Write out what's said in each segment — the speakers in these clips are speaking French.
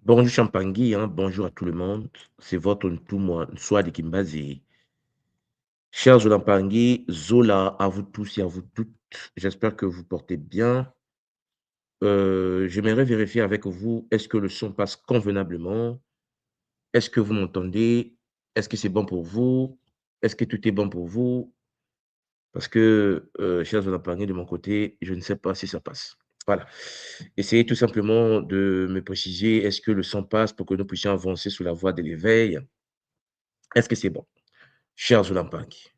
Bonjour Champangui, hein, bonjour à tout le monde. C'est votre Ntumwa Nswadi Kimbazi. Chers Zolampangi, Zola à vous tous et à vous toutes. J'espère que vous portez bien. J'aimerais vérifier avec vous, est-ce que le son passe convenablement? Est-ce que vous m'entendez? Est-ce que c'est bon pour vous? Est-ce que tout est bon pour vous? Parce que, chers Zolampangi, de mon côté, je ne sais pas si ça passe. Voilà. Essayez tout simplement de me préciser, est-ce que le son passe pour que nous puissions avancer sur la voie de l'éveil? Est-ce que c'est bon? Cher Zoulampank,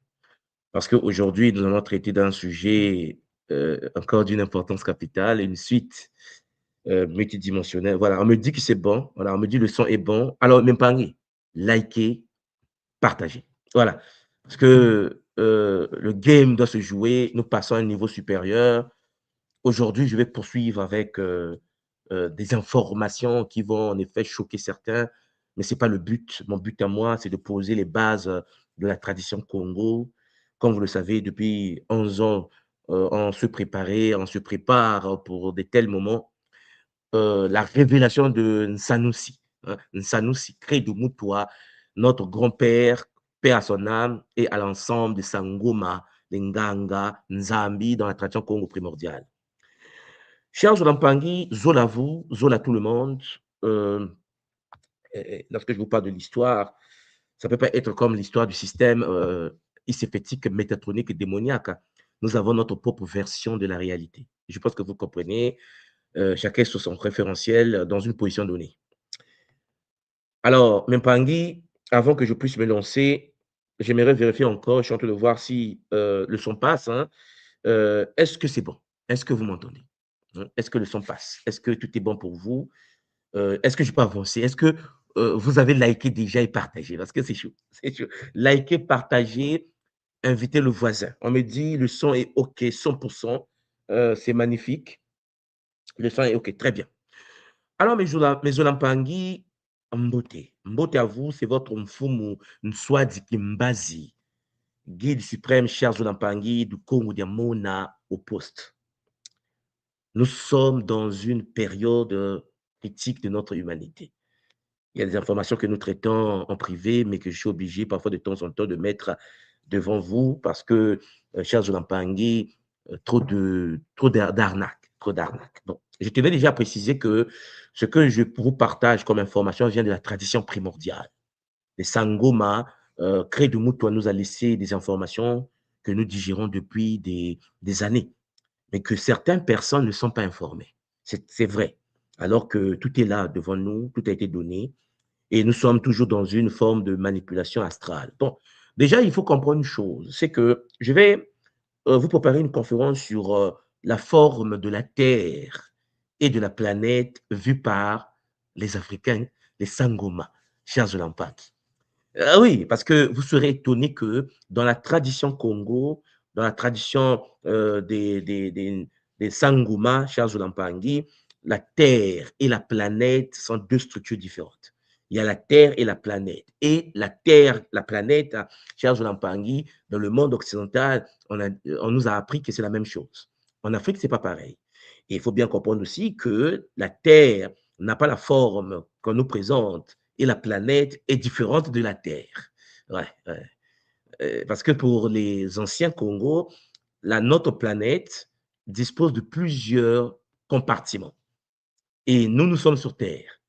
parce qu'aujourd'hui, nous allons traiter d'un sujet encore d'une importance capitale, une suite multidimensionnelle. Voilà, on me dit que c'est bon, voilà, on me dit le son est bon. Alors, même pas likez, partagez. Voilà, parce que le game doit se jouer, nous passons à un niveau supérieur. Aujourd'hui, je vais poursuivre avec des informations qui vont en effet choquer certains, mais ce n'est pas le but. Mon but à moi, c'est de poser les bases de la tradition Congo. Comme vous le savez, depuis 11 ans, on se prépare pour de tels moments. La révélation de Nsanousi, hein, Nsanousi, crée de Moutoua, notre grand-père, paix à son âme, et à l'ensemble de Sangoma, les Nganga, Nzambi, dans la tradition Congo primordiale. Cher Zolampangi, Zola vous, Zola tout le monde. Euh, Lorsque je vous parle de l'histoire, ça ne peut pas être comme l'histoire du système iséphétique, métatronique et démoniaque. Nous avons notre propre version de la réalité. Je pense que vous comprenez, chacun sur son référentiel dans une position donnée. Alors, Mpangi, avant que je puisse me lancer, j'aimerais vérifier encore, je suis en train de voir si le son passe. Hein. Est-ce que c'est bon? Est-ce que vous m'entendez? Hein? Est-ce que le son passe? Est-ce que tout est bon pour vous? Est-ce que je peux avancer? Est-ce que vous avez liké déjà et partagé? Parce que c'est chaud. C'est chaud. Liker, partager, inviter le voisin. On me dit le son est OK, 100%. C'est magnifique. Le son est OK, très bien. Alors, mes Zolampangi, Mbote. Mbote à vous, c'est votre Mfumu Nswadi Kimbazi, guide suprême, cher Zolampangi, du Congo Diamona au poste. Nous sommes dans une période critique de notre humanité. Il y a des informations que nous traitons en privé, mais que je suis obligé parfois de temps en temps de mettre devant vous parce que, cher Zolampangi, d'arnaques, trop d'arnaques. Donc, je tenais déjà à préciser que ce que je vous partage comme information vient de la tradition primordiale. Les Sangoma, Cré de Moutoua nous a laissé des informations que nous digérons depuis des années, mais que certaines personnes ne sont pas informées. C'est vrai. Alors que tout est là devant nous, tout a été donné, et nous sommes toujours dans une forme de manipulation astrale. Bon, déjà, il faut comprendre une chose, c'est que je vais vous préparer une conférence sur la forme de la Terre et de la planète vue par les Africains, les Sangoma, chers Olampak. Ah oui, parce que vous serez étonné que dans la tradition Congo, dans la tradition des Sangoma, chers Olampangi, la Terre et la planète sont deux structures différentes. Il y a la Terre et la planète. Et la Terre, la planète, chers Olampangi, dans le monde occidental, on nous a appris que c'est la même chose. En Afrique, ce n'est pas pareil. Et il faut bien comprendre aussi que la Terre n'a pas la forme qu'on nous présente et la planète est différente de la Terre. Ouais, ouais. Parce que pour les anciens Congo, notre planète dispose de plusieurs compartiments. Et nous sommes sur Terre.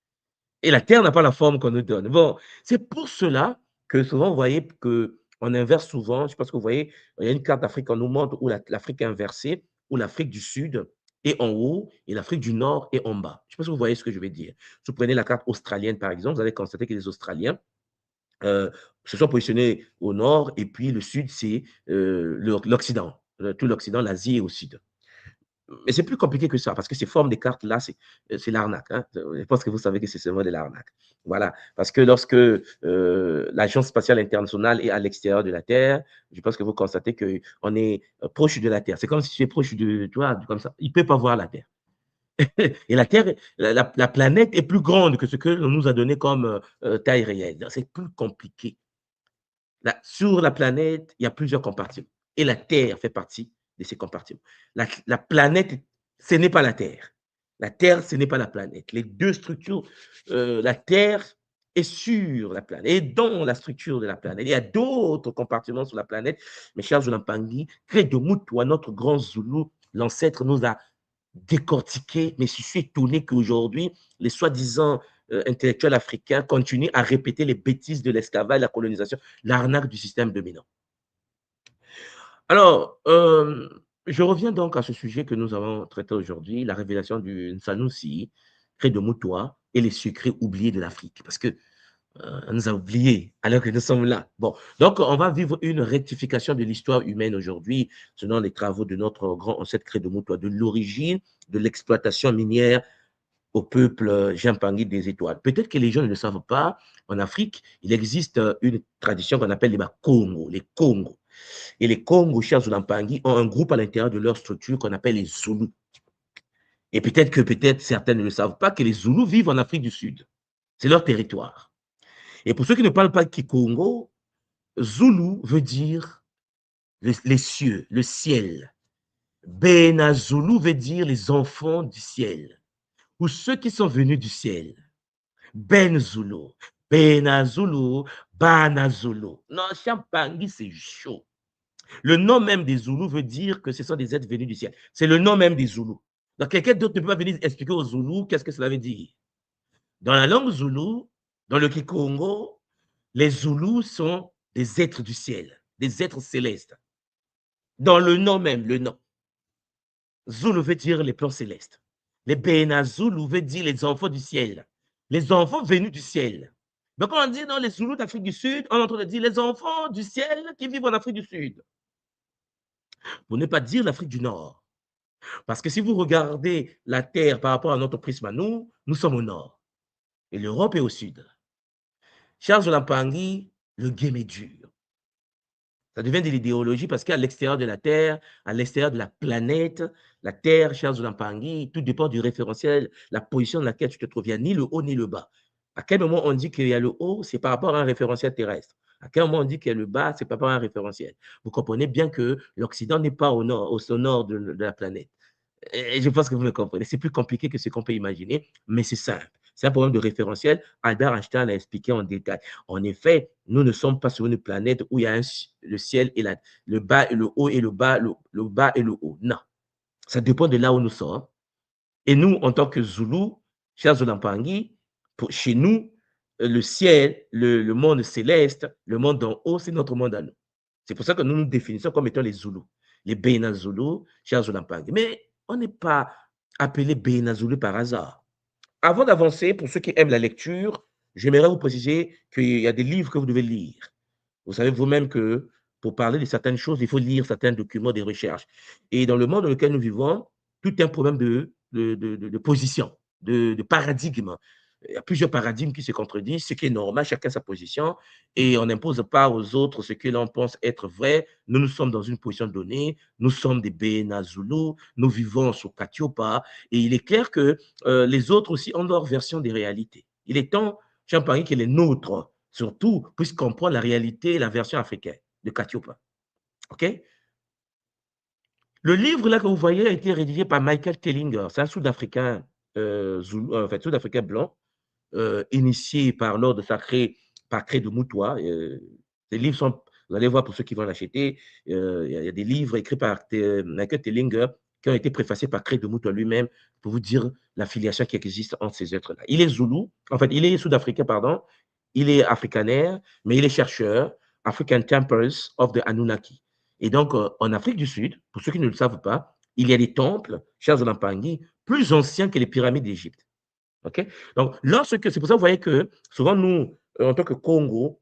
Et la Terre n'a pas la forme qu'on nous donne. Bon, c'est pour cela que souvent, vous voyez qu'on inverse souvent. Je ne sais pas ce que vous voyez. Il y a une carte d'Afrique qu'on nous montre où l'Afrique est inversée, où l'Afrique du Sud est en haut et l'Afrique du Nord est en bas. Je ne sais pas si vous voyez ce que je veux dire. Si vous prenez la carte australienne, par exemple, vous allez constater que les Australiens euh, se sont positionnés au nord et puis le sud, c'est l'Occident. Tout l'Occident, l'Asie est au sud. Mais c'est plus compliqué que ça, parce que ces formes de cartes-là, c'est l'arnaque. Hein. Je pense que vous savez que c'est seulement de l'arnaque. Voilà. Parce que lorsque l'Agence spatiale internationale est à l'extérieur de la Terre, je pense que vous constatez qu'on est proche de la Terre. C'est comme si tu es proche de, tu vois, comme ça. Il ne peut pas voir la Terre. Et la Terre, la planète est plus grande que ce que l'on nous a donné comme taille réelle. C'est plus compliqué. Sur la planète, il y a plusieurs compartiments. Et la Terre fait partie de ces compartiments. La planète, ce n'est pas la Terre. La Terre, ce n'est pas la planète. Les deux structures, la Terre est sur la planète, et dans la structure de la planète. Il y a d'autres compartiments sur la planète. Mes chers Zoulampangui, Credo Mutwa, notre grand Zoulou, l'ancêtre nous a décortiqué, mais je suis étonné qu'aujourd'hui, les soi-disant intellectuels africains continuent à répéter les bêtises de l'esclavage, la colonisation, l'arnaque du système dominant. Alors, je reviens donc à ce sujet que nous avons traité aujourd'hui, la révélation du Nsanussi, près de Moutoua, et les secrets oubliés de l'Afrique. Parce que on nous a oubliés alors que nous sommes là. Bon, donc on va vivre une rectification de l'histoire humaine aujourd'hui, selon les travaux de notre grand ancêtre Cré de Moutoua, de l'origine de l'exploitation minière au peuple Jimpangui des étoiles. Peut-être que les gens ne le savent pas, en Afrique, il existe une tradition qu'on appelle les Congo, les Congos. Et les Congos, chers Zoulampangui, ont un groupe à l'intérieur de leur structure qu'on appelle les Zoulous. Et peut-être certains ne le savent pas que les Zoulous vivent en Afrique du Sud. C'est leur territoire. Et pour ceux qui ne parlent pas Kikongo, Zoulou veut dire les cieux, le ciel. Bena Zoulou veut dire les enfants du ciel, ou ceux qui sont venus du ciel. Ben Zoulou, Bena Zoulou, Bana Zoulou. Non, Champangui, c'est chaud. Le nom même des Zoulous veut dire que ce sont des êtres venus du ciel. C'est le nom même des Zoulous. Donc, quelqu'un d'autre ne peut pas venir expliquer aux Zoulous qu'est-ce que cela veut dire. Dans la langue Zoulou, dans le Kikongo, les Zoulous sont des êtres du ciel, des êtres célestes. Dans le nom même, le nom. Zoulou veut dire les plans célestes. Les Bena Zoulou veut dire les enfants du ciel. Les enfants venus du ciel. Donc, on dit dans les Zoulous d'Afrique du Sud, on est en train de dire les enfants du ciel qui vivent en Afrique du Sud. Pour ne pas dire l'Afrique du Nord. Parce que si vous regardez la Terre par rapport à notre prisme à nous, nous sommes au nord. Et l'Europe est au sud. Charles Lampangi, le game est dur. Ça devient de l'idéologie parce qu'à l'extérieur de la Terre, à l'extérieur de la planète, la Terre, Charles Lampangi, tout dépend du référentiel, la position dans laquelle tu te trouves. Il n'y a ni le haut ni le bas. À quel moment on dit qu'il y a le haut, c'est par rapport à un référentiel terrestre. À quel moment on dit qu'il y a le bas, c'est par rapport à un référentiel. Vous comprenez bien que l'Occident n'est pas au nord, au nord de la planète. Et je pense que vous me comprenez. C'est plus compliqué que ce qu'on peut imaginer, mais c'est simple. C'est un problème de référentiel. Albert Einstein l'a expliqué en détail. En effet, nous ne sommes pas sur une planète où il y a le ciel et le bas et le haut et le bas, le bas et le haut. Non. Ça dépend de là où nous sommes. Et nous, en tant que Zoulou, chers Zoulampangui, chez nous, le ciel, le monde céleste, le monde d'en haut, c'est notre monde à nous. C'est pour ça que nous nous définissons comme étant les Zoulous, les Béna Zoulous, chers Zoulampangui. Mais on n'est pas appelé Béna Zoulou par hasard. Avant d'avancer, pour ceux qui aiment la lecture, j'aimerais vous préciser qu'il y a des livres que vous devez lire. Vous savez vous-même que pour parler de certaines choses, il faut lire certains documents, des recherches. Et dans le monde dans lequel nous vivons, tout est un problème de position, de paradigme. Il y a plusieurs paradigmes qui se contredisent, ce qui est normal, chacun sa position, et on n'impose pas aux autres ce que l'on pense être vrai. Nous, nous sommes dans une position donnée, nous sommes des Bena Zoulou, nous vivons sur Katiopa, et il est clair que les autres aussi ont leur version des réalités. Il est temps, Champagne, que les nôtres, surtout, puissent comprendre la réalité et la version africaine de Katiopa. OK? Le livre là que vous voyez a été rédigé par Michael Tellinger. C'est un Sud-Africain, en fait, Sud-Africain blanc, initié par l'ordre sacré par Cré de Moutoua. Ces livres sont, vous allez voir pour ceux qui vont l'acheter, il y a des livres écrits par Michael Tellinger qui ont été préfacés par Cré de Moutoua lui-même pour vous dire la filiation qui existe entre ces êtres-là. Il est Zoulou, en fait, il est Sud-Africain, pardon, il est africanaire, mais il est chercheur, African Temples of the Anunnaki. Et donc, en Afrique du Sud, pour ceux qui ne le savent pas, il y a des temples, chers Olampangi, plus anciens que les pyramides d'Égypte. OK? Donc, c'est pour ça que vous voyez que souvent, nous, en tant que Congo,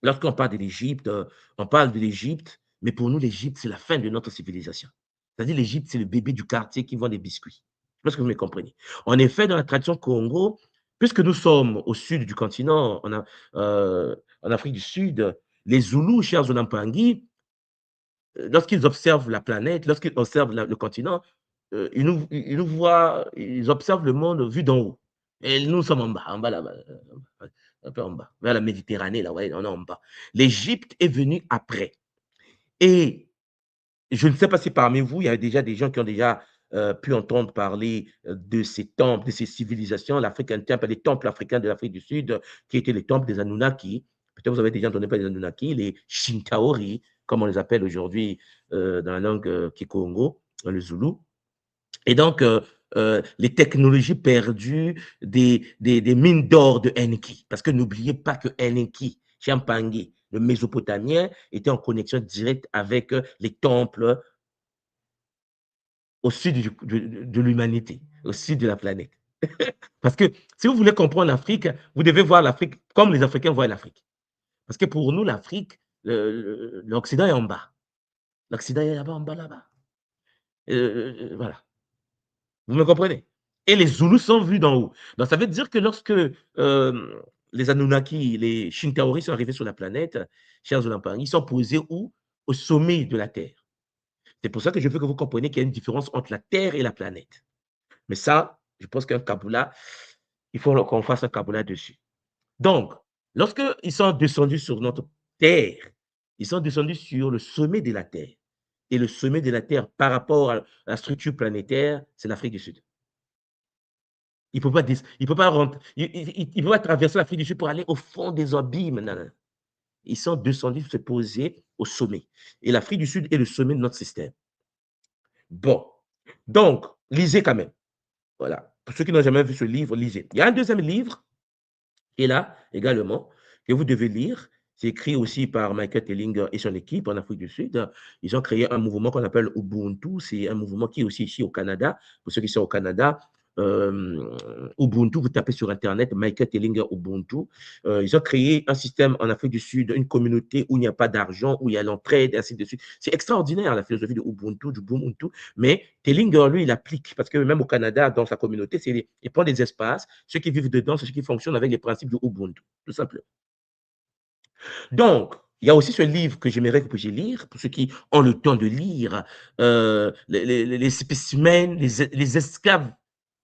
lorsqu'on parle de l'Égypte, on parle de l'Égypte, mais pour nous, l'Égypte, c'est la fin de notre civilisation. C'est-à-dire, l'Égypte, c'est le bébé du quartier qui vend des biscuits. Je pense que vous me comprenez. En effet, dans la tradition Congo, puisque nous sommes au sud du continent, en Afrique du Sud, les Zoulous, chers Zoulampangui, lorsqu'ils observent la planète, lorsqu'ils observent le continent, ils nous voient, ils observent le monde vu d'en haut. Et nous sommes en bas là-bas, un peu en bas, vers la Méditerranée, là, ouais, on est en bas. L'Égypte est venue après. Et je ne sais pas si parmi vous, il y a déjà des gens qui ont déjà pu entendre parler de ces temples, de ces civilisations, l'Afrique, un temple, les temples africains de l'Afrique du Sud, qui étaient les temples des Anunnaki. Peut-être vous avez déjà entendu parler des Anunnaki, les Shintaori, comme on les appelle aujourd'hui dans la langue Kikongo, dans le Zoulou. Et donc, les technologies perdues des mines d'or de Enki. Parce que n'oubliez pas que Enki, Champangui, le Mésopotamien, était en connexion directe avec les temples au sud de l'humanité, au sud de la planète. Parce que si vous voulez comprendre l'Afrique, vous devez voir l'Afrique comme les Africains voient l'Afrique. Parce que pour nous, l'Afrique, l'Occident est en bas. L'Occident est là-bas, en bas, là-bas. Voilà. Vous me comprenez? Et les Zoulous sont vus d'en haut. Donc, ça veut dire que lorsque les Anunnaki, les Shintaori sont arrivés sur la planète, chers Olampang, ils sont posés où? Au sommet de la Terre. C'est pour ça que je veux que vous compreniez qu'il y a une différence entre la Terre et la planète. Mais ça, je pense qu'un Kabbalah, il faut qu'on fasse un Kabbalah dessus. Donc, lorsqu'ils sont descendus sur notre Terre, ils sont descendus sur le sommet de la Terre. Et le sommet de la Terre par rapport à la structure planétaire, c'est l'Afrique du Sud. Il ne peut pas, il peut pas rentrer, il peut pas traverser l'Afrique du Sud pour aller au fond des abîmes. Non, non. Ils sont descendus se poser au sommet. Et l'Afrique du Sud est le sommet de notre système. Bon. Donc, lisez quand même. Voilà. Pour ceux qui n'ont jamais vu ce livre, lisez. Il y a un deuxième livre qui est là également, que vous devez lire. C'est écrit aussi par Michael Tellinger et son équipe en Afrique du Sud. Ils ont créé un mouvement qu'on appelle Ubuntu. C'est un mouvement qui est aussi ici au Canada. Pour ceux qui sont au Canada, Ubuntu, vous tapez sur Internet, Michael Tellinger Ubuntu. Ils ont créé un système en Afrique du Sud, une communauté où il n'y a pas d'argent, où il y a l'entraide, et ainsi de suite. C'est extraordinaire la philosophie de Ubuntu, du Ubuntu. Mais Tellinger, lui, il applique, parce que même au Canada, dans sa communauté, il prend des espaces. Ceux qui vivent dedans, c'est ceux qui fonctionnent avec les principes du Ubuntu, tout simplement. Donc, il y a aussi ce livre que j'aimerais que vous puissiez lire, pour ceux qui ont le temps de lire, les spécimens, les esclaves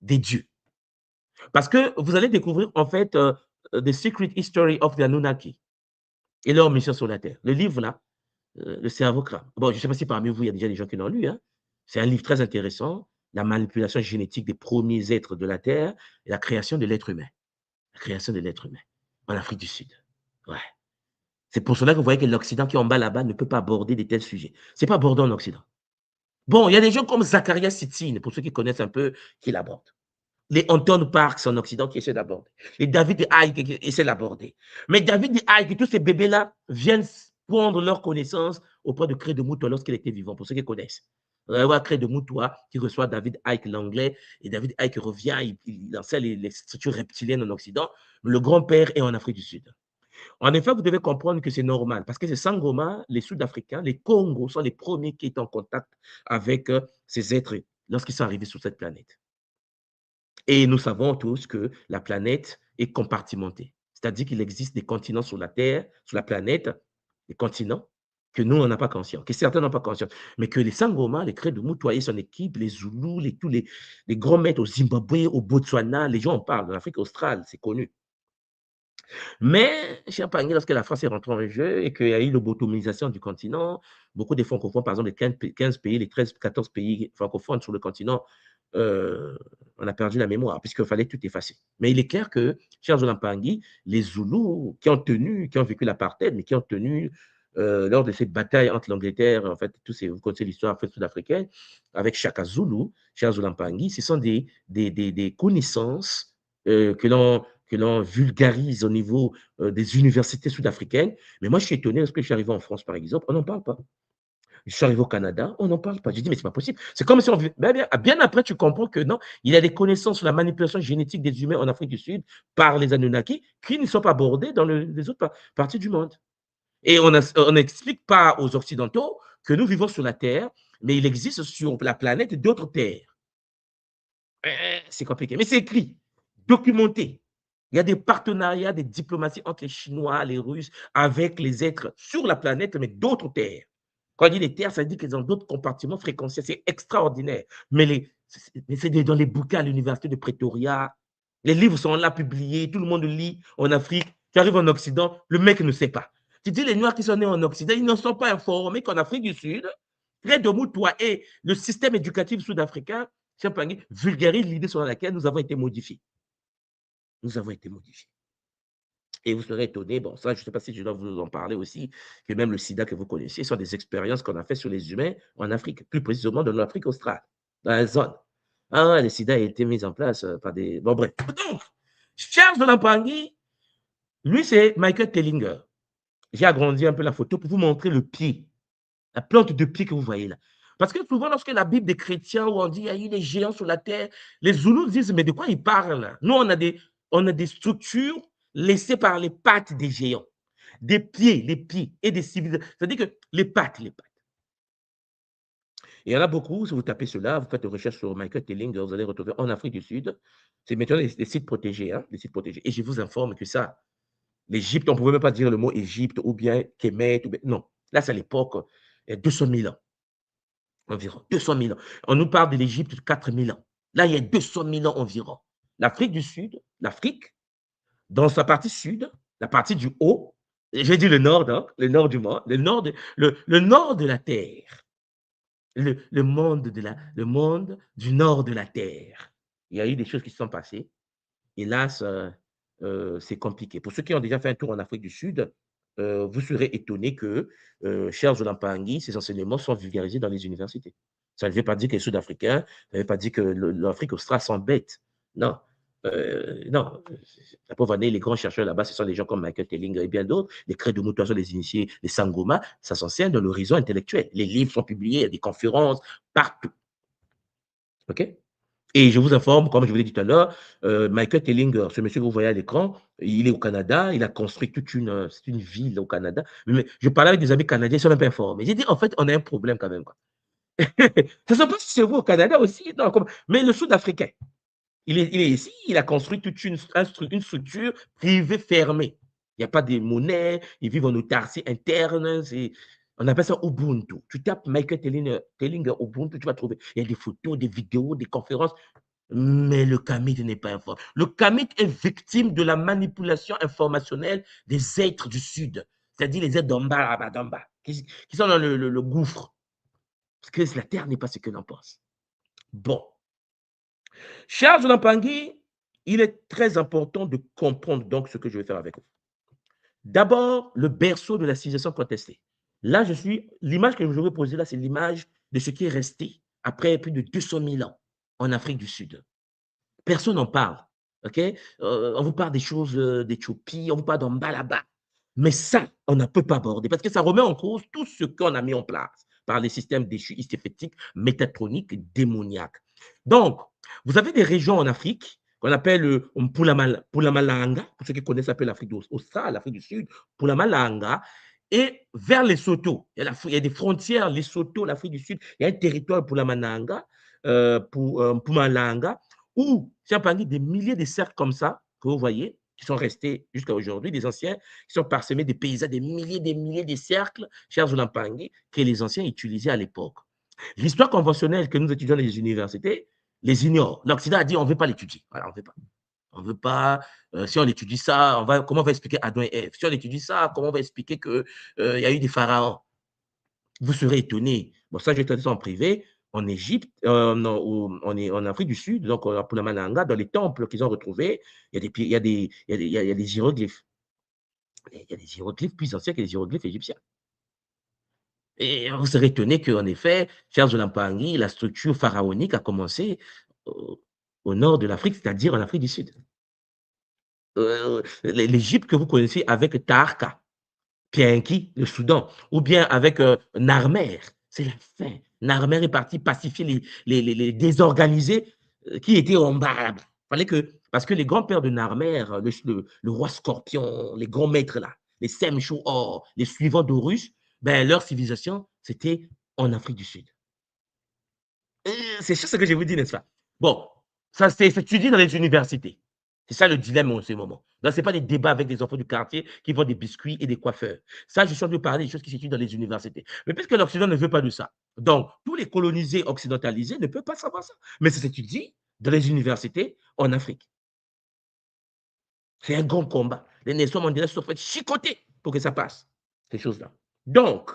des dieux. Parce que vous allez découvrir en fait The Secret History of the Anunnaki et leur mission sur la Terre. Le livre là, le cerveau crame. Bon, je ne sais pas si parmi vous, il y a déjà des gens qui l'ont lu. Hein. C'est un livre très intéressant. La manipulation génétique des premiers êtres de la Terre et la création de l'être humain. La création de l'être humain en Afrique du Sud. Ouais. C'est pour cela que vous voyez que l'Occident qui est en bas là-bas ne peut pas aborder de tels sujets. Ce n'est pas abordé en Occident. Bon, il y a des gens comme Zacharias Sitchin, pour ceux qui connaissent un peu, qui l'abordent. Les Anton Parks en Occident qui essaient d'aborder. Les David Icke qui essaient d'aborder. Mais David Icke et tous ces bébés-là viennent prendre leur connaissance auprès de Cré de Moutois lorsqu'il était vivant, pour ceux qui connaissent. On va voir Cré de Moutois qui reçoit David Icke l'anglais, et David Icke revient, il enseigne les structures reptiliennes en Occident. Le grand-père est en Afrique du Sud. En effet, vous devez comprendre que c'est normal, parce que ces Sangoma, les Sud-Africains, les Congos sont les premiers qui étaient en contact avec ces êtres lorsqu'ils sont arrivés sur cette planète. Et nous savons tous que la planète est compartimentée. C'est-à-dire qu'il existe des continents sur la Terre, sur la planète, des continents que nous, on n'a pas conscience, que certains n'ont pas conscience, mais que les Sangoma, les Cré de Moutoua et son équipe, les Zoulous, tous les grands maîtres au Zimbabwe, au Botswana, les gens en parlent, en Afrique australe, c'est connu. Mais, cher Pagny, lorsque la France est rentrée en jeu et qu'il y a eu lobotomisation du continent, beaucoup de francophones, par exemple, les 15 pays, les 13, 14 pays francophones sur le continent, on a perdu la mémoire, puisqu'il fallait tout effacer. Mais il est clair que, cher Zolampangui, les Zoulous qui ont tenu, qui ont vécu l'apartheid, mais qui ont tenu lors de cette bataille entre l'Angleterre, en fait, vous connaissez l'histoire sud-africaine, avec Chaka Zulu, cher Zolampangui, ce sont des connaissances que l'on vulgarise au niveau des universités sud-africaines. Mais moi, je suis étonné lorsque je suis arrivé en France, par exemple, on n'en parle pas. Je suis arrivé au Canada, on n'en parle pas. J'ai dit, mais c'est pas possible. C'est comme si on. Bien après, tu comprends que non, il y a des connaissances sur la manipulation génétique des humains en Afrique du Sud par les Anunnaki qui ne sont pas abordées dans les autres parties du monde. Et on n'explique pas aux Occidentaux que nous vivons sur la Terre, mais il existe sur la planète d'autres terres. C'est compliqué, mais c'est écrit, documenté. Il y a des partenariats, des diplomaties entre les Chinois, les Russes, avec les êtres sur la planète, mais d'autres terres. Quand on dit les terres, ça veut dire qu'ils ont d'autres compartiments fréquentiels. C'est extraordinaire. Mais c'est dans les bouquins à l'université de Pretoria. Les livres sont là publiés, tout le monde lit en Afrique. Tu arrives en Occident, le mec ne sait pas. Tu dis les Noirs qui sont nés en Occident, ils ne sont pas informés qu'en Afrique du Sud, Cré de Moutoua et le système éducatif sud-africain Champagne vulgarise l'idée selon laquelle nous avons été modifiés. Nous avons été modifiés. Et vous serez étonné, bon, ça, je ne sais pas si je dois vous en parler aussi, que même le sida que vous connaissez sont des expériences qu'on a fait sur les humains en Afrique, plus précisément dans l'Afrique australe, dans la zone. Ah, ouais, le sida a été mis en place par des. Bon, bref. Donc, Charles de Lampangui, lui, c'est Michael Tellinger. J'ai agrandi un peu la photo pour vous montrer le pied, la plante de pied que vous voyez là. Parce que souvent, lorsque la Bible des chrétiens, où on dit qu'il y a eu des géants sur la terre, les Zoulous disent, mais de quoi ils parlent? Nous, on a des structures laissées par les pattes des géants, des pieds, les pieds et des civilisations. C'est-à-dire que les pattes, les pattes. Et il y en a beaucoup, si vous tapez cela, vous faites une recherche sur Michael Telling, vous allez retrouver en Afrique du Sud. C'est maintenant des sites protégés, hein, des sites protégés. Et je vous informe que ça, l'Égypte, on ne pouvait même pas dire le mot Égypte ou bien Kémet. Non, là, c'est à l'époque, 200 000 ans, environ. 200 000 ans. On nous parle de l'Égypte de 4 000 ans. Là, il y a 200 000 ans environ. L'Afrique du Sud, l'Afrique, dans sa partie sud, la partie du haut, je vais dire le nord, hein, le nord du monde, le nord de la Terre, le monde du nord de la Terre. Il y a eu des choses qui se sont passées. Hélas, c'est compliqué. Pour ceux qui ont déjà fait un tour en Afrique du Sud, vous serez étonnés que, cher Zolampangi, ces enseignements sont vulgarisés dans les universités. Ça ne veut pas dire que les Sud-Africains, ça ne veut pas dire que l'Afrique australe s'embête. Non. Non. La pauvre année, les grands chercheurs là-bas, ce sont des gens comme Michael Tellinger et bien d'autres. Les Crédits de Moutoiseau, les initiés, les Sangoma, ça s'enseigne dans l'horizon intellectuel. Les livres sont publiés, il y a des conférences partout. OK? Et je vous informe, comme je vous l'ai dit tout à l'heure, Michael Tellinger, ce monsieur que vous voyez à l'écran, il est au Canada, il a construit c'est une ville au Canada. Mais je parlais avec des amis canadiens, ils ne sont même pas informés. J'ai dit, en fait, on a un problème quand même, quoi. Ça ne se passe chez vous au Canada aussi, non, mais le Sud-Africain, il est ici, il a construit toute une structure privée fermée. Il n'y a pas de monnaie, ils vivent en autarcie interne. On appelle ça Ubuntu. Tu tapes Michael Tellinger Ubuntu, tu vas trouver. Il y a des photos, des vidéos, des conférences. Mais le Kamite n'est pas informé. Le Kamite est victime de la manipulation informationnelle des êtres du Sud, c'est-à-dire les êtres d'Amba, qui sont dans le gouffre. Parce que la Terre n'est pas ce que l'on pense. Bon. Charles Lampangui, il est très important de comprendre donc ce que je vais faire avec vous. D'abord, le berceau de la civilisation contestée. Là, l'image que je vais poser là, c'est l'image de ce qui est resté après plus de 200 000 ans en Afrique du Sud. Personne n'en parle. OK? On vous parle des choses d'Éthiopie, on vous parle d'Ambalaba. Mais ça, on ne peut pas aborder parce que ça remet en cause tout ce qu'on a mis en place par les systèmes déchus, hystérétiques, métatroniques, démoniaques. Donc, vous avez des régions en Afrique qu'on appelle Punamalanga, pour ceux qui connaissent un peu l'Afrique australe, l'Afrique du Sud, Punamalanga, et vers Lesotho. Il y a des frontières, Lesotho, l'Afrique du Sud, il y a un territoire Punamalanga, Pumalanga, où, si on parle des milliers de cercles comme ça, que vous voyez, qui sont restés jusqu'à aujourd'hui, des anciens, qui sont parsemés des paysages, des milliers de cercles, chers Zulampangui, que les anciens utilisaient à l'époque. L'histoire conventionnelle que nous étudions dans les universités les ignore. L'Occident a dit on ne veut pas l'étudier. Voilà, on ne veut pas. On veut pas. Si on étudie ça, comment on va expliquer Adam et Ève? Si on étudie ça, comment on va expliquer qu'il y a eu des pharaons? Vous serez étonné. Bon, ça, je vais te dire ça en privé. En Égypte, non, on est en Afrique du Sud, donc pour la Mananga, dans les temples qu'ils ont retrouvés, il y a des, il y a des hiéroglyphes. Il y a des hiéroglyphes plus anciens que les hiéroglyphes égyptiens. Et vous serez étonné qu'en effet, Charles de Lampangi, la structure pharaonique a commencé au, au nord de l'Afrique, c'est-à-dire en Afrique du Sud. L'Égypte que vous connaissez avec Taharka, Pienki, le Soudan, ou bien avec Narmer, c'est la fin. Narmer est parti pacifier les désorganisés qui étaient en bas. Fallait que, parce que les grands-pères de Narmer, le roi Scorpion, les grands maîtres là, les Semchou-Or, les suivants d'Horus, ben, leur civilisation, c'était en Afrique du Sud. C'est sûr ce que je vous dis, n'est-ce pas? Bon, ça c'est étudié dans les universités. C'est ça le dilemme en ce moment. Donc, ce n'est pas des débats avec des enfants du quartier qui vendent des biscuits et des coiffeurs. Ça, je suis en train de parler des choses qui s'étudient dans les universités. Mais puisque l'Occident ne veut pas de ça, donc tous les colonisés occidentalisés ne peuvent pas savoir ça. Mais ça s'étudie dans les universités en Afrique. C'est un grand combat. Les nations mondiales se sont faites chicoter pour que ça passe, ces choses-là. Donc,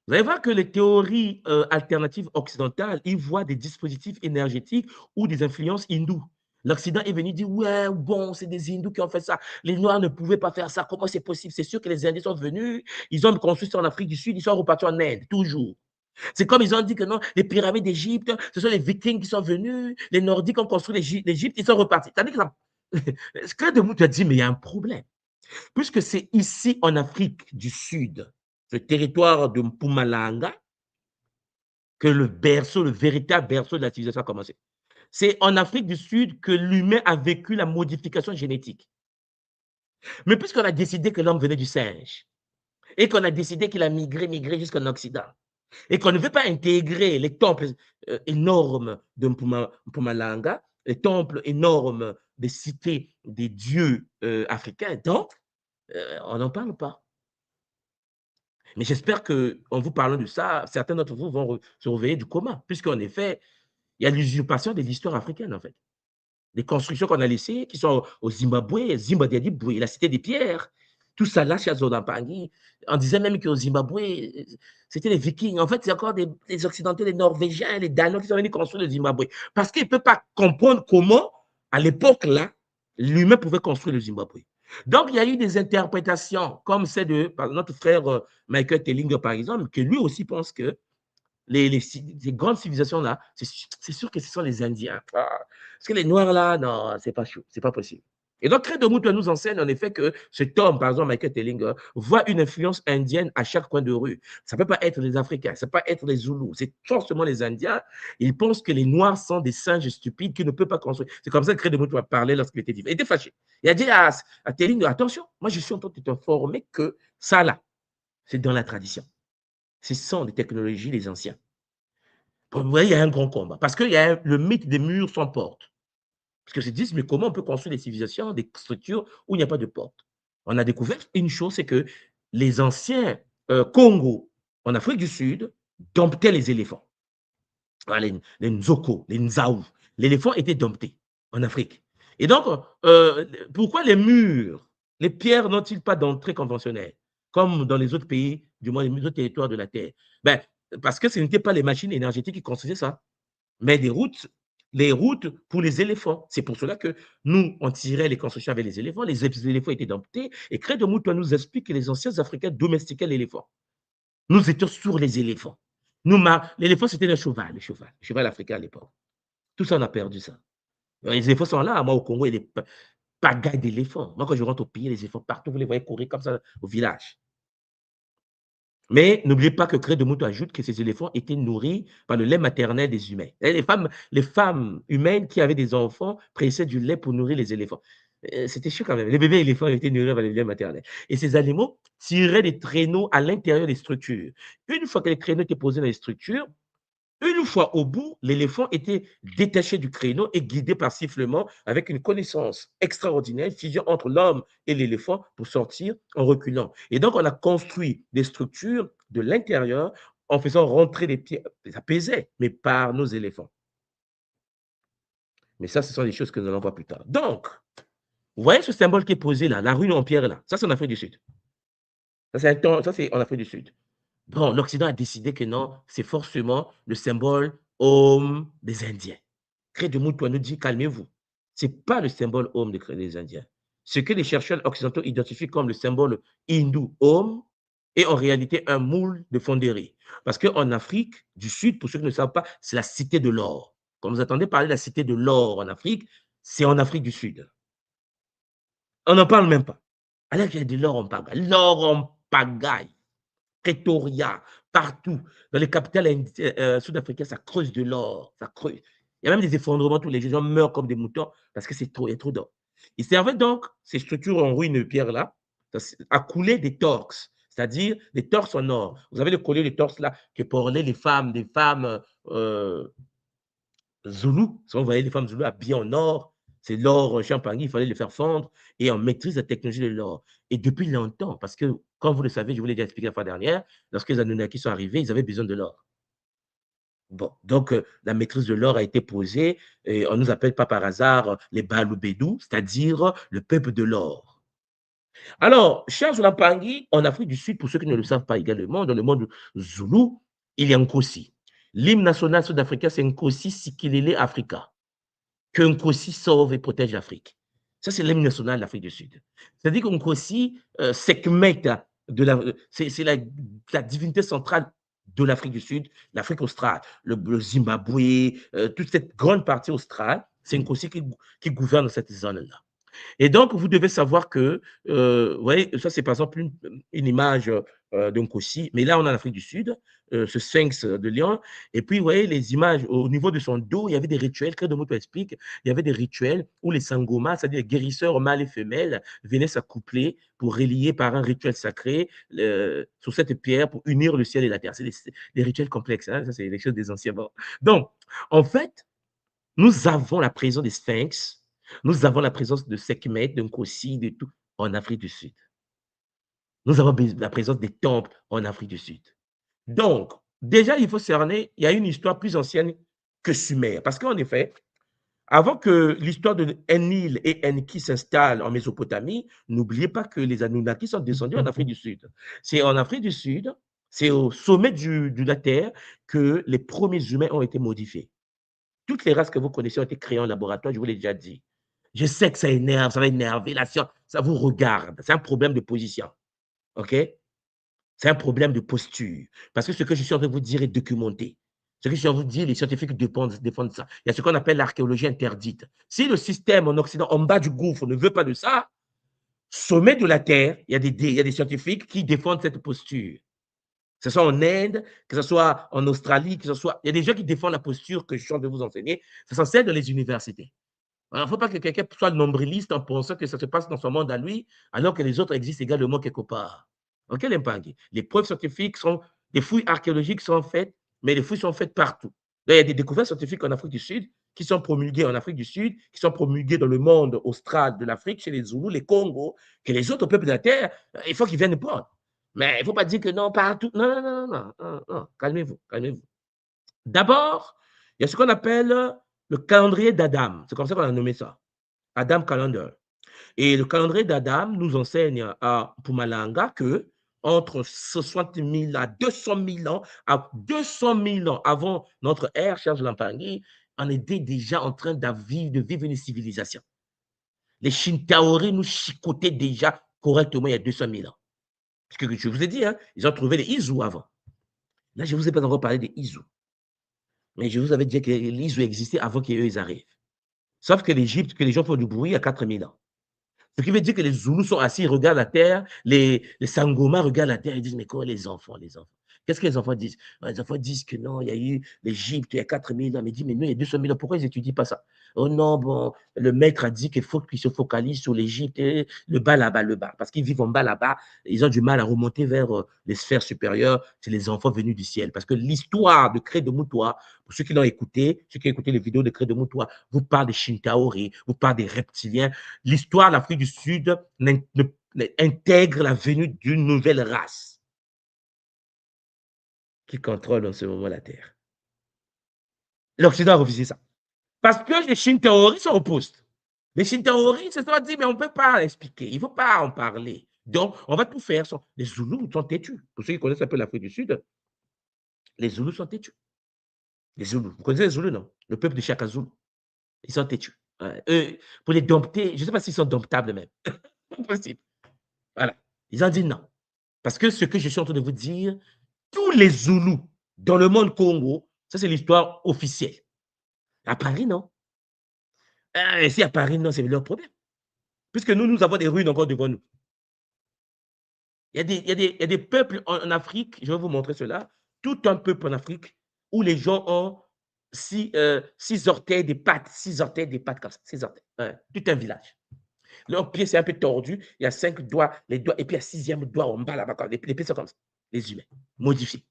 Vous allez voir que les théories alternatives occidentales, ils voient des dispositifs énergétiques ou des influences hindoues. L'Occident est venu dire, ouais, bon, c'est des hindous qui ont fait ça. Les Noirs ne pouvaient pas faire ça. Comment c'est possible? C'est sûr que les Indiens sont venus, ils ont construit ça en Afrique du Sud, ils sont repartis en Inde, toujours. C'est comme ils ont dit que non, les pyramides d'Égypte, ce sont les Vikings qui sont venus, les Nordiques ont construit l'Égypte, ils sont repartis. C'est-à-dire que ça, ce que de tu as dit, mais il y a un problème. Puisque c'est ici en Afrique du Sud, ce territoire de Mpumalanga, que le berceau, le véritable berceau de la civilisation a commencé. C'est en Afrique du Sud que l'humain a vécu la modification génétique. Mais puisqu'on a décidé que l'homme venait du singe, et qu'on a décidé qu'il a migré jusqu'en Occident, et qu'on ne veut pas intégrer les temples énormes de Mpumalanga, les temples énormes des cités des dieux africains, donc on n'en parle pas. Mais j'espère qu'en vous parlant de ça, certains d'entre vous vont se réveiller du coma, puisqu'en effet, il y a l'usurpation de l'histoire africaine, en fait. Les constructions qu'on a laissées, qui sont au Zimbabwe, Zimbabwe, la cité des pierres, tout ça là, chez Zonapangi, on disait même qu'au Zimbabwe, c'était les Vikings. En fait, c'est encore des Occidentaux, les Norvégiens, les Danois qui sont venus construire le Zimbabwe. Parce qu'ils ne peuvent pas comprendre comment, à l'époque là, l'humain pouvait construire le Zimbabwe. Donc, il y a eu des interprétations, comme celle de notre frère Michael Tellinger, par exemple, que lui aussi pense que ces grandes civilisations-là, c'est sûr que ce sont les Indiens. Parce que les Noirs, là, non, c'est pas chaud, c'est pas possible. Et donc, Credo-Mutwa nous enseigne en effet que cet homme, par exemple, Michael Tellinger, voit une influence indienne à chaque coin de rue. Ça ne peut pas être les Africains, ça ne peut pas être les Zoulous, c'est forcément les Indiens. Ils pensent que les Noirs sont des singes stupides qui ne peuvent pas construire. C'est comme ça que Credo-Mutwa parlait lorsqu'il était vivant. Il était fâché. Il a dit à Tellinger, attention, moi je suis en train de t'informer que ça, là, c'est dans la tradition. Ce sont des technologies des anciens. Vous voyez, il y a un grand combat. Parce qu'il y a le mythe des murs sans porte. Parce que se disent, mais comment on peut construire des civilisations, des structures où il n'y a pas de porte? On a découvert une chose, c'est que les anciens Congo, en Afrique du Sud, domptaient les éléphants. Voilà, les Nzoko, les Nzaou. L'éléphant était dompté en Afrique. Et donc, pourquoi les murs, les pierres n'ont-ils pas d'entrée conventionnelle, comme dans les autres pays, du moins les autres territoires de la Terre? Ben, parce que ce n'étaient pas les machines énergétiques qui construisaient ça, mais les routes pour les éléphants. C'est pour cela que nous, on tirait les constructions avec les éléphants éléphants étaient domptés, et Credo-Mutwa nous explique que les anciens Africains domestiquaient l'éléphant. Nous étions sur les éléphants. L'éléphant, c'était le cheval africain à l'époque. Tout ça, on a perdu ça. Les éléphants sont là. Moi, au Congo, il y a des pagailles d'éléphants. Moi, quand je rentre au pays, les éléphants partout, vous les voyez courir comme ça au village. Mais n'oubliez pas que Credo-Mutwa ajoute que ces éléphants étaient nourris par le lait maternel des humains. Et les femmes humaines qui avaient des enfants pressaient du lait pour nourrir les éléphants. C'était chaud quand même. Les bébés éléphants étaient nourris par le lait maternel. Et ces animaux tiraient des traîneaux à l'intérieur des structures. Une fois que les traîneaux étaient posés dans les structures, une fois au bout, l'éléphant était détaché du créneau et guidé par sifflement avec une connaissance extraordinaire, fusion entre l'homme et l'éléphant pour sortir en reculant. Et donc, on a construit des structures de l'intérieur en faisant rentrer des pieds. Ça pesait, mais par nos éléphants. Mais ça, ce sont des choses que nous allons voir plus tard. Donc, vous voyez ce symbole qui est posé là, la rune en pierre là, ça c'est en Afrique du Sud. Ça, c'est en Afrique du Sud. Bon, l'Occident a décidé que non, c'est forcément le symbole homme des Indiens. Credo-Mutwa nous dit, calmez-vous. Ce n'est pas le symbole homme des Indiens. Ce que les chercheurs occidentaux identifient comme le symbole hindou homme est en réalité un moule de fonderie. Parce qu'en Afrique du Sud, pour ceux qui ne savent pas, c'est la cité de l'or. Quand vous entendez parler de la cité de l'or en Afrique, c'est en Afrique du Sud. On n'en parle même pas. Alors qu'il y a de l'or en pagaille. L'or en pagaille. Pretoria, partout. Dans les capitales sud-africaines, ça creuse de l'or, ça creuse. Il y a même des effondrements, tous les gens meurent comme des moutons parce que c'est trop, il y a trop d'or. Ils servaient donc, ces structures en ruine de pierre-là, à couler des torses, c'est-à-dire des torses en or. Vous avez le collier de torses là que portaient les femmes, des femmes zoulous. Souvent, vous voyez les femmes zoulous habillées en or, c'est l'or champagne, il fallait le faire fondre et on maîtrise la technologie de l'or. Et depuis longtemps, parce que, comme vous le savez, je vous l'ai déjà expliqué la fois dernière, lorsque les Anunnakis sont arrivés, ils avaient besoin de l'or. Bon, donc la maîtrise de l'or a été posée et on nous appelle pas par hasard les Baloubédou, c'est-à-dire le peuple de l'or. Alors, Charles Lampangi, en Afrique du Sud, pour ceux qui ne le savent pas également, dans le monde zoulou, il y a Nkosi. L'hymne national sud-africain, c'est Nkosi Sikelele Africa. Que Nkosi sauve et protège l'Afrique. Ça, c'est l'hymne national de l'Afrique du Sud. C'est-à-dire que Nkosi, Sekhmet, c'est la divinité centrale de l'Afrique du Sud, l'Afrique australe, le Zimbabwe, toute cette grande partie australe, c'est Nkosi qui gouverne cette zone-là. Et donc, vous devez savoir que, vous voyez, ça, c'est par exemple une image d'un Kossi, mais là, on est en Afrique du Sud, ce sphinx de lion. Et puis, vous voyez, les images au niveau de son dos, il y avait des rituels, Credo-Moto explique, il y avait des rituels où les sangomas, c'est-à-dire les guérisseurs mâles et femelles, venaient s'accoupler pour relier par un rituel sacré sur cette pierre pour unir le ciel et la terre. C'est des rituels complexes, hein, ça, c'est les choses des anciens. Bon. Donc, en fait, nous avons la présence des sphinx, nous avons la présence de Sekhmet, de Nkosi, de tout en Afrique du Sud. Nous avons la présence des temples en Afrique du Sud. Donc, déjà, il faut cerner, il y a une histoire plus ancienne que Sumer. Parce qu'en effet, avant que l'histoire de Enlil et Enki s'installe en Mésopotamie, n'oubliez pas que les Anunnaki sont descendus en Afrique du Sud. C'est en Afrique du Sud, c'est au sommet de la Terre que les premiers humains ont été modifiés. Toutes les races que vous connaissez ont été créées en laboratoire, je vous l'ai déjà dit. Je sais que ça énerve, ça va énerver la science, ça vous regarde. C'est un problème de position. OK? C'est un problème de posture. Parce que ce que je suis en train de vous dire est documenté. Ce que je suis en train de vous dire, les scientifiques défendent ça. Il y a ce qu'on appelle l'archéologie interdite. Si le système en Occident, en bas du gouffre, ne veut pas de ça, sommet de la Terre, il y a des scientifiques qui défendent cette posture. Que ce soit en Inde, que ce soit en Australie, que ce soit. Il y a des gens qui défendent la posture que je suis en train de vous enseigner. Ça s'enseigne dans les universités. Il ne faut pas que quelqu'un soit nombriliste en pensant que ça se passe dans son monde à lui, alors que les autres existent également quelque part. OK, l'impact. Les preuves scientifiques sont, des fouilles archéologiques sont faites, mais les fouilles sont faites partout. Là, il y a des découvertes scientifiques en Afrique du Sud qui sont promulguées en Afrique du Sud, qui sont promulguées dans le monde austral de l'Afrique, chez les Zoulous, les Congos, que les autres peuples de la Terre, il faut qu'ils viennent prendre. Mais il ne faut pas dire que non, partout. Non, non, non, non, non, non. Calmez-vous, calmez-vous. D'abord, il y a ce qu'on appelle le calendrier d'Adam. C'est comme ça qu'on a nommé ça. Adam Calendar. Et le calendrier d'Adam nous enseigne à Pumalanga que entre 60 000 à 200 000 ans, à 200 000 ans avant notre ère, Serge Lampangui, on était déjà en train de vivre une civilisation. Les Shintaori nous chicotaient déjà correctement il y a 200 000 ans. Parce que je vous ai dit, hein, ils ont trouvé les Izu avant. Là, je ne vous ai pas encore parlé des Izu. Mais je vous avais dit que les Izu existaient avant qu'ils arrivent. Sauf que l'Égypte, que les gens font du bruit à 4 000 ans. Ce qui veut dire que les Zoulous sont assis, ils regardent la terre, les Sangomas regardent la terre et disent, mais quoi les enfants, les enfants? Qu'est-ce que les enfants disent? Les enfants disent que non, il y a eu l'Égypte il y a 4 000 ans. Mais dit, mais non, il y a 200 000 ans. Pourquoi ils n'étudient pas ça? Oh non, bon, le maître a dit qu'il faut qu'ils se focalisent sur l'Égypte et le bas là-bas, le bas. Parce qu'ils vivent en bas là-bas, ils ont du mal à remonter vers les sphères supérieures. C'est les enfants venus du ciel. Parce que l'histoire de Cré de Moutoua, pour ceux qui l'ont écouté, ceux qui ont écouté les vidéos de Cré de Moutoua, vous parle des Shintaori, vous parle des reptiliens. L'histoire de l'Afrique du Sud intègre la venue d'une nouvelle race qui contrôle en ce moment la Terre. L'Occident a refusé ça. Parce que les Shintaoris sont opposés. Les Shintaoris se sont dit, mais on ne peut pas expliquer, il ne faut pas en parler. Donc, on va tout faire. Les Zoulous sont têtus. Pour ceux qui connaissent un peu l'Afrique du Sud, les Zoulous sont têtus. Les Zoulous. Vous connaissez les Zoulous, non? Le peuple de Chaka Zoulou. Ils sont têtus. Eux, pour les dompter, je ne sais pas s'ils sont domptables même. Impossible. Voilà. Ils ont dit non. Parce que ce que je suis en train de vous dire, tous les Zoulous dans le monde Congo, ça c'est l'histoire officielle. À Paris, non. Si à Paris, non, c'est leur problème. Puisque nous avons des ruines encore devant nous. Il y a des peuples en Afrique, je vais vous montrer cela, tout un peuple en Afrique où les gens ont 6 orteils des pattes, 6 orteils des pattes comme ça, 6 orteils. Tout un village. Leur pied, c'est un peu tordu. Il y a 5 doigts, les doigts, et puis il y a 6e doigt en bas là-bas. Les pieds sont comme ça. Les humains, modifiés.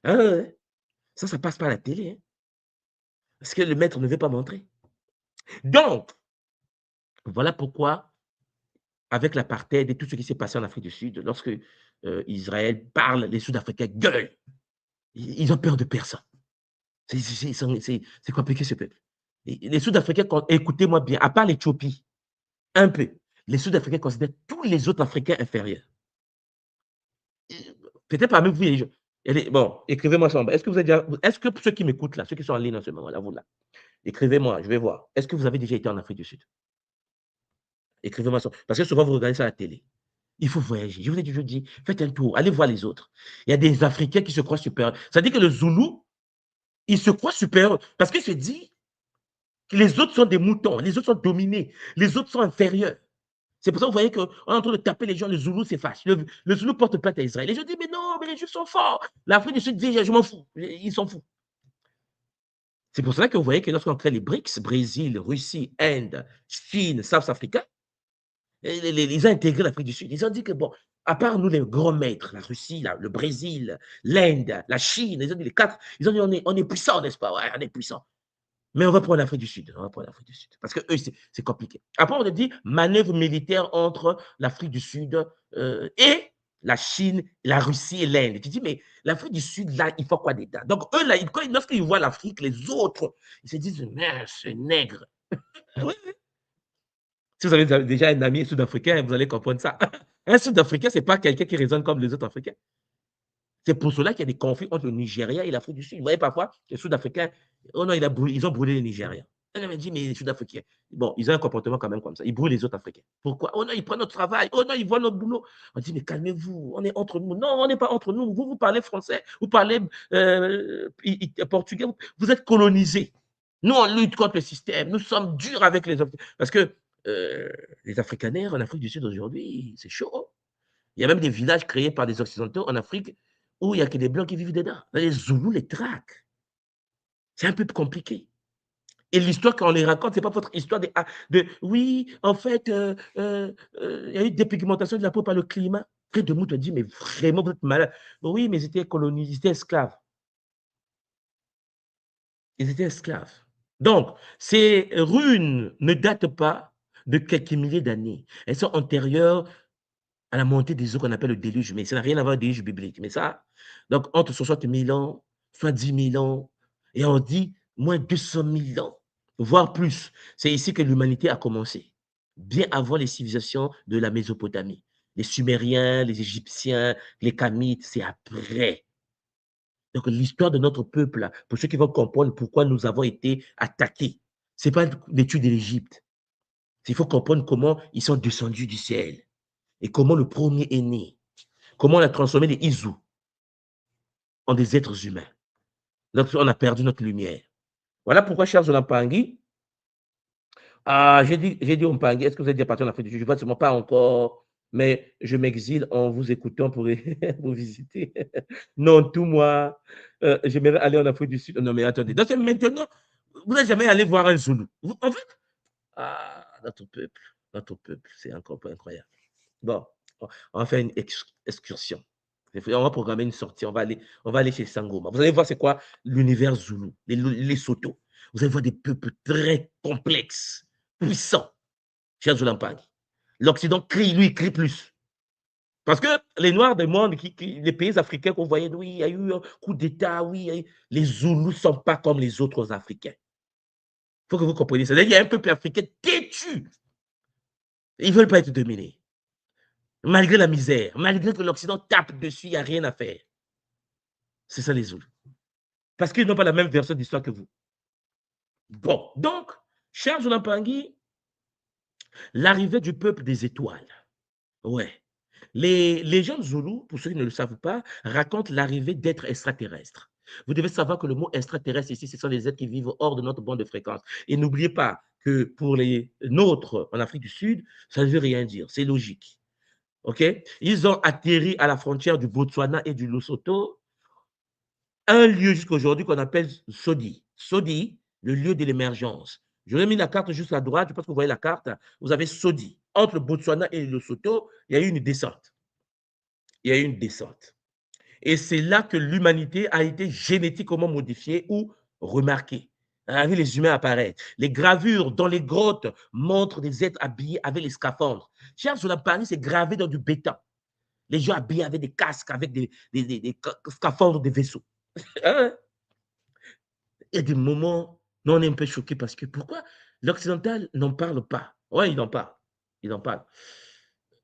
Ça passe par la télé. Hein, parce que le maître ne veut pas montrer. Donc, voilà pourquoi, avec l'apartheid et tout ce qui s'est passé en Afrique du Sud, lorsque Israël parle, les Sud-Africains gueulent. Ils ont peur de personne. C'est compliqué ce peuple. Les Sud-Africains, écoutez-moi bien, à part l'Éthiopie, un peu. les Sud-Africains considèrent tous les autres Africains inférieurs. Peut-être parmi vous, bon, écrivez-moi ça en bas. Est-ce que ceux qui m'écoutent là, ceux qui sont en ligne en ce moment-là, vous là, écrivez-moi, je vais voir. Est-ce que vous avez déjà été en Afrique du Sud? Écrivez-moi ça. Parce que souvent, vous regardez ça à la télé. Il faut voyager. Je vous ai toujours dit, faites un tour, allez voir les autres. Il y a des Africains qui se croient supérieurs. Ça dit que le Zoulou, il se croit supérieur parce qu'il se dit que les autres sont des moutons, les autres sont dominés, les autres sont inférieurs. C'est pour ça que vous voyez qu'on est en train de taper les gens, le Zoulou s'efface. Le Zoulou porte plainte à Israël. Les gens disent, mais non, mais les Juifs sont forts. L'Afrique du Sud dit, je m'en fous. Ils s'en foutent. C'est pour cela que vous voyez que lorsqu'on crée les BRICS, Brésil, Russie, Inde, Chine, South Africa, ils ont intégré l'Afrique du Sud. Ils ont dit que, bon, à part nous, les grands maîtres, la Russie, le Brésil, l'Inde, la Chine, ils ont dit les quatre, ils ont dit on est puissant, n'est-ce pas? Ouais, on est puissant. Mais on va prendre l'Afrique du Sud. On va prendre l'Afrique du Sud. Parce que eux, c'est compliqué. Après, on a dit manœuvre militaire entre l'Afrique du Sud et la Chine, la Russie et l'Inde. Tu dis, mais l'Afrique du Sud, là, il faut quoi dedans? Donc, eux, là, lorsqu'ils voient l'Afrique, les autres, ils se disent, mais c'est nègre. Oui. Si vous avez déjà un ami sud-africain, vous allez comprendre ça. Un Sud-Africain, ce n'est pas quelqu'un qui raisonne comme les autres Africains. C'est pour cela qu'il y a des conflits entre le Nigeria et l'Afrique du Sud. Vous voyez parfois, les Sud-Africains, oh non, ils ont brûlé le Nigeria. On m'a dit, mais les Sud-Africains, bon, ils ont un comportement quand même comme ça. Ils brûlent les autres Africains. Pourquoi? Oh non, ils prennent notre travail. Oh non, ils voient notre boulot. On dit, mais calmez-vous, on est entre nous. Non, on n'est pas entre nous. Vous parlez français, vous parlez portugais, vous êtes colonisés. Nous, on lutte contre le système. Nous sommes durs avec les Africains. Parce que les Afrikaners en Afrique du Sud aujourd'hui, c'est chaud. Il y a même des villages créés par des Occidentaux en Afrique où il n'y a que des Blancs qui vivent dedans. Les Zoulous les traquent. C'est un peu compliqué. Et l'histoire qu'on les raconte, ce n'est pas votre histoire oui, en fait, il y a eu dépigmentation de la peau par le climat. Près de moi, te dit, mais vraiment, vous êtes malade. Oui, mais ils étaient colonisés, ils étaient esclaves. Ils étaient esclaves. Donc, ces runes ne datent pas de quelques milliers d'années. Elles sont antérieures à la montée des eaux qu'on appelle le déluge, mais ça n'a rien à voir avec le déluge biblique. Mais ça, donc entre 60 000 ans, soit 10 000 ans, et on dit moins 200 000 ans, voire plus. C'est ici que l'humanité a commencé, bien avant les civilisations de la Mésopotamie. Les Sumériens, les Égyptiens, les Kamites, c'est après. Donc l'histoire de notre peuple, pour ceux qui vont comprendre pourquoi nous avons été attaqués, ce n'est pas l'étude de l'Égypte. Il faut comprendre comment ils sont descendus du ciel et comment le premier est né. Comment on a transformé les Izu en des êtres humains. Donc, on a perdu notre lumière. Voilà pourquoi, chers Olampangui, j'ai dit Ompangui, est-ce que vous êtes déjà parti en Afrique du Sud? Je ne vois sûrement pas encore, mais je m'exile en vous écoutant pour vous visiter. Non, tout moi, j'aimerais aller en Afrique du Sud. Non, mais attendez. Donc, maintenant, vous n'êtes jamais allé voir un Zoulou. En fait, notre peuple, c'est encore pas incroyable. Bon, on va faire une excursion. On va programmer une sortie. On va aller chez Sangoma. Vous allez voir c'est quoi l'univers Zoulou, les Soto. Vous allez voir des peuples très complexes, puissants. Cher Zoulampangi. L'Occident crie, lui, il crie plus. Parce que les Noirs du monde, les pays africains qu'on voyait, oui, il y a eu un coup d'État, oui, les Zoulous ne sont pas comme les autres Africains. Il faut que vous compreniez ça. Il y a un peuple africain têtu. Ils ne veulent pas être dominés. Malgré la misère, malgré que l'Occident tape dessus, il n'y a rien à faire. C'est ça les Zoulous. Parce qu'ils n'ont pas la même version d'histoire que vous. Bon, donc, cher Zoulampangi, l'arrivée du peuple des étoiles. Ouais. Les légendes Zoulous, pour ceux qui ne le savent pas, racontent l'arrivée d'êtres extraterrestres. Vous devez savoir que le mot extraterrestre ici, ce sont les êtres qui vivent hors de notre bande de fréquence. Et n'oubliez pas que pour les nôtres en Afrique du Sud, ça ne veut rien dire. C'est logique. OK? Ils ont atterri à la frontière du Botswana et du Lesotho, un lieu jusqu'à aujourd'hui qu'on appelle Sodi. Sodi, le lieu de l'émergence. Je vous ai mis la carte juste à droite, je pense que vous voyez la carte. Vous avez Sodi. Entre le Botswana et le Lesotho, il y a eu une descente. Il y a eu une descente. Et c'est là que l'humanité a été génétiquement modifiée ou remarquée. On a vu les humains apparaître. Les gravures dans les grottes montrent des êtres habillés avec les scaphandres. Cher sur la Paris, c'est gravé dans du béton. Les gens habillés avec des casques, avec des scaphandres de vaisseaux. Il y a des moments où on est un peu choqué parce que pourquoi l'occidental n'en parle pas? Oui, il en parle. ils en parlent.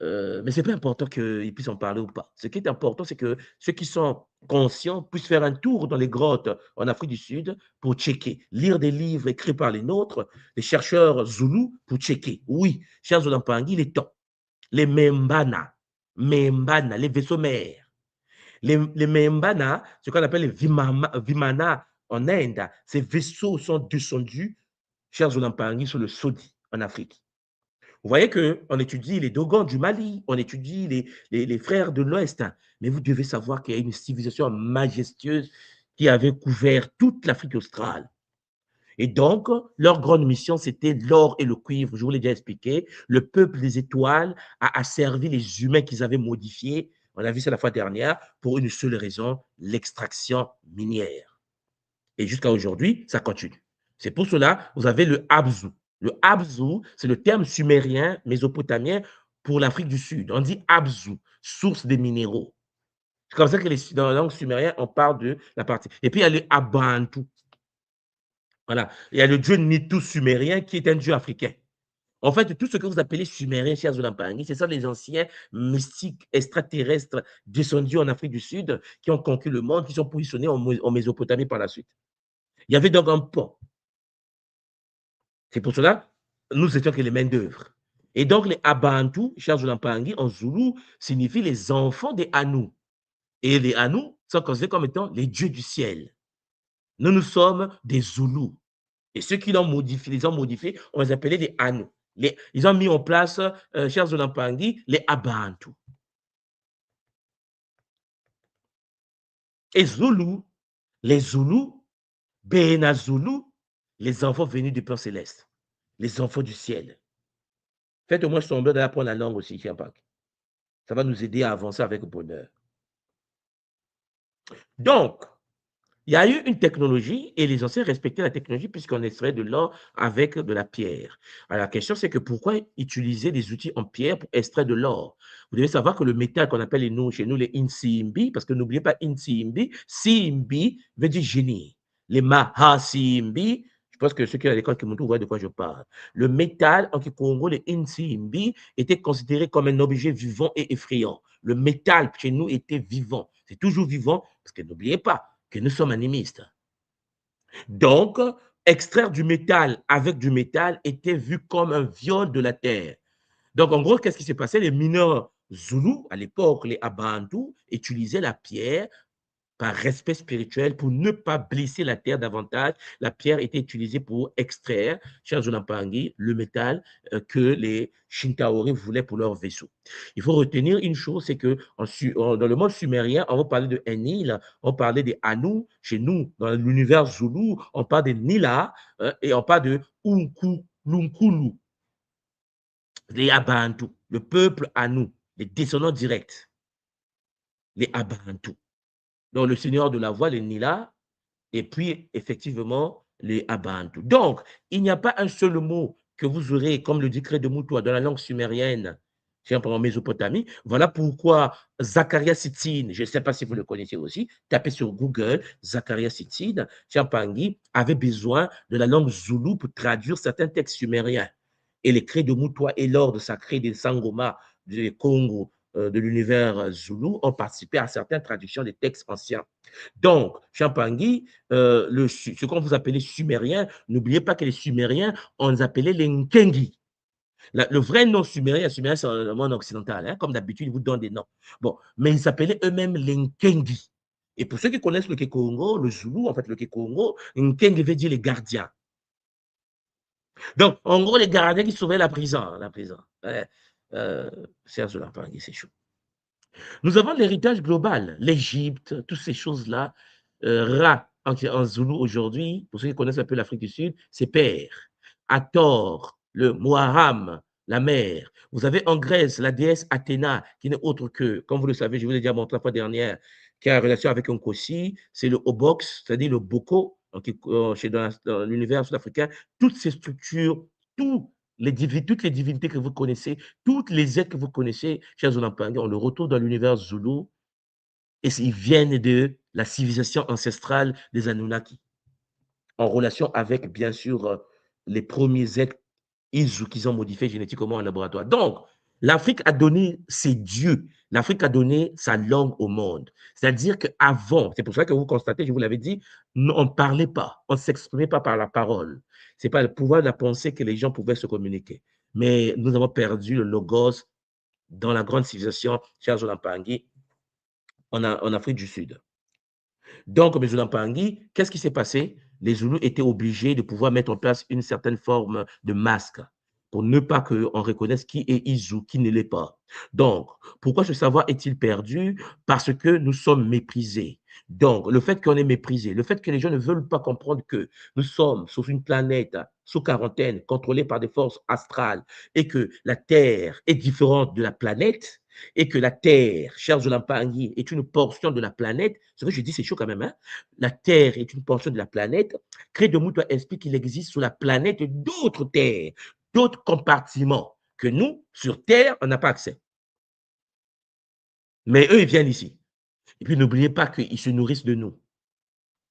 Mais c'est pas important qu'ils puissent en parler ou pas. Ce qui est important, c'est que ceux qui sont conscients puissent faire un tour dans les grottes en Afrique du Sud pour checker, lire des livres écrits par les nôtres, les chercheurs zoulous pour checker. Oui, chers Olampangi, il est temps. Les Membana, les vaisseaux mers. Les Membana, ce qu'on appelle les Vimana en Inde, ces vaisseaux sont descendus, chers Olampangi, sur le Sodi en Afrique. Vous voyez qu'on étudie les Dogons du Mali, on étudie les frères de l'Ouest, hein. Mais vous devez savoir qu'il y a une civilisation majestueuse qui avait couvert toute l'Afrique australe. Et donc, leur grande mission, c'était l'or et le cuivre. Je vous l'ai déjà expliqué. Le peuple des étoiles a asservi les humains qu'ils avaient modifiés. On a vu ça la fois dernière pour une seule raison, l'extraction minière. Et jusqu'à aujourd'hui, ça continue. C'est pour cela, vous avez le Abzu. Le Abzu, c'est le terme sumérien, mésopotamien pour l'Afrique du Sud. On dit Abzu, source des minéraux. C'est comme ça que dans la langue sumérienne, on parle de la partie. Et puis, il y a le Abantu. Voilà. Il y a le dieu Nitu sumérien qui est un dieu africain. En fait, tout ce que vous appelez sumérien, chers Olampangi, c'est ça les anciens mystiques extraterrestres descendus en Afrique du Sud qui ont conquis le monde, qui sont positionnés en Mésopotamie par la suite. Il y avait donc un pont. C'est pour cela, nous étions que les mains d'œuvre. Et donc, les Abantu, chers Olampangi, en Zoulou, signifient les enfants des Anu. Et les Anu sont considérés comme étant les dieux du ciel. Nous sommes des Zoulous. Et ceux qui les ont modifiés, on les appelait des Anu. Ils ont mis en place, chers Olampangi, les Abantu. Et Zoulou, les Zoulous, Bena Zoulou, les enfants venus du Père Céleste, les enfants du ciel. Faites au moins semblant d'apprendre la langue aussi, Chiapak. Ça va nous aider à avancer avec bonheur. Donc, il y a eu une technologie et les anciens respectaient la technologie puisqu'on extrait de l'or avec de la pierre. Alors, la question, c'est que pourquoi utiliser des outils en pierre pour extraire de l'or? Vous devez savoir que le métal qu'on appelle chez nous les Insimbi, parce que n'oubliez pas Insimbi, Simbi veut dire génie. Les Mahasimbi, je pense que ceux qui sont à l'école qui voient de quoi je parle. Le métal en Congo, les Insimbi, était considéré comme un objet vivant et effrayant. Le métal chez nous était vivant. C'est toujours vivant, parce que n'oubliez pas, que nous sommes animistes. Donc, extraire du métal avec du métal était vu comme un viol de la terre. Donc, en gros, qu'est-ce qui s'est passé? Les mineurs zoulous, à l'époque, les Abantu, utilisaient la pierre par respect spirituel pour ne pas blesser la terre davantage. La pierre était utilisée pour extraire, chers Olampangi, le métal que les Shintaori voulaient pour leur vaisseau. Il faut retenir une chose, c'est que dans le monde sumérien, on va parler de Enil, on parlait des Anu. Chez nous, dans l'univers Zoulou, on parle de Nila et on parle de Lunkulu, les Abantu, le peuple Anu, les descendants directs, les Abantu. Donc, le seigneur de la voie, les Nila, et puis, effectivement, les Abantu. Donc, il n'y a pas un seul mot que vous aurez, comme le décret de Moutoua, dans la langue sumérienne, en Mésopotamie. Voilà pourquoi Zakaria Sitsin, je ne sais pas si vous le connaissez aussi, tapez sur Google, Zakaria Sitsin, Chiampangui avait besoin de la langue zoulou pour traduire certains textes sumériens. Et les crés de Moutoua et l'ordre sacré des Sangoma du Congo, de l'univers zoulou, ont participé à certaines traductions des textes anciens. Donc, Champangui, ce qu'on vous appelez sumérien, n'oubliez pas que les Sumériens, on les appelait les Nkengi. Le vrai nom sumérien, c'est le monde occidental, hein, comme d'habitude, ils vous donnent des noms. Bon, mais ils s'appelaient eux-mêmes les Nkengi. Et pour ceux qui connaissent le Kekongo, le Zoulou, en fait, le Kekongo, Nkengi veut dire les gardiens. Donc, en gros, les gardiens qui sauvaient la prison. La prison. Serge Lampangui, c'est chaud. Nous avons l'héritage global, l'Égypte, toutes ces choses-là. Ra, en Zoulou aujourd'hui, pour ceux qui connaissent un peu l'Afrique du Sud, c'est père. Hathor, le Muharram, la mère. Vous avez en Grèce la déesse Athéna, qui n'est autre que, comme vous le savez, je vous l'ai déjà montré la fois dernière, qui a une relation avec un Kossi, c'est le Obox, c'est-à-dire le Boko, dans l'univers sud-africain. Toutes ces structures, toutes les divinités que vous connaissez, toutes les êtres que vous connaissez, chers Olampangi, on le retrouve dans l'univers Zoulou, et ils viennent de la civilisation ancestrale des Anunnaki, en relation avec, bien sûr, les premiers êtres qu'ils ont modifié génétiquement en laboratoire. Donc, l'Afrique a donné ses dieux. L'Afrique a donné sa langue au monde. C'est-à-dire qu'avant, c'est pour ça que vous constatez, je vous l'avais dit, on ne parlait pas, on ne s'exprimait pas par la parole. Ce n'est pas le pouvoir de la pensée que les gens pouvaient se communiquer. Mais nous avons perdu le logos dans la grande civilisation Charles Lampangi en Afrique du Sud. Donc, M. Lampangi, qu'est-ce qui s'est passé? Les Zoulous étaient obligés de pouvoir mettre en place une certaine forme de masque pour ne pas qu'on reconnaisse qui est Izou, qui ne l'est pas. Donc, pourquoi ce savoir est-il perdu? Parce que nous sommes méprisés. Donc, le fait qu'on est méprisé, le fait que les gens ne veulent pas comprendre que nous sommes sur une planète sous quarantaine, contrôlée par des forces astrales, et que la Terre est différente de la planète, et que la Terre, cher Zolampangui, est une portion de la planète, ce que je dis, c'est chaud quand même, hein? La Terre est une portion de la planète, Cré de Moutoua explique qu'il existe sur la planète d'autres terres, d'autres compartiments que nous, sur Terre, on n'a pas accès. Mais eux, ils viennent ici. Et puis, n'oubliez pas qu'ils se nourrissent de nous.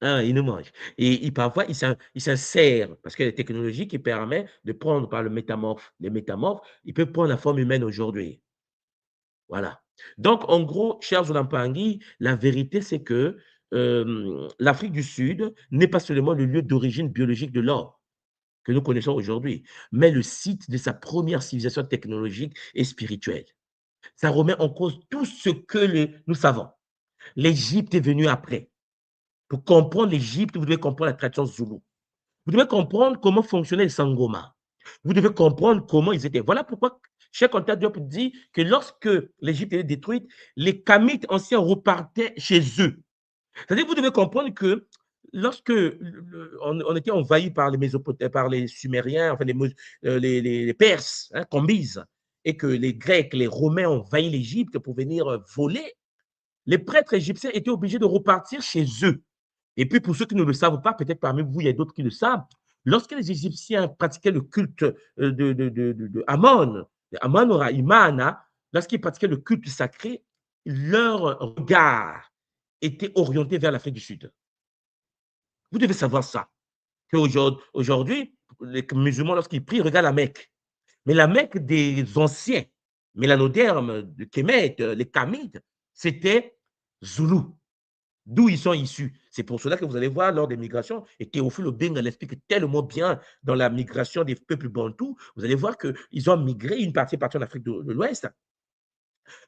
Hein, ils nous mangent. Et parfois, ils s'insèrent, parce que la technologie qui permet de prendre par le métamorphe, les métamorphes, ils peuvent prendre la forme humaine aujourd'hui. Voilà. Donc, en gros, cher Zolampangui, la vérité, c'est que l'Afrique du Sud n'est pas seulement le lieu d'origine biologique de l'homme que nous connaissons aujourd'hui, mais le site de sa première civilisation technologique et spirituelle. Ça remet en cause tout ce que nous savons. L'Égypte est venue après. Pour comprendre l'Égypte, vous devez comprendre la tradition zoulou. Vous devez comprendre comment fonctionnait le Sangoma. Vous devez comprendre comment ils étaient. Voilà pourquoi Cheikh Anta Diop dit que lorsque l'Égypte était détruite, les Kamites anciens repartaient chez eux. C'est-à-dire que vous devez comprendre que lorsque on était envahi par les Mésopotamiens, par les Sumériens, enfin les Perses, hein, Cambyses, et que les Grecs, les Romains ont envahi l'Égypte pour venir voler, les prêtres égyptiens étaient obligés de repartir chez eux. Et puis, pour ceux qui ne le savent pas, peut-être parmi vous, il y a d'autres qui le savent, lorsque les Égyptiens pratiquaient le culte de Amon, Amon-Ra, Imana, lorsqu'ils pratiquaient le culte sacré, leur regard était orienté vers l'Afrique du Sud. Vous devez savoir ça. Qu'aujourd'hui, les musulmans, lorsqu'ils prient, regardent la Mecque. Mais la Mecque des anciens, mélanodermes, de Kemet, les Kamites, c'était Zoulou, d'où ils sont issus. C'est pour cela que vous allez voir lors des migrations, et Théophile Obenga l'explique tellement bien dans la migration des peuples bantous, vous allez voir qu'ils ont migré, une partie est partie en Afrique de l'Ouest,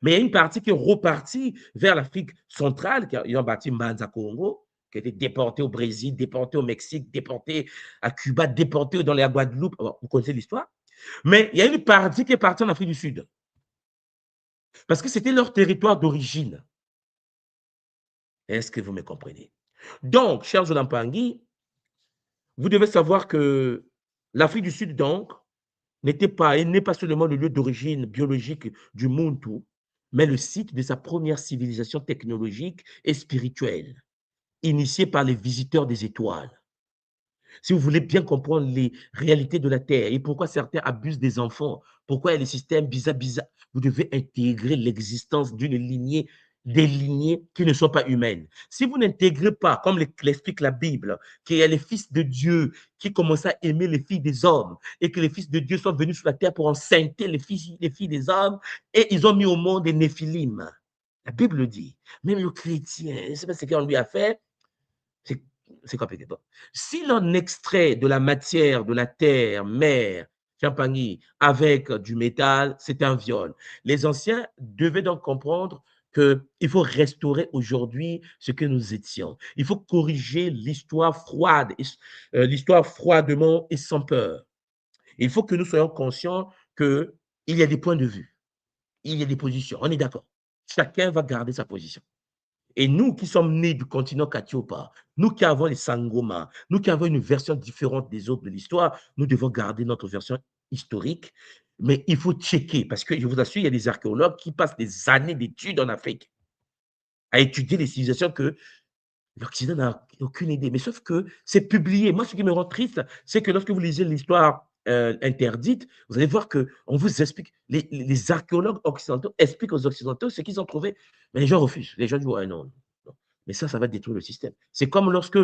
mais il y a une partie qui est repartie vers l'Afrique centrale, ils ont bâti Manza Congo, qui a été déporté au Brésil, déporté au Mexique, déporté à Cuba, déporté dans la Guadeloupe. Alors, vous connaissez l'histoire. Mais il y a une partie qui est partie en Afrique du Sud, parce que c'était leur territoire d'origine. Est-ce que vous me comprenez? Donc, chers Zolampangi, vous devez savoir que l'Afrique du Sud, donc, n'est pas seulement le lieu d'origine biologique du Muntu, mais le site de sa première civilisation technologique et spirituelle, initiée par les visiteurs des étoiles. Si vous voulez bien comprendre les réalités de la Terre et pourquoi certains abusent des enfants, pourquoi il y a des systèmes bizarres, vous devez intégrer l'existence d'une lignée, des lignées qui ne sont pas humaines. Si vous n'intégrez pas, comme l'explique la Bible, qu'il y a les fils de Dieu qui commençaient à aimer les filles des hommes et que les fils de Dieu sont venus sur la terre pour enceinte les filles des hommes et ils ont mis au monde des néphilim. La Bible le dit. Même le chrétien, je ne sais pas ce qu'on lui a fait, c'est compliqué. Bon. Si l'on extrait de la matière, de la terre, mer, champagne, avec du métal, c'est un viol. Les anciens devaient donc comprendre qu'il faut restaurer aujourd'hui ce que nous étions. Il faut corriger l'histoire froide, l'histoire froidement et sans peur. Il faut que nous soyons conscients qu'il y a des points de vue, il y a des positions. On est d'accord. Chacun va garder sa position. Et nous qui sommes nés du continent Katiopa, nous qui avons les Sangoma, nous qui avons une version différente des autres de l'histoire, nous devons garder notre version historique. Mais il faut checker, parce que je vous assure, il y a des archéologues qui passent des années d'études en Afrique à étudier les civilisations que l'Occident n'a aucune idée. Mais sauf que c'est publié. Moi, ce qui me rend triste, c'est que lorsque vous lisez l'histoire interdite, vous allez voir qu'on vous explique, les archéologues occidentaux expliquent aux Occidentaux ce qu'ils ont trouvé, mais les gens refusent. Les gens disent, ouais, non, non. Mais ça va détruire le système. C'est comme lorsque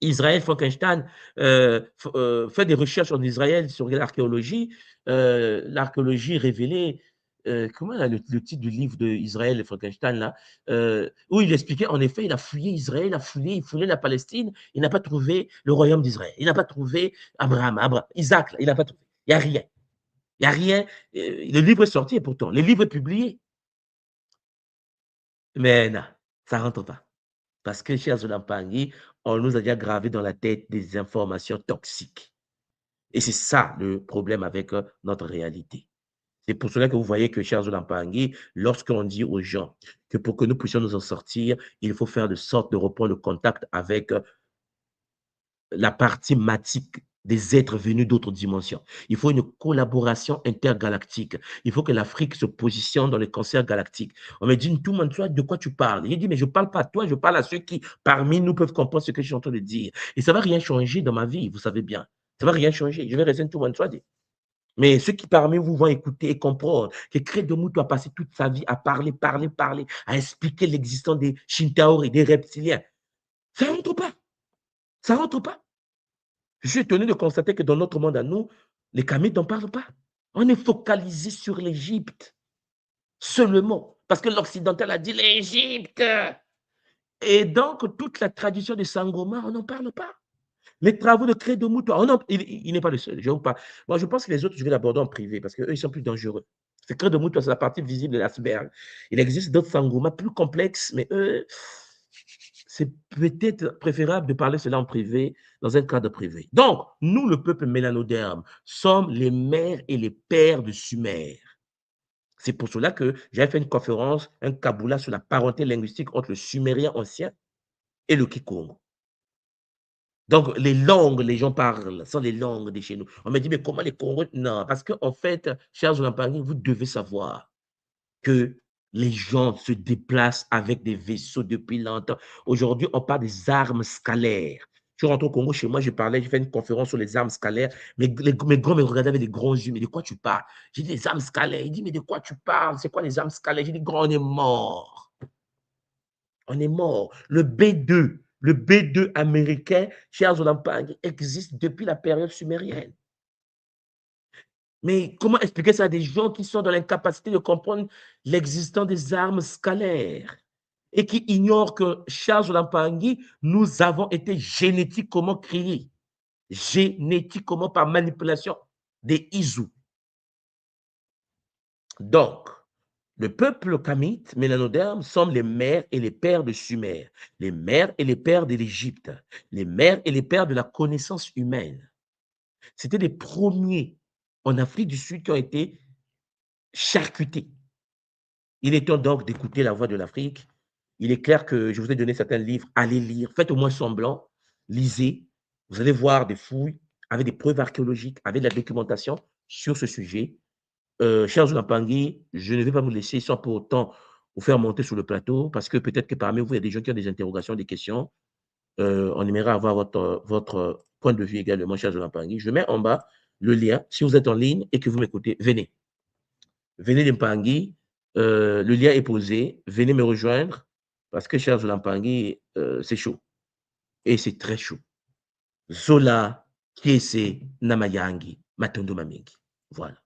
Israël Frankenstein fait des recherches en Israël sur l'archéologie. L'archéologie révélée, comment là, le titre du livre d'Israël Frankenstein là, où il expliquait en effet, il a fouillé Israël, il fouillé la Palestine, il n'a pas trouvé le royaume d'Israël, il n'a pas trouvé Abraham, Isaac, là, il n'a pas trouvé. Il n'y a rien. Il n'y a rien. Le livre est sorti et pourtant, le livre est publié. Mais non, ça ne rentre pas. Parce que, cher Zolampangui, on nous a déjà gravé dans la tête des informations toxiques. Et c'est ça le problème avec notre réalité. C'est pour cela que vous voyez que, cher Zolampangui, lorsqu'on dit aux gens que pour que nous puissions nous en sortir, il faut faire de sorte de reprendre le contact avec la partie matique des êtres venus d'autres dimensions. Il faut une collaboration intergalactique. Il faut que l'Afrique se positionne dans les concerts galactiques. On me dit, tout le monde, toi, de quoi tu parles? J'ai dit, mais je ne parle pas à toi, je parle à ceux qui, parmi nous, peuvent comprendre ce que je suis en train de dire. Et ça ne va rien changer dans ma vie, vous savez bien. Ça ne va rien changer. Je vais rester tout le monde, soit dit. Mais ceux qui parmi vous vont écouter et comprendre que Crédomoutou a passé toute sa vie à parler, à expliquer l'existence des Shintaori, des reptiliens. Ça ne rentre pas. Ça ne rentre pas. Je suis étonné de constater que dans notre monde à nous, les Kamites n'en parlent pas. On est focalisé sur l'Égypte seulement, parce que l'Occidental a dit l'Égypte. Et donc, toute la tradition de Sangoma, on n'en parle pas. Les travaux de Crédomoutou, il n'est pas le seul. Moi, je pense que les autres, je vais l'aborder en privé, parce qu'eux, ils sont plus dangereux. C'est Crédomoutou, c'est la partie visible de l'iceberg. Il existe d'autres Sangoma plus complexes, mais eux, c'est peut-être préférable de parler cela en privé, dans un cadre privé. Donc, nous, le peuple mélanoderme, sommes les mères et les pères de Sumer. C'est pour cela que j'avais fait une conférence, un kaboula sur la parenté linguistique entre le sumérien ancien et le kikongo. Donc, les langues, les gens parlent, sont les langues de chez nous. On me dit, mais comment les Congolais? Non, parce qu'en fait, chers Olampagni, vous devez savoir que les gens se déplacent avec des vaisseaux depuis longtemps. Aujourd'hui, on parle des armes scalaires. Je rentre au Congo, chez moi, j'ai fait une conférence sur les armes scalaires. Mes grands me regardaient avec des grands yeux. Mais de quoi tu parles? J'ai dit, les armes scalaires. Il dit, mais de quoi tu parles? C'est quoi les armes scalaires? J'ai dit, grand, on est mort. On est mort. Le B2 américain, chers Olampang, existe depuis la période sumérienne. Mais comment expliquer ça à des gens qui sont dans l'incapacité de comprendre l'existence des armes scalaires et qui ignorent que, Charles Lampangui, nous avons été génétiquement créés, génétiquement par manipulation des Izu. Donc, le peuple kamite, mélanoderme, sont les mères et les pères de Sumer, les mères et les pères de l'Égypte, les mères et les pères de la connaissance humaine. C'était les premiers en Afrique du Sud qui ont été charcutés. Il est temps donc d'écouter la voix de l'Afrique. Il est clair que je vous ai donné certains livres, allez lire, faites au moins semblant, lisez. Vous allez voir des fouilles avec des preuves archéologiques, avec de la documentation sur ce sujet. Cher Zulapangui, je ne vais pas vous laisser sans pour autant vous faire monter sur le plateau, parce que peut-être que parmi vous, il y a des gens qui ont des interrogations, des questions. On aimerait avoir votre point de vue également, cher Zulapangui. Je mets en bas le lien. Si vous êtes en ligne et que vous m'écoutez, venez. Venez de Mpangui, le lien est posé, venez me rejoindre, parce que, cher Zola c'est chaud, et c'est très chaud. Zola, Kiese, Namayangi, Matondo Mamingi. Voilà.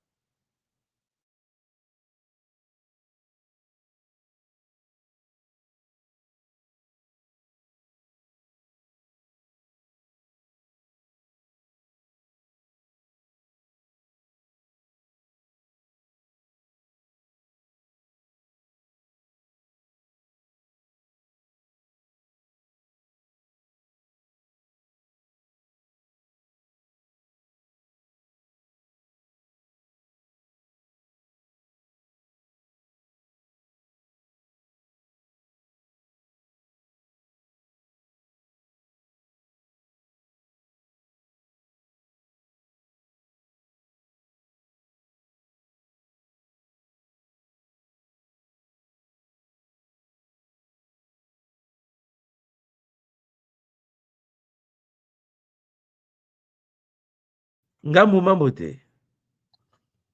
Ngamou Mambote.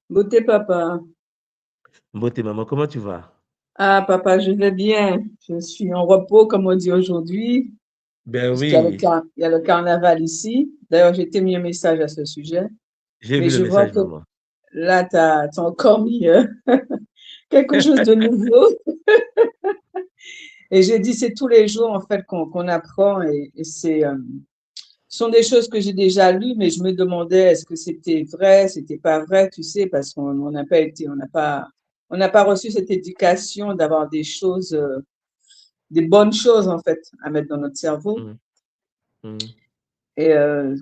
Beauté, papa. Mbote, maman, comment tu vas? Ah, papa, je vais bien. Je suis en repos, comme on dit aujourd'hui. Ben Parce qu'il y a oui, il y a le carnaval ici. D'ailleurs, j'ai été mis un message à ce sujet. j'ai Mais vu le je vois message, que maman. là, tu as encore mis quelque chose de nouveau. Et j'ai dit, c'est tous les jours, en fait, qu'on apprend. Et ce sont des choses que j'ai déjà lues, mais je me demandais, est-ce que c'était vrai, c'était pas vrai, tu sais, parce qu'on n'a pas été, on n'a pas reçu cette éducation d'avoir des choses, des bonnes choses, en fait, à mettre dans notre cerveau. Mhm, mhm, Et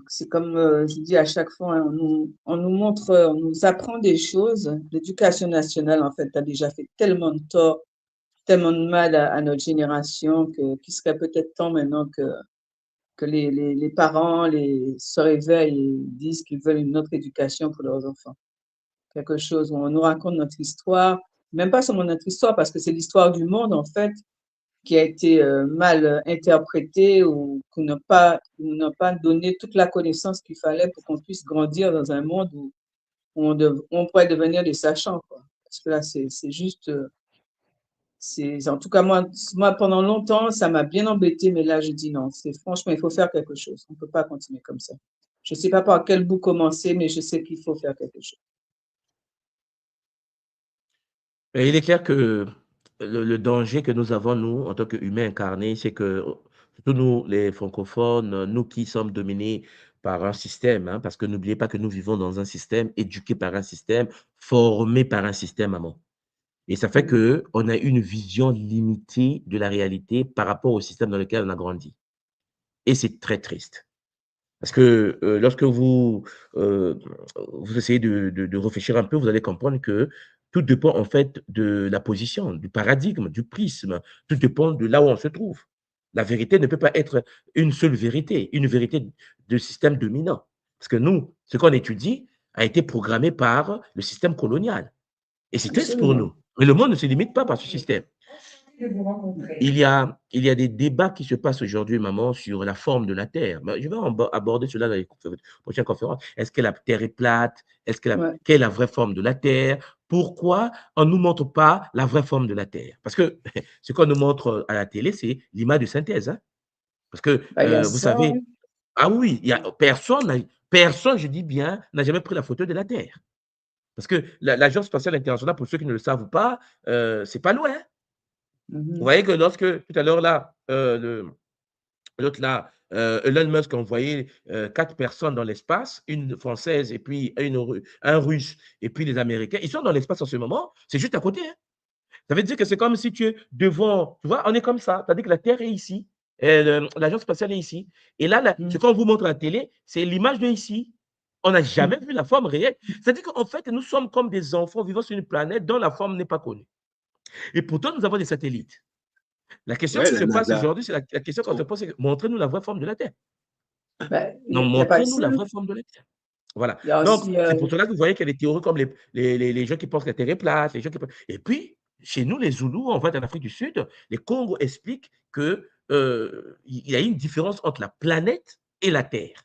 c'est comme je dis à chaque fois, hein, on nous montre, on nous apprend des choses. L'éducation nationale, en fait, a déjà fait tellement de tort, tellement de mal à notre génération qu'il serait peut-être temps maintenant que les parents se réveillent et disent qu'ils veulent une autre éducation pour leurs enfants. Quelque chose où on nous raconte notre histoire, même pas seulement notre histoire, parce que c'est l'histoire du monde, en fait, qui a été mal interprété ou qu'on n'a pas donné toute la connaissance qu'il fallait pour qu'on puisse grandir dans un monde où on pourrait devenir des sachants, quoi. Parce que là, c'est juste, en tout cas, moi, pendant longtemps, ça m'a bien embêté, mais là, je dis non, franchement, il faut faire quelque chose. On ne peut pas continuer comme ça. Je ne sais pas par quel bout commencer, mais je sais qu'il faut faire quelque chose. Et il est clair que le danger que nous avons, nous, en tant qu'humains incarnés, c'est que, surtout nous, les francophones, nous qui sommes dominés par un système, hein, parce que n'oubliez pas que nous vivons dans un système, éduqués par un système, formés par un système, maman. Et ça fait Mm. que on a une vision limitée de la réalité par rapport au système dans lequel on a grandi. Et c'est très triste. Parce que, lorsque vous essayez de réfléchir un peu, vous allez comprendre que tout dépend en fait de la position, du paradigme, du prisme. Tout dépend de là où on se trouve. La vérité ne peut pas être une seule vérité, une vérité de système dominant. Parce que nous, ce qu'on étudie a été programmé par le système colonial et c'est triste pour Absolument. nous. Mais le monde ne se limite pas par ce système. Il y a des débats qui se passent aujourd'hui, maman, sur la forme de la Terre. Mais je vais aborder cela dans les prochaines conférences. Est-ce que la Terre est plate? Ouais. Quelle est la vraie forme de la Terre? Pourquoi on ne nous montre pas la vraie forme de la Terre? Parce que ce qu'on nous montre à la télé, c'est l'image de synthèse, hein. Parce que, Bah, il y a vous ça. savez, ah oui, il y a personne, je dis bien, n'a jamais pris la photo de la Terre. Parce que l'Agence spatiale internationale, pour ceux qui ne le savent pas, c'est pas loin, hein. Vous Mhm. voyez que lorsque tout à l'heure là, l'autre là, Elon Musk a envoyé 4 personnes dans l'espace, une française et puis un russe et puis les Américains, ils sont dans l'espace en ce moment, c'est juste à côté, hein. Ça veut dire que c'est comme si tu es devant, tu vois, on est comme ça, c'est-à-dire que la Terre est ici, l'agence spatiale est ici et là, ce Mm. qu'on vous montre à la télé, c'est l'image de ici. On n'a jamais vu la forme réelle. C'est-à-dire qu'en fait, nous sommes comme des enfants vivant sur une planète dont la forme n'est pas connue et pourtant nous avons des satellites. La question Ouais, qui la se passe NASA. aujourd'hui, c'est la question qu'on se pose, c'est montrez-nous la vraie forme de la Terre. Bah, Non, il y a pas que montrez-nous ça. la vraie forme de la Terre. Voilà. Il y a Donc, aussi, c'est pour cela que vous voyez qu'il y a des théories comme les gens qui pensent que la Terre est plate, les gens qui et puis, chez nous, les Zoulous, en fait, en Afrique du Sud, les Congos expliquent que, il y a une différence entre la planète et la Terre.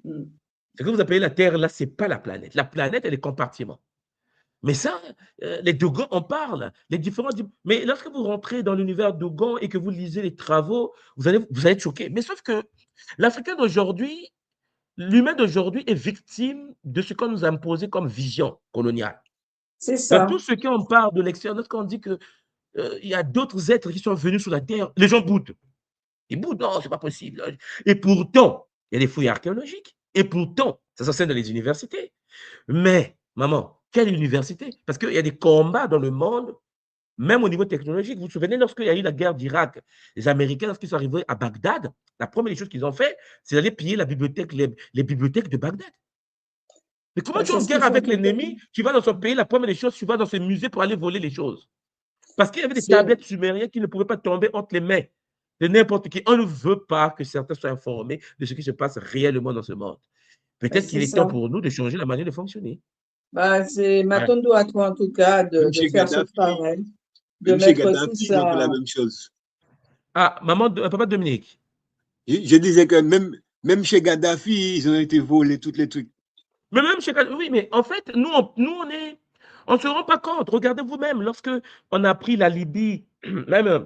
mm. Ce que vous appelez la Terre, là, c'est pas la planète. La planète, elle est compartiment. Mais ça, les Dogons en parlent, les différents mais lorsque vous rentrez dans l'univers Dogon et que vous lisez les travaux, vous allez être choqués. Mais sauf que l'Africain d'aujourd'hui, l'humain d'aujourd'hui est victime de ce qu'on nous a imposé comme vision coloniale. C'est Dans ça. tout ce qu'on parle de l'extérieur, lorsqu'on dit que, il y a d'autres êtres qui sont venus sur la terre, les gens boudent. Ils boudent: «Non, c'est pas possible». Et pourtant, il y a des fouilles archéologiques et pourtant, ça s'enseigne dans les universités. Mais maman, quelle université? Parce qu'il y a des combats dans le monde, même au niveau technologique. Vous vous souvenez lorsqu'il y a eu la guerre d'Irak, les Américains, lorsqu'ils sont arrivés à Bagdad, la première des choses qu'ils ont fait, c'est d'aller piller les bibliothèques de Bagdad. Mais comment Bah, tu es c'est en ce qu'ils guerre font avec tout le l'ennemi, temps. tu vas dans son pays, la première des choses, tu vas dans ce musée pour aller voler les choses. Parce qu'il y avait des C'est, tablettes sumériennes qui ne pouvaient pas tomber entre les mains de n'importe qui. On ne veut pas que certains soient informés de ce qui se passe réellement dans ce monde. bah, Peut-être c'est qu'il est temps ça. pour nous de changer la manière de fonctionner. Bah, c'est Ouais. m'attendre à toi, en tout cas, Même de chez faire ce Gaddafi, travail, de même chez mettre tout Gaddafi, ils ont fait la ça. même chose. Ah, papa Dominique. Je disais que même chez Gaddafi, ils ont été volés, tous les trucs. Mais même chez oui, mais en fait, on ne se rend pas compte. Regardez vous-même, lorsque on a pris la Libye, même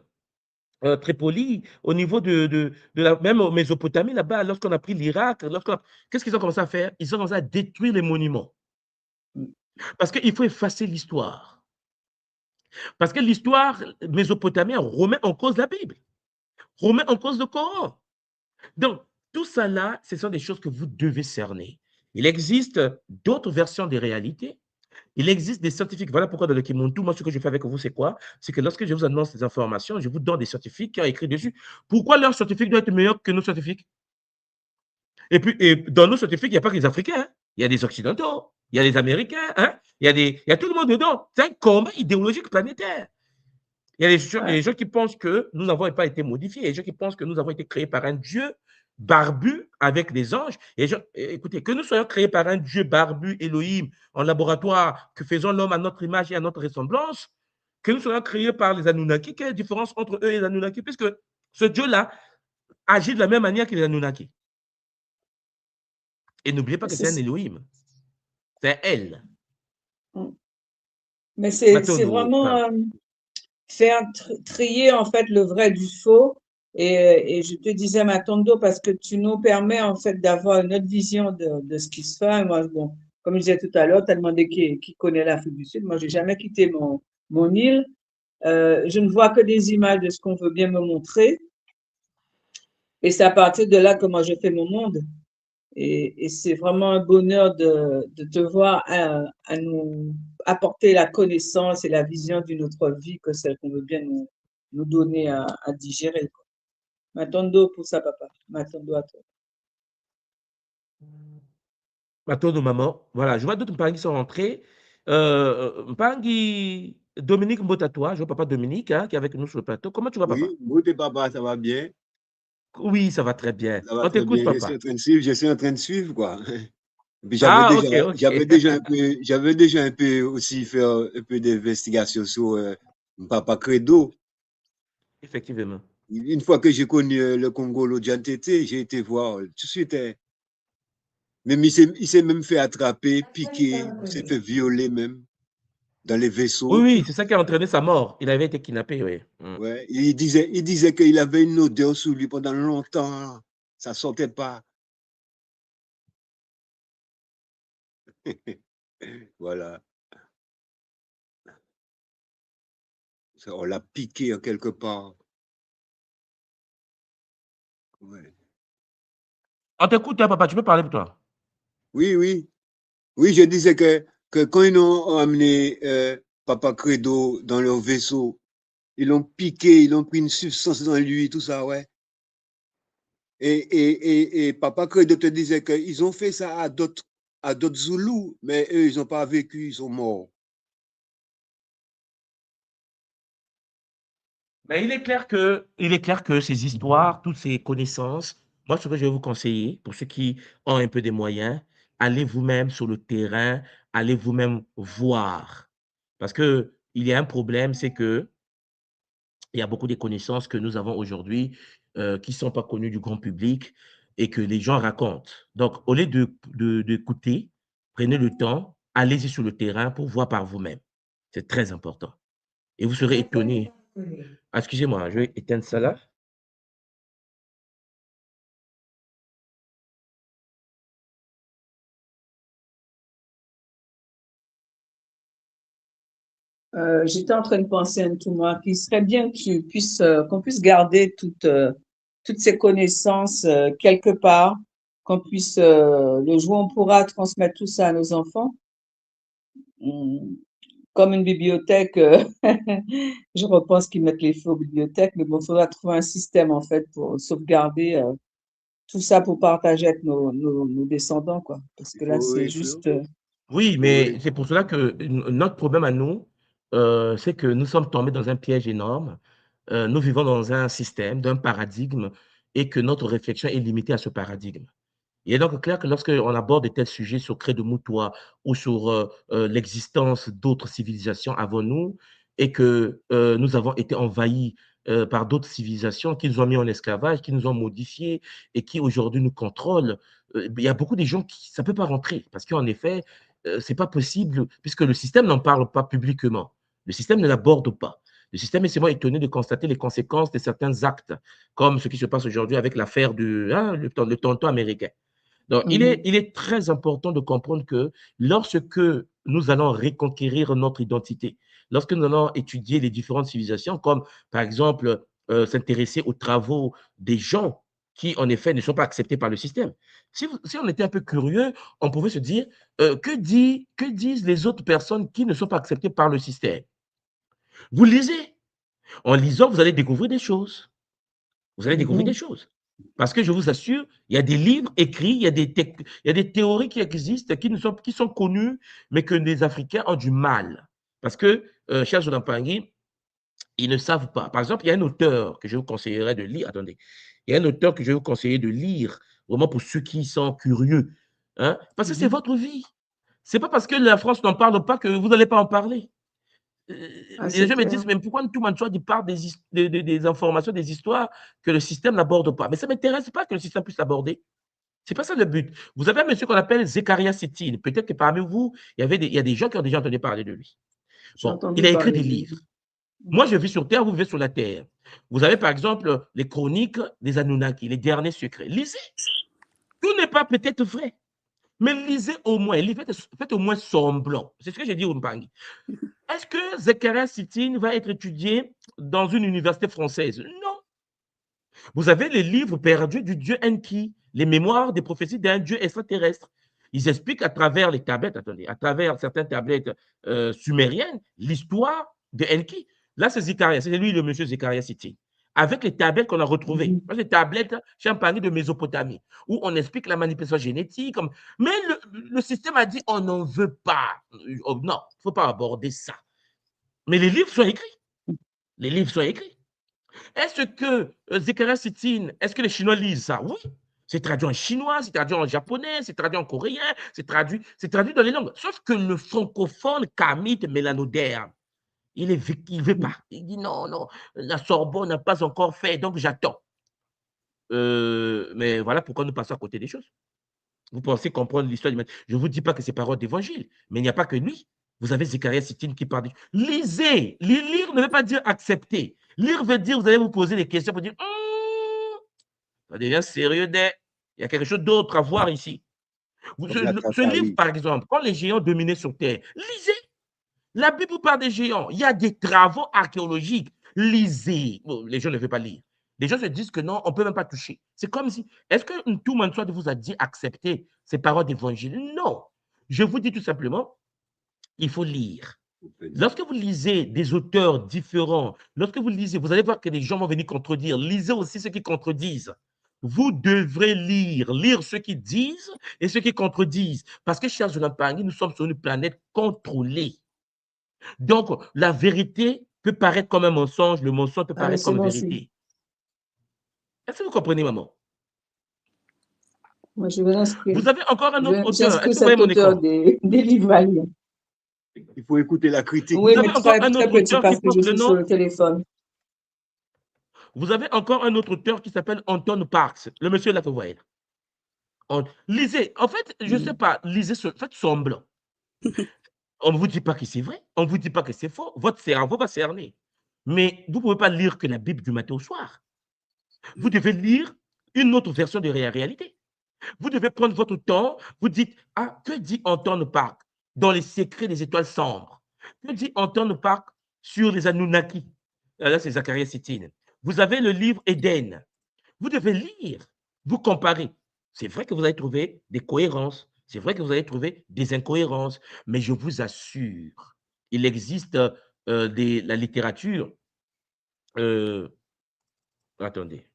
Tripoli, au niveau de la même Mésopotamie, là-bas, lorsqu'on a pris l'Irak, qu'est-ce qu'ils ont commencé à faire? Ils ont commencé à détruire les monuments. Parce qu'il faut effacer l'histoire. Parce que l'histoire mésopotamienne remet en cause la Bible, remet en cause le Coran. Donc, tout ça là, ce sont des choses que vous devez cerner. Il existe d'autres versions des réalités. Il existe des scientifiques. Voilà pourquoi dans le Kimuntu, moi, ce que je fais avec vous, c'est quoi? C'est que lorsque je vous annonce des informations, je vous donne des scientifiques qui ont écrit dessus. Pourquoi leurs scientifiques doivent être meilleurs que nos scientifiques? Et puis, dans nos scientifiques, il n'y a pas que les Africains, hein. Il y a des Occidentaux, il y a des Américains, hein. Il y a tout le monde dedans. C'est un combat idéologique planétaire. Il y a des gens qui pensent que nous n'avons pas été modifiés. Il y a des gens qui pensent que nous avons été créés par un Dieu barbu avec des anges. Et écoutez, que nous soyons créés par un Dieu barbu, Elohim, en laboratoire, que faisons l'homme à notre image et à notre ressemblance, que nous soyons créés par les Anunnaki, quelle est la différence entre eux et les Anunnaki? Puisque ce Dieu-là agit de la même manière que les Anunnaki. Et n'oubliez pas que c'est un Elohim. C'est elle. Mais c'est vraiment faire trier en fait le vrai du faux. Et je te disais, Matondo, parce que tu nous permets en fait d'avoir une autre vision de ce qui se fait. Moi, bon, comme je disais tout à l'heure, tu as demandé qui connaît l'Afrique du Sud. Moi, j'ai jamais quitté mon île. Je ne vois que des images de ce qu'on veut bien me montrer. Et c'est à partir de là que moi, je fais mon monde. Et c'est vraiment un bonheur de te voir à nous apporter la connaissance et la vision d'une autre vie que celle qu'on veut bien nous donner à digérer. Matondo pour ça, papa. Matondo à toi. Matondo, maman. Voilà, je vois d'autres Mpangi qui sont rentrés. Mpangi, Dominique Mbotatois, je vois papa Dominique, hein, qui est avec nous sur le plateau. Comment tu vas, papa? Oui, Mout et papa, ça va bien? Oui, ça va très bien. Ça va On très t'écoute, bien. papa. Je suis en train de suivre, quoi. Puis Ok, ok. j'avais déjà un peu aussi fait un peu d'investigation sur Papa Credo. Effectivement. Une fois que j'ai connu le Congo, l'Odjan Tété, j'ai été voir tout de suite. Même il s'est même fait attraper, piquer, il s'est fait violer même dans les Oui, vaisseaux. oui, c'est ça qui a entraîné sa mort. Il avait été kidnappé, oui. Ouais. Il disait qu'il avait une odeur sous lui pendant longtemps. Ça sortait pas. Voilà. On l'a piqué en quelque part. Ouais. On t'écoute, hein, papa, tu peux parler pour toi. Oui, oui. Oui, je disais que quand ils ont amené Papa Credo dans leur vaisseau, ils l'ont piqué, ils ont pris une substance dans lui, tout ça, ouais. Et Papa Credo te disait qu'ils ont fait ça à d'autres Zoulous, mais eux, ils n'ont pas vécu, ils sont morts. Mais il est clair que ces histoires, toutes ces connaissances, moi, ce que je vais vous conseiller, pour ceux qui ont un peu des moyens, allez vous-même sur le terrain, allez vous-même voir. Parce que il y a un problème, c'est que il y a beaucoup de connaissances que nous avons aujourd'hui qui ne sont pas connues du grand public et que les gens racontent. Donc, au lieu d'écouter, prenez le temps, allez-y sur le terrain pour voir par vous-même. C'est très important. Et vous serez étonné. Ah, excusez-moi, je vais éteindre ça là. J'étais en train de penser à tout moi qu'il serait bien qu'on puisse garder toutes ces connaissances quelque part, qu'on puisse le jour où on pourra transmettre tout ça à nos enfants, comme une bibliothèque. Je repense qu'ils mettent les feux aux bibliothèques, mais bon, il faudra trouver un système en fait pour sauvegarder tout ça pour partager avec nos descendants, quoi. Parce que là, c'est Oui, juste. Oui, mais oui. c'est pour cela que notre problème à nous, c'est que nous sommes tombés dans un piège énorme. Nous vivons dans un système, d'un paradigme, et que notre réflexion est limitée à ce paradigme. Il est donc clair que lorsqu'on aborde de tels sujets sur Créde-Moutois ou sur l'existence d'autres civilisations avant nous, et que nous avons été envahis par d'autres civilisations qui nous ont mis en esclavage, qui nous ont modifiés et qui aujourd'hui nous contrôlent, il y a beaucoup de gens qui ça ne peut pas rentrer parce qu'en effet, ce n'est pas possible puisque le système n'en parle pas publiquement. Le système ne l'aborde pas. Le système est seulement étonné de constater les conséquences de certains actes, comme ce qui se passe aujourd'hui avec l'affaire le tonton américain. Donc, il est très important de comprendre que lorsque nous allons reconquérir notre identité, lorsque nous allons étudier les différentes civilisations, comme par exemple s'intéresser aux travaux des gens qui, en effet, ne sont pas acceptés par le système. Si on était un peu curieux, on pouvait se dire, que disent les autres personnes qui ne sont pas acceptées par le système? Vous lisez. En lisant, vous allez découvrir des choses. Vous allez découvrir des choses. Parce que je vous assure, il y a des livres écrits, il y a des théories qui existent, qui sont connues, mais que les Africains ont du mal. Parce que, cher Jonathan Pangui, ils ne savent pas. Par exemple, il y a un auteur que je vous conseillerais de lire. Attendez. Il y a un auteur que je vais vous conseiller de lire, vraiment pour ceux qui sont curieux. Hein? Parce que c'est votre vie. Ce n'est pas parce que la France n'en parle pas que vous n'allez pas en parler. Les gens me disent, mais pourquoi tout le monde parle des informations, des histoires que le système n'aborde pas? Mais ça ne m'intéresse pas que le système puisse l'aborder. Ce n'est pas ça le but. Vous avez un monsieur qu'on appelle Zecharia Sittin. Peut-être que parmi vous, il y a des gens qui ont déjà entendu parler de lui. Bon, il a écrit des livres. Moi, je vis sur Terre, vous vivez sur la Terre. Vous avez par exemple les chroniques des Anunnaki, les derniers secrets. Lisez. Tout n'est pas peut-être vrai. Mais lisez au moins, faites au moins semblant. C'est ce que j'ai dit au Mpangi. Est-ce que Zecharia Sittin va être étudié dans une université française? Non. Vous avez les livres perdus du dieu Enki, les mémoires des prophéties d'un dieu extraterrestre. Ils expliquent à travers les tablettes, à travers certaines tablettes sumériennes, l'histoire de Enki. Là, c'est Zecharia, c'est lui le monsieur Zecharia Sittin. Avec les tablettes qu'on a retrouvées. Les tablettes champagne de Mésopotamie, où on explique la manipulation génétique. Mais le système a dit on n'en veut pas. Non, il ne faut pas aborder ça. Mais les livres sont écrits. Les livres sont écrits. Est-ce que Zecharia Sittin, est-ce que les Chinois lisent ça? Oui. C'est traduit en chinois, c'est traduit en japonais, c'est traduit en coréen, c'est traduit dans les langues. Sauf que le francophone kamite mélanodère, il ne veut pas. Il dit non, la Sorbonne n'a pas encore fait, donc j'attends. Mais voilà pourquoi nous passons à côté des choses. Vous pensez comprendre l'histoire du... Je ne vous dis pas que c'est parole d'évangile, mais il n'y a pas que lui. Vous avez Zecharia Sittin qui parle. Lisez. Lire ne veut pas dire accepter. Lire veut dire, vous allez vous poser des questions pour dire, ça devient sérieux, il y a quelque chose d'autre à voir ici. Ce livre, par exemple, quand les géants dominaient sur Terre, lisez. La Bible vous parle des géants. Il y a des travaux archéologiques. Lisez. Bon, les gens ne veulent pas lire. Les gens se disent que non, on ne peut même pas toucher. C'est comme si, est-ce que tout le monde vous a dit accepter ces paroles d'évangile? Non. Je vous dis tout simplement, il faut lire. Lorsque vous lisez des auteurs différents, lorsque vous lisez, vous allez voir que les gens vont venir contredire. Lisez aussi ceux qui contredisent. Vous devrez lire ceux qui disent et ceux qui contredisent. Parce que, chers Jonathan Pangui, nous sommes sur une planète contrôlée. Donc, la vérité peut paraître comme un mensonge, le mensonge peut paraître comme vérité. Est-ce que vous comprenez, maman? Moi, je vais l'inscrire. Vous avez encore un autre auteur. J'inscris cet auteur des livres à lire. Il faut écouter la critique. Oui, mais très petit parce que je suis sur le téléphone. Vous avez encore un autre auteur qui s'appelle Anton Parks, le monsieur là que vous voyez. Lisez. En fait, je ne sais pas, lisez, faites semblant. On ne vous dit pas que c'est vrai, on ne vous dit pas que c'est faux. Votre cerveau va cerner. Mais vous ne pouvez pas lire que la Bible du matin au soir. Vous devez lire une autre version de la réalité. Vous devez prendre votre temps. Vous dites, que dit Anton Parks dans les secrets des étoiles sombres? Que dit Anton Parks sur les Anunnaki? Là, c'est Zecharia Sittin. Vous avez le livre Éden. Vous devez lire, vous comparer. C'est vrai que vous allez trouver des cohérences. C'est vrai que vous allez trouver des incohérences. Mais je vous assure, il existe la littérature. Attendez.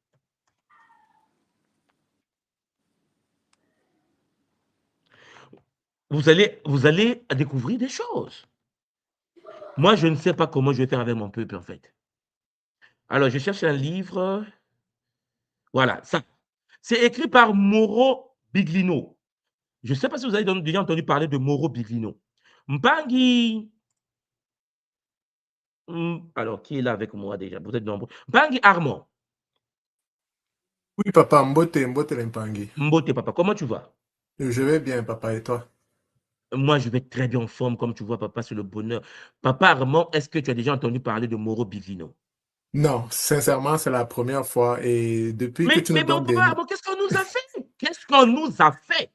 Vous allez découvrir des choses. Moi, je ne sais pas comment je vais faire avec mon peuple, en fait. Alors, je cherche un livre. Voilà, ça. C'est écrit par Mauro Biglino. Je ne sais pas si vous avez déjà entendu parler de Mauro Biglino. Mpangi. Alors, qui est là avec moi déjà? Vous êtes nombreux. Mpangi Armand. Oui, papa, Mbote Mpangi. Mbote, papa, comment tu vas? Je vais bien, papa, et toi? Moi, je vais très bien en forme, comme tu vois, papa, c'est le bonheur. Papa Armand, est-ce que tu as déjà entendu parler de Mauro Biglino? Non, sincèrement, c'est la première fois. Et depuis que tu nous Mais donnes papa des... Armand, qu'est-ce qu'on nous a fait? Qu'est-ce qu'on nous a fait?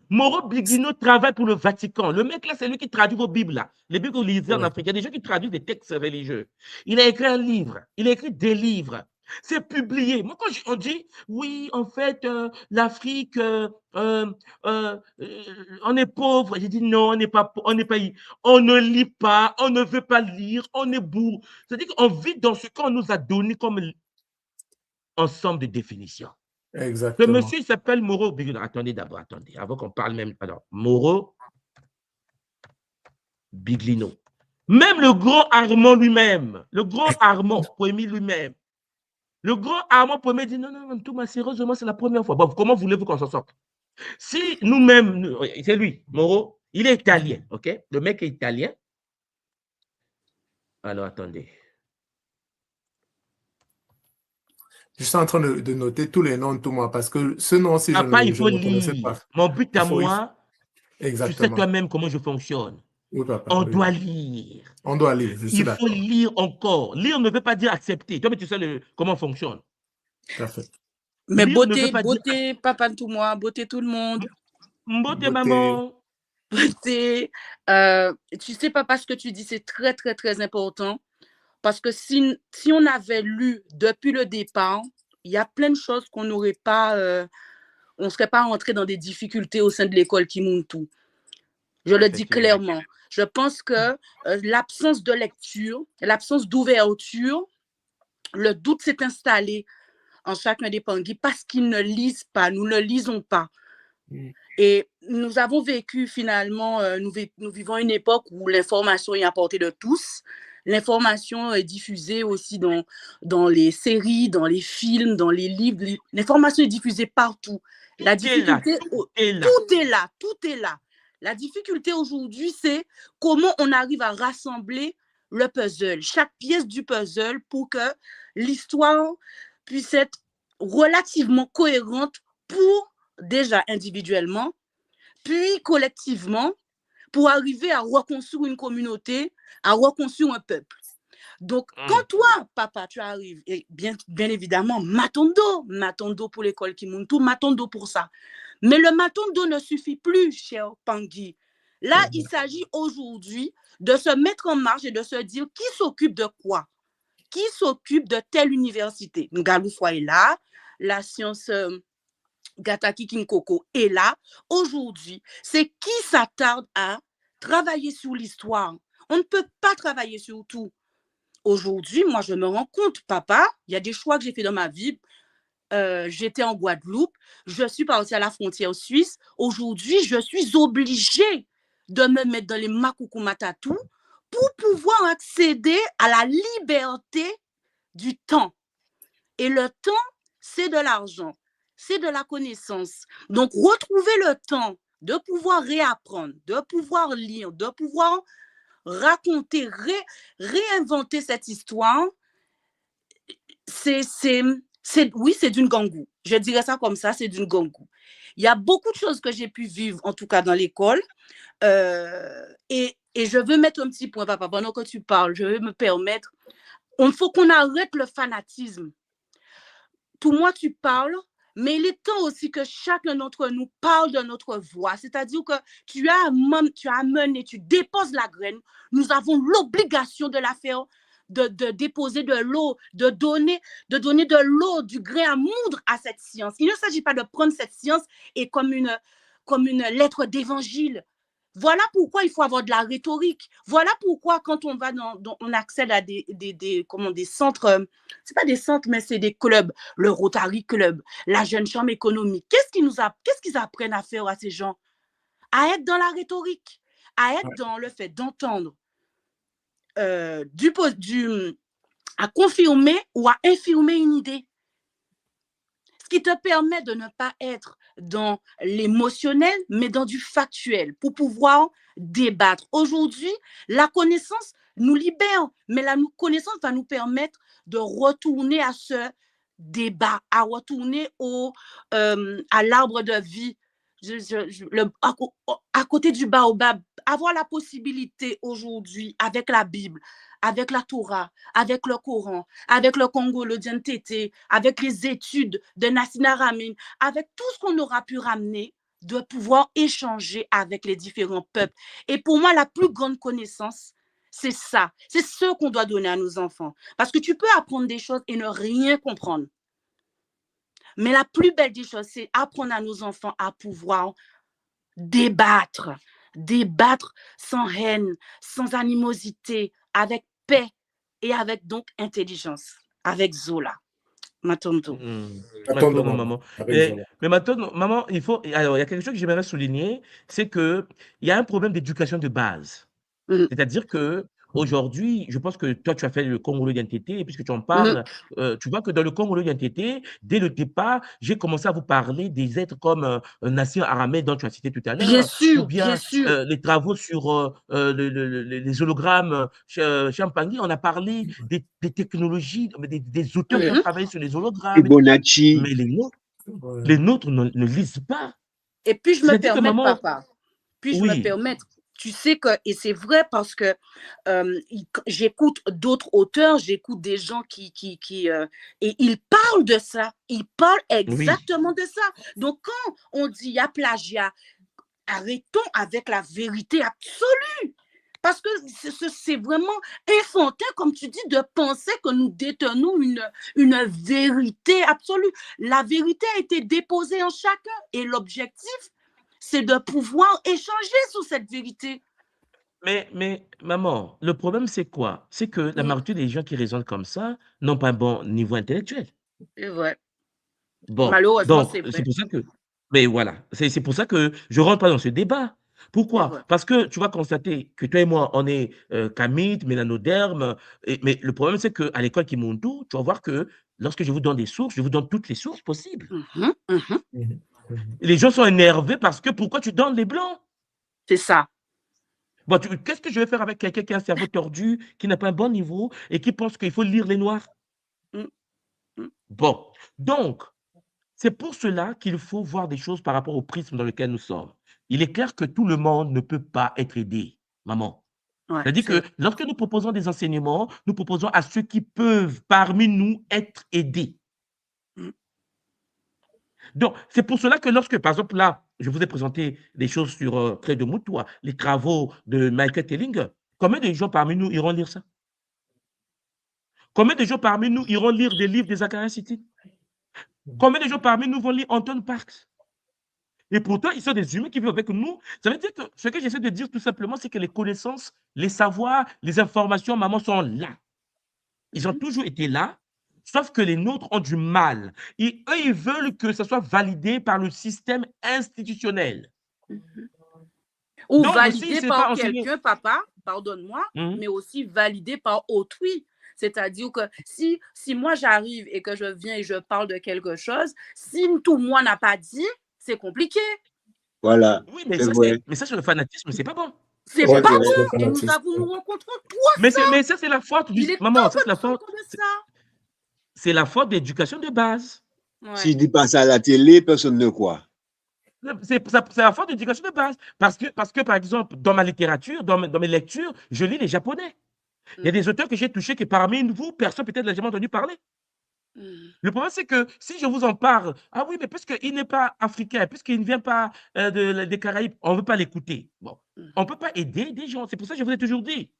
Mauro Biglino travaille pour le Vatican. Le mec là, c'est lui qui traduit vos Bibles là. Les Bibles que vous lisez en Ouais, Afrique. Il y a des gens qui traduisent des textes religieux. Il a écrit un livre. Il a écrit des livres. C'est publié. Moi, quand on dit, oui, en fait, l'Afrique, on est pauvre. J'ai dit, non, on n'est pas, on ne lit pas, on ne veut pas lire, on est bourre. C'est-à-dire qu'on vit dans ce qu'on nous a donné comme ensemble de définitions. Ce exactement. monsieur, il s'appelle Mauro Biglino. Attendez d'abord, attendez, avant qu'on parle même. Alors, Mauro Biglino. Même le grand Armand lui-même, le grand Armand Poemi lui-même, le grand Armand Poemi dit non, non, non, tout, sérieusement, c'est la première fois. Bon, comment voulez-vous qu'on s'en sorte? Si nous-mêmes, c'est lui, Mauro, il est italien, ok? Le mec est italien. Alors, attendez. Je suis en train de noter tous les noms de tout moi parce que ce nom-ci, Papa, il je faut ne le connaissais lire. pas. Mon but à moi, tu sais Exactement. toi-même comment je fonctionne. Oui, papa, On oui. doit lire. On doit lire, je suis Il faut d'accord. lire encore. Lire ne veut pas dire accepter. Toi, mais tu sais comment on fonctionne. Tout à fait. Mais Lire ne veut beauté, pas dire beauté, papa tout moi, beauté tout le monde. beauté, Beauté, maman. Beauté, tu sais, papa, ce que tu dis, c'est très, très, très important. Parce que si on avait lu depuis le départ, il y a plein de choses qu'on n'aurait pas, on ne serait pas rentré dans des difficultés au sein de l'école Kimuntu. Je le dis Effectivement. clairement. Je pense que l'absence de lecture, l'absence d'ouverture, le doute s'est installé en chacun des Pangui parce qu'ils ne lisent pas, nous ne lisons pas. Et nous avons vécu finalement, nous vivons une époque où l'information est à portée de tous. L'information est diffusée aussi dans les séries, dans les films, dans les livres. L'information est diffusée partout. La difficulté, tout est là. tout est là, tout est là. La difficulté aujourd'hui, c'est comment on arrive à rassembler le puzzle, chaque pièce du puzzle pour que l'histoire puisse être relativement cohérente pour déjà individuellement, puis collectivement, pour arriver à reconstruire une communauté, à reconstruire un peuple. Donc, quand toi, papa, tu arrives, et bien évidemment, Matondo pour l'école Kimuntu, Matondo pour ça. Mais le Matondo ne suffit plus, cher Pangui. Là, il s'agit aujourd'hui de se mettre en marche et de se dire qui s'occupe de quoi, qui s'occupe de telle université. Ngaloufwa est là, la science Gataki Kinkoko est là. Aujourd'hui, c'est qui s'attarde à travailler sur l'histoire. On ne peut pas travailler sur tout. Aujourd'hui, moi, je me rends compte, papa, il y a des choix que j'ai fait dans ma vie. J'étais en Guadeloupe, je suis partie à la frontière suisse. Aujourd'hui, je suis obligée de me mettre dans les Makoukou Matatou pour pouvoir accéder à la liberté du temps. Et le temps, c'est de l'argent, c'est de la connaissance. Donc, retrouver le temps de pouvoir réapprendre, de pouvoir lire, de pouvoir raconter, réinventer cette histoire, oui, c'est d'une gangou. Je dirais ça comme ça, c'est d'une gangou. Il y a beaucoup de choses que j'ai pu vivre, en tout cas dans l'école. Et je veux mettre un petit point, papa, pendant que tu parles, je veux me permettre. Il faut qu'on arrête le fanatisme. Tout moi, tu parles, mais il est temps aussi que chacun d'entre nous parle de notre voix. C'est-à-dire que tu as amené, tu déposes la graine. Nous avons l'obligation de la faire, de déposer de l'eau, de donner de l'eau, du grain à moudre à cette science. Il ne s'agit pas de prendre cette science et comme une lettre d'évangile. Voilà pourquoi il faut avoir de la rhétorique. Voilà pourquoi quand on va on accède à des centres, c'est pas des centres, mais c'est des clubs, le Rotary Club, la Jeune Chambre économique. Qu'est-ce qu'ils apprennent à faire à ces gens? À être dans la rhétorique, à être dans le fait d'entendre, à confirmer ou à infirmer une idée. Ce qui te permet de ne pas être dans l'émotionnel, mais dans du factuel, pour pouvoir débattre. Aujourd'hui, la connaissance nous libère, mais la connaissance va nous permettre de retourner à ce débat, à retourner à l'arbre de vie à côté du baobab, avoir la possibilité aujourd'hui, avec la Bible, avec la Torah, avec le Coran, avec le Congo, le Diantété, avec les études de Nassina Ramin, avec tout ce qu'on aura pu ramener, de pouvoir échanger avec les différents peuples. Et pour moi, la plus grande connaissance, c'est ça. C'est ce qu'on doit donner à nos enfants. Parce que tu peux apprendre des choses et ne rien comprendre. Mais la plus belle des choses, c'est apprendre à nos enfants à pouvoir débattre sans haine, sans animosité, avec paix et avec donc intelligence, avec Zola. Matonto. Matondo, maman. Mais Matondo, maman, alors, il y a quelque chose que j'aimerais souligner, c'est qu'il y a un problème d'éducation de base. C'est-à-dire que aujourd'hui, je pense que toi, tu as fait le Congolo d'identité, et puisque tu en parles, tu vois que dans le Congolo d'identité, dès le départ, j'ai commencé à vous parler des êtres comme Nassir Aramé, dont tu as cité tout à Bien l'heure, sûr, ou bien bien sûr. les travaux sur les hologrammes Champagny. On a parlé des technologies, des auteurs qui ont travaillé sur les hologrammes. Fibonacci. Mais les nôtres ne lisent pas. Et puis, je me C'est-à-dire que permets, maman, papa. Puis, je oui. me permets. Tu sais que, et c'est vrai parce que j'écoute d'autres auteurs, j'écoute des gens qui et ils parlent de ça. Ils parlent exactement de ça. Donc, quand on dit il y a plagiat, arrêtons avec la vérité absolue. Parce que c'est vraiment enfantin, comme tu dis, de penser que nous détenons une vérité absolue. La vérité a été déposée en chacun et l'objectif, c'est de pouvoir échanger sur cette vérité. Mais maman, le problème, c'est quoi? C'est que la majorité des gens qui raisonnent comme ça n'ont pas un bon niveau intellectuel. C'est vrai. Bon, Malheureusement, donc, c'est vrai. c'est pour ça que. Mais voilà, c'est pour ça que je rentre pas dans ce débat. Pourquoi? Parce que tu vas constater que toi et moi, on est kamites, mélanodermes, mais le problème, c'est qu'à l'école Kimuntu, tu vas voir que lorsque je vous donne des sources, je vous donne toutes les sources possibles. Et les gens sont énervés parce que pourquoi tu donnes les blancs? C'est ça. Bon, qu'est-ce que je vais faire avec quelqu'un qui a un cerveau tordu, qui n'a pas un bon niveau et qui pense qu'il faut lire les noirs? Bon, donc, c'est pour cela qu'il faut voir des choses par rapport au prisme dans lequel nous sommes. Il est clair que tout le monde ne peut pas être aidé, maman. Ouais, C'est-à-dire que lorsque nous proposons des enseignements, nous proposons à ceux qui peuvent parmi nous être aidés. Donc, c'est pour cela que lorsque, par exemple, là, je vous ai présenté des choses sur Près de Moutoua, les travaux de Michael Telling, combien de gens parmi nous iront lire ça? Combien de gens parmi nous iront lire des livres de Zacharias Sittin? Combien de gens parmi nous vont lire Anton Parks? Et pourtant, ils sont des humains qui vivent avec nous. Ça veut dire que ce que j'essaie de dire tout simplement, c'est que les connaissances, les savoirs, les informations, maman, sont là. Ils ont toujours été là, sauf que les nôtres ont du mal. Et eux, ils veulent que ça soit validé par le système institutionnel. Ou Donc, validé aussi, par quelqu'un, papa, pardonne-moi, Mmh. mais aussi validé par autrui. C'est-à-dire que si moi j'arrive et que je viens et je parle de quelque chose, si tout le monde n'a pas dit, c'est compliqué. Voilà. Oui, mais ça, c'est le fanatisme, c'est pas bon. C'est pas bon. Et nous rencontrons toi ça. Mais ça, c'est la faute du... Maman, ça, c'est la faute. C'est la faute d'éducation de base. Ouais. S'il dit pas ça à la télé, personne ne croit. C'est la faute d'éducation de base. Parce que, par exemple, dans ma littérature, dans mes lectures, je lis les Japonais. Il y a des auteurs que j'ai touchés que parmi vous, personne peut-être n'a jamais entendu parler. Le problème, c'est que si je vous en parle, ah oui, mais puisqu'il n'est pas africain, puisqu'il ne vient pas des Caraïbes, on ne veut pas l'écouter. Bon, on ne peut pas aider des gens. C'est pour ça que je vous ai toujours dit.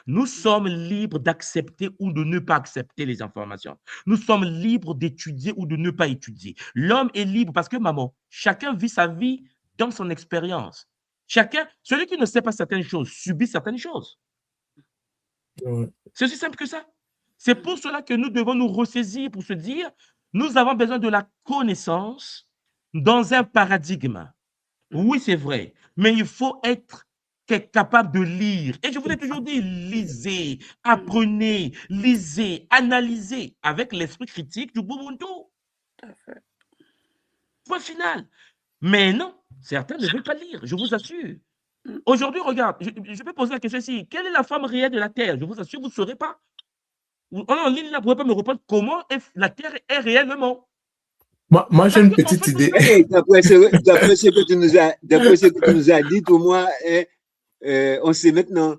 Nous sommes libres d'accepter ou de ne pas accepter les informations. Nous sommes libres d'étudier ou de ne pas étudier. L'homme est libre parce que, maman, chacun vit sa vie dans son expérience. Celui qui ne sait pas certaines choses, subit certaines choses. C'est aussi simple que ça. C'est pour cela que nous devons nous ressaisir pour se dire, nous avons besoin de la connaissance dans un paradigme. Oui, c'est vrai, mais il faut être capable de lire. Et je vous ai toujours dit, lisez, apprenez, lisez, analysez avec l'esprit critique du Ubuntu. Point final. Mais non, certains ne veulent pas lire, je vous assure. Aujourd'hui, regarde, je peux poser la question ici. Quelle est la forme réelle de la Terre? Je vous assure, vous ne saurez pas. En ligne, là, vous ne pouvez pas me répondre comment la Terre est réellement. Moi j'ai Parce une qu'en petite fait, idée. Et d'après ce que tu nous as dit, au moins, on sait maintenant.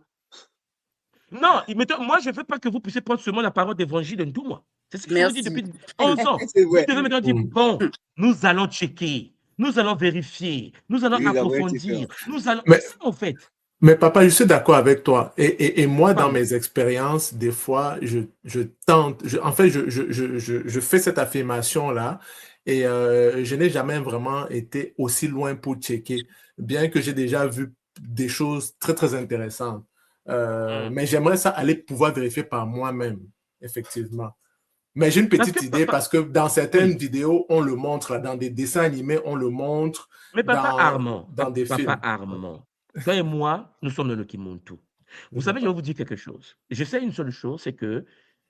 non, moi, je ne veux pas que vous puissiez prendre seulement la parole d'évangile de tout, moi. C'est ce que je vous dis Merci. depuis 11 ans. C'est Vous vrai. devez maintenant dire, Mm. bon, nous allons checker, nous allons vérifier, nous allons Oui, la vraie approfondir, différence. nous allons... Mais, C'est ça, en fait. mais papa, je suis d'accord avec toi. Et moi, dans Pardon. mes expériences, des fois, je tente, en fait, je fais cette affirmation-là et je n'ai jamais vraiment été aussi loin pour checker, bien que j'ai déjà vu des choses très, très intéressantes. Mais j'aimerais ça aller pouvoir vérifier par moi-même, effectivement. Mais j'ai une Parce petite que, idée parce que dans certaines oui, vidéos, on le montre, dans des dessins animés, on le montre mais papa Armand, dans des papa films. Armand, toi et moi, nous sommes dans le Kimuntu. Vous Oui, savez, je papa. vais vous dire quelque chose. Je sais une seule chose, c'est que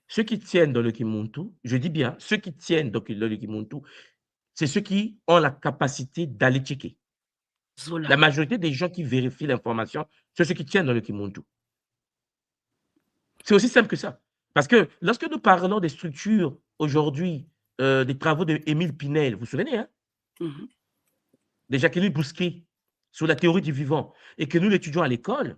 ceux qui tiennent dans le Kimuntu, je dis bien, ceux qui tiennent dans le Kimuntu, c'est ceux qui ont la capacité d'aller checker. La Voilà. majorité des gens qui vérifient l'information, c'est ceux qui tiennent dans le Kimuntu. C'est aussi simple que ça. Parce que lorsque nous parlons des structures aujourd'hui, des travaux d'Émile Pinel, vous vous souvenez, hein, Mhm. de Jacqueline Bousquet sur la théorie du vivant, et que nous l'étudions à l'école,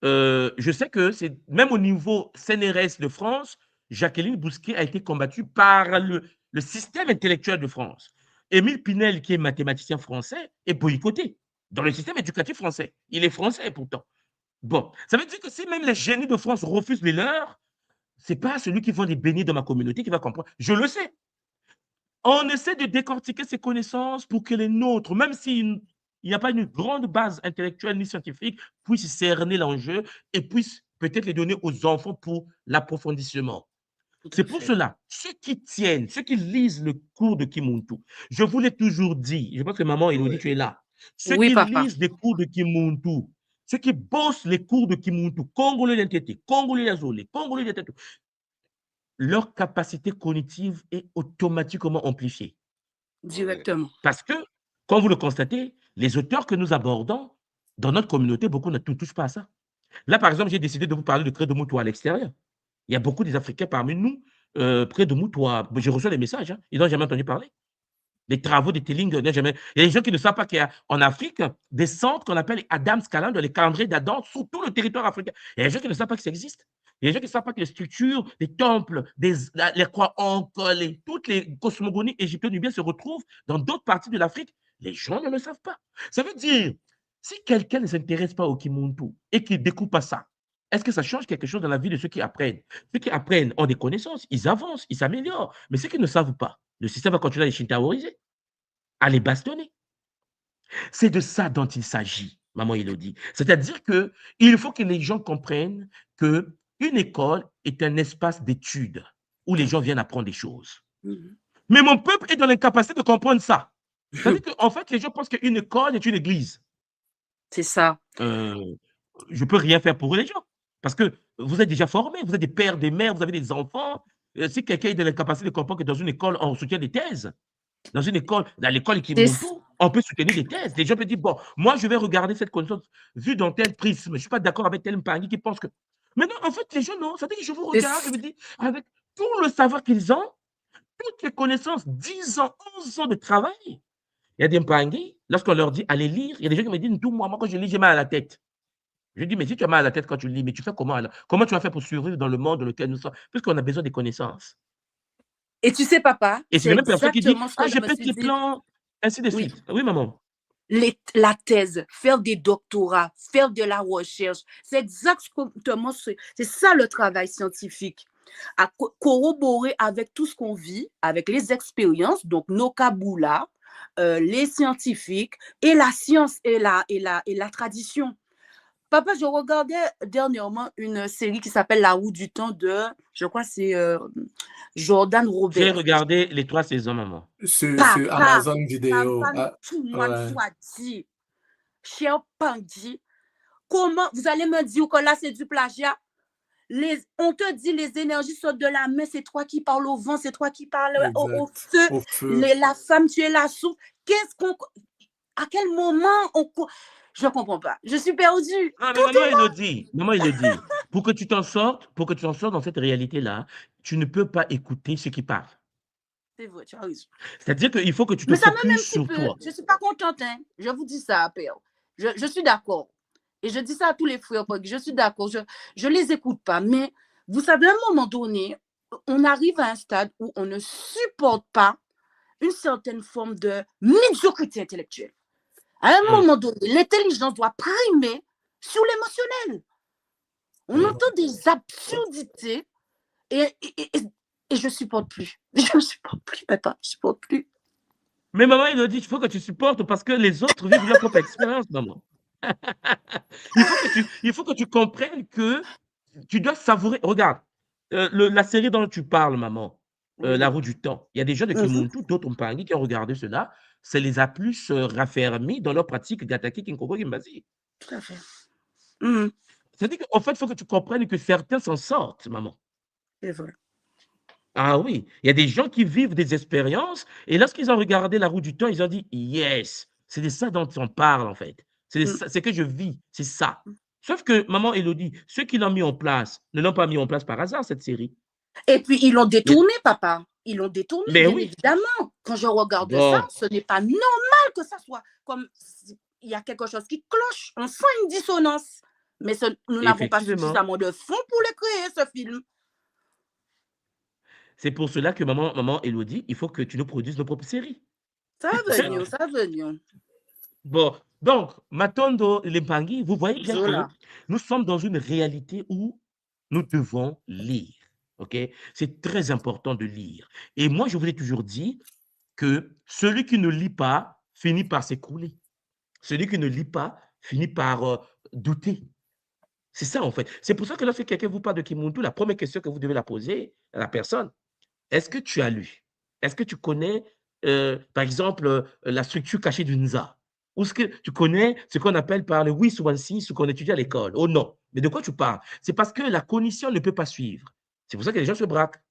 je sais que c'est même au niveau CNRS de France, Jacqueline Bousquet a été combattue par le système intellectuel de France. Émile Pinel, qui est mathématicien français, est boycotté dans le système éducatif français. Il est français pourtant. Bon, ça veut dire que si même les génies de France refusent les leurs, c'est pas celui qui vend des beignets dans ma communauté qui va comprendre. Je le sais. On essaie de décortiquer ces connaissances pour que les nôtres, même s'il n'y a pas une grande base intellectuelle ni scientifique, puissent cerner l'enjeu et puissent peut-être les donner aux enfants pour l'approfondissement. Tout C'est à pour fait. cela, ceux qui tiennent, ceux qui lisent le cours de Kimuntu, je vous l'ai toujours dit, je pense que maman Elodie, Ouais. tu es là. Ceux Oui, qui papa. lisent les cours de Kimuntu, ceux qui bossent les cours de Kimuntu, Congolais l'entité, Congolais l'azolé, Congolais l'entité, leur capacité cognitive est automatiquement amplifiée. Directement. Parce que, comme vous le constatez, les auteurs que nous abordons, dans notre communauté, beaucoup ne touchent pas à ça. Là, par exemple, j'ai décidé de vous parler de Credo Moutoua à l'extérieur. Il y a beaucoup des Africains parmi nous, près de Moutoua. Je reçois des messages, hein, ils n'ont jamais entendu parler. Les travaux de Telling, jamais. Il y a des gens qui ne savent pas qu'il y a en Afrique des centres qu'on appelle les Adam's Calendar, les calendriers d'Adam, sur tout le territoire africain. Il y a des gens qui ne savent pas que ça existe. Il y a des gens qui ne savent pas que les structures, les temples, les croix toutes les cosmogonies égyptiennes bien se retrouvent dans d'autres parties de l'Afrique. Les gens ne le savent pas. Ça veut dire, si quelqu'un ne s'intéresse pas au Kimuntu et qu'il ne découvre pas ça, est-ce que ça change quelque chose dans la vie de ceux qui apprennent? Ceux qui apprennent ont des connaissances, ils avancent, ils s'améliorent. Mais ceux qui ne savent pas, le système va continuer à les shintaoriser, à les bastonner. C'est de ça dont il s'agit, maman Elodie. C'est-à-dire qu'il faut que les gens comprennent qu'une école est un espace d'études où les gens viennent apprendre des choses. Mhm. Mais mon peuple est dans l'incapacité de comprendre ça. C'est-à-dire qu'en fait, les gens pensent qu'une école est une église. C'est ça. Je ne peux rien faire pour les gens. Parce que vous êtes déjà formés, vous êtes des pères, des mères, vous avez des enfants. Si quelqu'un est dans l'incapacité de comprendre que dans une école, on soutient des thèses, dans une école, dans l'école qui C'est monte tout, on peut soutenir des thèses. Des gens peuvent dire, bon, moi, je vais regarder cette connaissance vue dans tel prisme. Je ne suis pas d'accord avec tel Mpangui qui pense que... Mais non, en fait, les gens, non. C'est-à-dire que je vous regarde, je me dis, avec tout le savoir qu'ils ont, toutes les connaissances, 10 ans, 11 ans de travail, il y a des Mpangui, lorsqu'on leur dit, allez lire, il y a des gens qui me disent, tout, moi, quand je lis, j'ai mal à la tête. Je dis, mais si tu as mal à la tête quand tu lis, mais tu fais comment alors? Comment tu vas faire pour survivre dans le monde dans lequel nous sommes? Puisqu'on a besoin des connaissances. Et tu sais, papa, Et c'est c'est la même personne qui dit, exactement ce que ah, je je me pète suis les dit. plans, ainsi de Oui. suite. Oui, maman. La thèse, faire des doctorats, faire de la recherche, c'est exactement c'est ça le travail scientifique. À corroborer avec tout ce qu'on vit, avec les expériences, donc nos kaboulas, les scientifiques et la science et la tradition. Papa, je regardais dernièrement une série qui s'appelle La Roue du Temps de, je crois c'est Jordan J'ai Robert. regardé les 3 saisons, maman. Sur Papa, Amazon ça Vidéo. me Ah, tout le monde ouais. soit dit. Cher Pangui, comment vous allez me dire que là c'est du plagiat? On te dit les énergies sortent de la main, c'est toi qui parles au vent, c'est toi qui parles au feu. Au feu. La femme, tu es la souffle. À quel moment je ne comprends pas. Je suis perdue. Non, mais maman, il le dit. Pour que tu t'en sortes dans cette réalité-là, tu ne peux pas écouter ceux qui parlent. C'est vrai, tu as raison. C'est-à-dire qu'il faut que tu te Mais ça me met un focuses petit sur peu. toi. Je ne suis pas contente, hein. Je vous dis ça, Père. Je suis d'accord. Et je dis ça à tous les frères. Je suis d'accord. Je ne les écoute pas. Mais vous savez, à un moment donné, on arrive à un stade où on ne supporte pas une certaine forme de médiocrité intellectuelle. À un moment donné, l'intelligence doit primer sur l'émotionnel. On entend des absurdités et je ne supporte plus. Je ne supporte plus, papa. Je ne supporte plus. Mais maman, il a dit, il faut que tu supportes parce que les autres vivent leur propre expérience, maman. Il faut que tu comprennes que tu dois savourer. Regarde, la série dont tu parles, maman, La Roue du Temps, il y a des gens de Kimuntu, d'autres Mpangi qui ont regardé cela. Ça les a plus raffermis dans leur pratique d'Ataki Kinkoko Kimbazi. Tout à fait. C'est-à-dire qu'en fait, il faut que tu comprennes que certains s'en sortent, maman. C'est vrai. Ah oui, il y a des gens qui vivent des expériences et lorsqu'ils ont regardé La Roue du Temps, ils ont dit yes, c'est de ça dont on parle en fait. C'est que je vis, c'est ça. Sauf que, maman Élodie, ceux qui l'ont mis en place ne l'ont pas mis en place par hasard, cette série. Et puis, ils l'ont détourné, papa. Ils l'ont détourné, Mais bien oui. évidemment. Quand je regarde Bon. ça, ce n'est pas normal que ça soit comme il y a quelque chose qui cloche. On sent une dissonance. Mais nous n'avons pas suffisamment de fonds pour le créer, ce film. C'est pour cela que maman Élodie, il faut que tu nous produises nos propres séries. Ça va venir. Bon, donc, Matondo Lempangi, vous voyez bien Voilà. que nous sommes dans une réalité où nous devons lire. Ok? C'est très important de lire. Et moi, je vous ai toujours dit que celui qui ne lit pas finit par s'écrouler. Celui qui ne lit pas finit par douter. C'est ça, en fait. C'est pour ça que lorsque quelqu'un vous parle de Kimuntu, la première question que vous devez la poser à la personne, est-ce que tu as lu? Est-ce que tu connais, par exemple, la structure cachée du Nza? Ou est-ce que tu connais ce qu'on appelle par le Wiswansi, ce qu'on étudie à l'école? Oh non. Mais de quoi tu parles? C'est parce que la cognition ne peut pas suivre. C'est pour ça que les gens se braquent.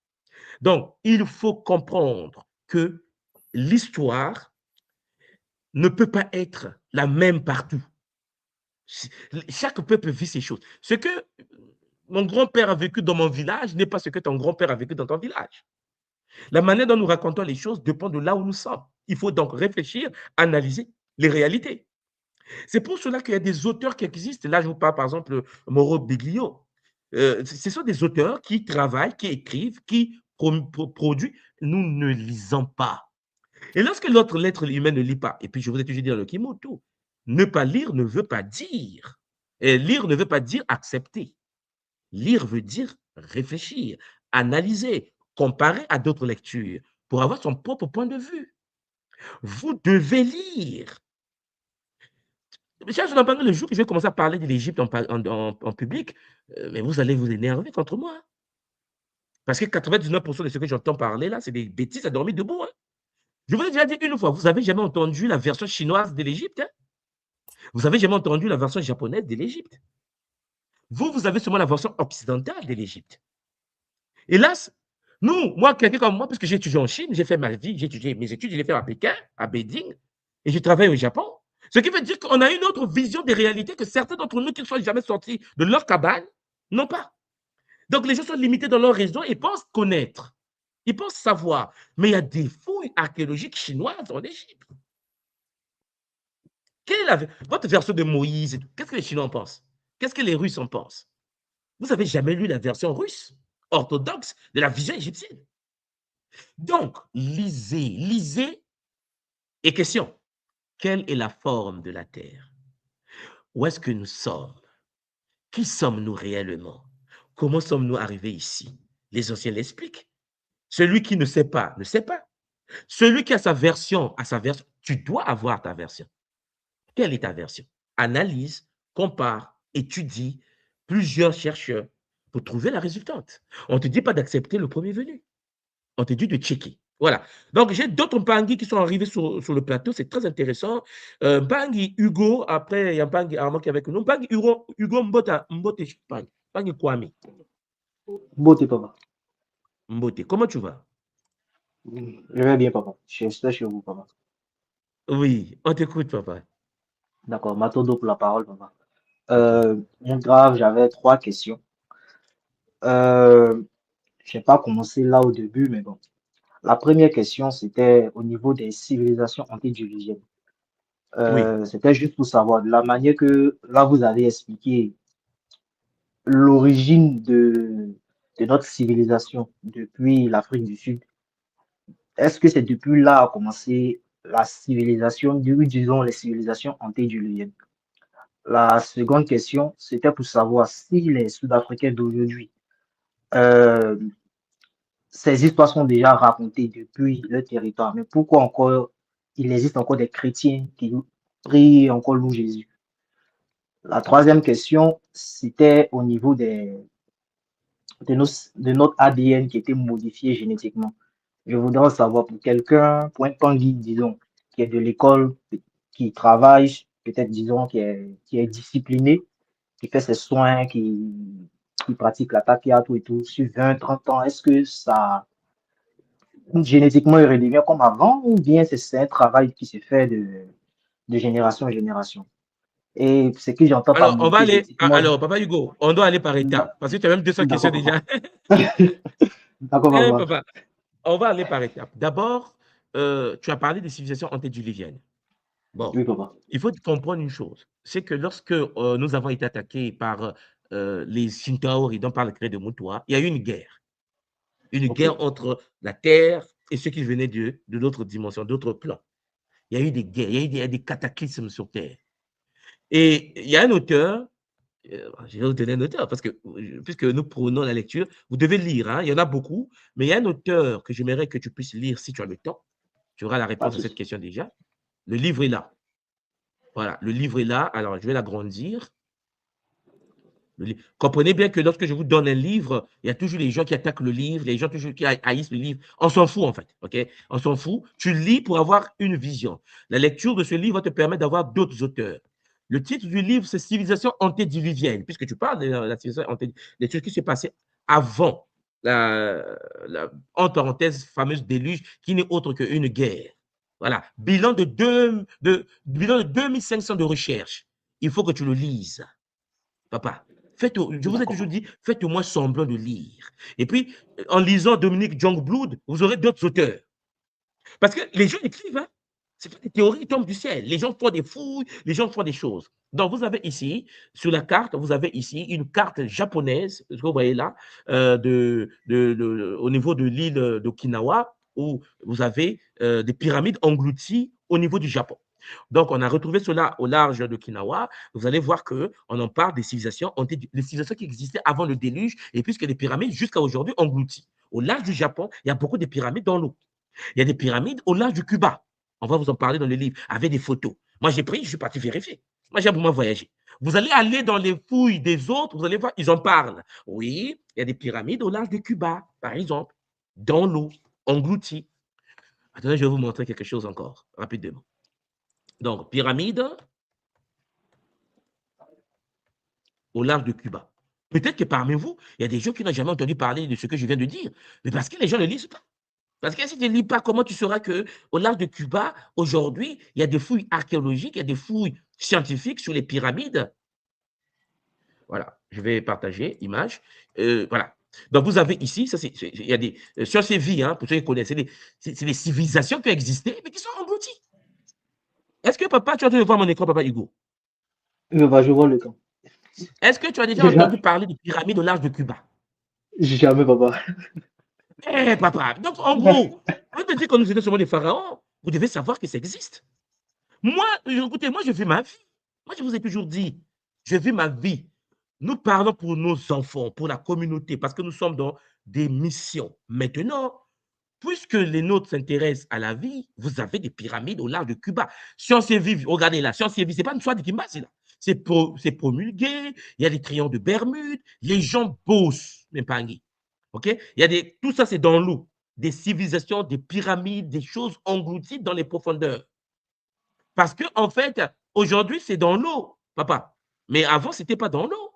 Donc, il faut comprendre que l'histoire ne peut pas être la même partout. Chaque peuple vit ses choses. Ce que mon grand-père a vécu dans mon village n'est pas ce que ton grand-père a vécu dans ton village. La manière dont nous racontons les choses dépend de là où nous sommes. Il faut donc réfléchir, analyser les réalités. C'est pour cela qu'il y a des auteurs qui existent. Là, je vous parle par exemple Mauro Biglio. Ce sont des auteurs qui travaillent, qui écrivent, qui produisent. Nous ne lisons pas. Et lorsque l'autre l'être humain ne lit pas, et puis je vous ai toujours dit dans le Kimoto, ne pas lire ne veut pas dire. Et lire ne veut pas dire accepter. Lire veut dire réfléchir, analyser, comparer à d'autres lectures pour avoir son propre point de vue. Vous devez lire. Cher Jonathan, le jour que je vais commencer à parler de l'Égypte en public, mais vous allez vous énerver contre moi. Parce que 99% de ce que j'entends parler là, c'est des bêtises à dormir debout. Hein. Je vous ai déjà dit une fois, vous n'avez jamais entendu la version chinoise de l'Égypte. Hein? Vous n'avez jamais entendu la version japonaise de l'Égypte. Vous avez seulement la version occidentale de l'Égypte. Hélas, moi, quelqu'un comme moi, parce que j'ai étudié en Chine, j'ai fait ma vie, j'ai étudié mes études, je les fait à Pékin, à Beijing, et je travaille au Japon. Ce qui veut dire qu'on a une autre vision des réalités que certains d'entre nous qui ne sont jamais sortis de leur cabane n'ont pas. Donc, les gens sont limités dans leur raison et pensent connaître. Ils pensent savoir. Mais il y a des fouilles archéologiques chinoises en Égypte. Quelle est votre version de Moïse? Qu'est-ce que les Chinois en pensent? Qu'est-ce que les Russes en pensent? Vous n'avez jamais lu la version russe, orthodoxe, de la vision égyptienne. Donc, lisez. Et question, quelle est la forme de la Terre? Où est-ce que nous sommes? Qui sommes-nous réellement? Comment sommes-nous arrivés ici? Les anciens l'expliquent. Celui qui ne sait pas, ne sait pas. Celui qui a sa version, tu dois avoir ta version. Quelle est ta version? Analyse, compare, étudie, plusieurs chercheurs pour trouver la résultante. On ne te dit pas d'accepter le premier venu. On te dit de checker. Voilà. Donc, j'ai d'autres Mpangi qui sont arrivés sur le plateau. C'est très intéressant. Mpangi Hugo, après, il y a Mpangi Armand qui est avec nous. Mpangi Hugo Mbote Mpangi Kwame. Mbote, papa. Mbote, comment tu vas? Je vais bien, papa. Je suis chez vous, papa. Oui, on t'écoute, papa. D'accord. Matondo pour la parole, papa. Mon grave, j'avais 3 questions. Je n'ai pas commencé là au début, mais bon. La première question, c'était au niveau des civilisations antédiluviennes. Oui, C'était juste pour savoir, de la manière que là vous avez expliqué l'origine de notre civilisation depuis l'Afrique du Sud. Est-ce que c'est depuis là a commencé la civilisation, disons les civilisations antédiluviennes? La seconde question, c'était pour savoir si les Sud-Africains d'aujourd'hui, euh, ces histoires sont déjà racontées depuis le territoire, mais pourquoi encore il existe encore des chrétiens qui prient encore louent Jésus? La troisième question, c'était au niveau de notre ADN qui était modifié génétiquement. Je voudrais savoir pour quelqu'un, pour un candidat, disons, qui est de l'école, qui travaille, peut-être, disons, qui est discipliné, qui fait ses soins, qui pratique la tapiato et tout, sur 20, 30 ans, est-ce que ça, génétiquement, il redevient comme avant ou bien c'est un travail qui se fait de génération en génération? Et ce que j'entends par alors on va modifié aller, génétiquement, alors Papa Hugo, on doit aller par étapes, parce que tu as même 200 questions d'accord, déjà. papa. D'accord, papa. Papa, on va aller par étapes. D'abord, tu as parlé des civilisations antédiluviennes. Bon, Oui, papa. il faut comprendre une chose, c'est que lorsque nous avons été attaqués par les Shintaori, dont parle le créé de Mutua, il y a eu une guerre. Une Ok. guerre entre la Terre et ceux qui venaient de d'autres dimensions, d'autres plans. Il y a eu des guerres, il y a eu des cataclysmes sur Terre. Et il y a un auteur, je vais vous donner un auteur, parce que puisque nous prenons la lecture, vous devez lire, hein, il y en a beaucoup, mais il y a un auteur que j'aimerais que tu puisses lire si tu as le temps. Tu auras la Pas de réponse à cette souci. question déjà. Le livre est là. Voilà, le livre est là. Alors, je vais l'agrandir. Comprenez bien que lorsque je vous donne un livre, il y a toujours les gens qui attaquent le livre, les gens toujours qui haïssent le livre. On s'en fout, en fait. OK? On s'en fout. Tu lis pour avoir une vision. La lecture de ce livre va te permettre d'avoir d'autres auteurs. Le titre du livre, c'est Civilisation antédiluvienne, puisque tu parles de la civilisation antédiluvienne, des choses qui s'est passé avant en parenthèse, fameuse déluge, qui n'est autre qu'une guerre. Voilà. Bilan de 2500 de recherche. Il faut que tu le lises. Papa, je vous ai D'accord, toujours papa. dit, faites au moins semblant de lire. Et puis, en lisant Dominique Youngblood, vous aurez d'autres auteurs. Parce que les gens écrivent, hein. Ce pas des théories qui tombent du ciel. Les gens font des fouilles, les gens font des choses. Donc, vous avez ici, sur la carte, vous avez ici une carte japonaise, ce que vous voyez là, au niveau de l'île d'Okinawa, où vous avez des pyramides englouties au niveau du Japon. Donc, on a retrouvé cela au large d'Okinawa. Vous allez voir qu'on en parle des civilisations qui existaient avant le déluge, et puisque les pyramides, jusqu'à aujourd'hui, englouties. Au large du Japon, il y a beaucoup de pyramides dans l'eau. Il y a des pyramides au large du Cuba. On va vous en parler dans le livre, avec des photos. Moi, j'ai pris, je suis parti vérifier. Moi, j'ai beaucoup voyagé. Vous allez aller dans les fouilles des autres, vous allez voir, ils en parlent. Oui, il y a des pyramides au large du Cuba, par exemple, dans l'eau, englouties. Attendez, je vais vous montrer quelque chose encore, rapidement. Donc, pyramide au large de Cuba. Peut-être que parmi vous, il y a des gens qui n'ont jamais entendu parler de ce que je viens de dire, mais parce que les gens ne lisent pas. Parce que si tu ne lis pas, comment tu sauras qu'au large de Cuba, aujourd'hui, il y a des fouilles archéologiques, il y a des fouilles scientifiques sur les pyramides. Voilà, je vais partager l'image. Voilà. Donc, vous avez ici, il y a des sciences et vie, hein, pour ceux qui connaissent, c'est des civilisations qui ont existé, mais qui sont englouties. Est-ce que, papa, tu as entendu voir mon écran, papa Hugo? Oui, papa, je vois le temps. Est-ce que tu as déjà entendu parler des pyramides au large de Cuba? Jamais, papa. Eh, papa, donc en gros, quand on dit que nous étions seulement des pharaons, vous devez savoir que ça existe. Moi, écoutez, moi, je vis ma vie. Moi, je vous ai toujours dit, je vis ma vie. Nous parlons pour nos enfants, pour la communauté, parce que nous sommes dans des missions. Maintenant, puisque les nôtres s'intéressent à la vie, vous avez des pyramides au large de Cuba. Science et vie, regardez là, Science et vie, ce n'est pas une histoire de Kimba, c'est là. C'est promulgué, il y a des triangles de Bermude, les gens bossent, même pas Anguille. OK? Il y a tout ça, c'est dans l'eau. Des civilisations, des pyramides, des choses englouties dans les profondeurs. Parce que, en fait, aujourd'hui, c'est dans l'eau, papa. Mais avant, ce n'était pas dans l'eau.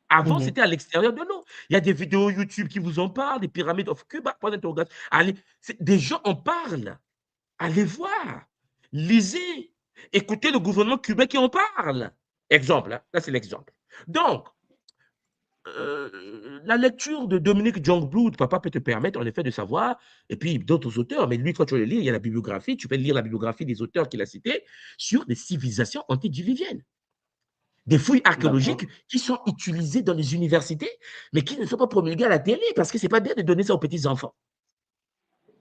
Avant, c'était à l'extérieur de l'eau. Il y a des vidéos YouTube qui vous en parlent, des pyramides of Cuba, point d'interrogation. Des gens en parlent. Allez voir. Lisez. Écoutez le gouvernement cubain qui en parle. Exemple, hein, là, c'est l'exemple. Donc, la lecture de Dominique Jongblood, papa, peut te permettre en effet de savoir, et puis d'autres auteurs, mais lui, quand tu vas le lire, il y a la bibliographie, tu peux lire la bibliographie des auteurs qu'il a cités sur des civilisations antédiluviennes. Des fouilles archéologiques qui sont utilisées dans les universités, mais qui ne sont pas promulguées à la télé, parce que ce n'est pas bien de donner ça aux petits-enfants.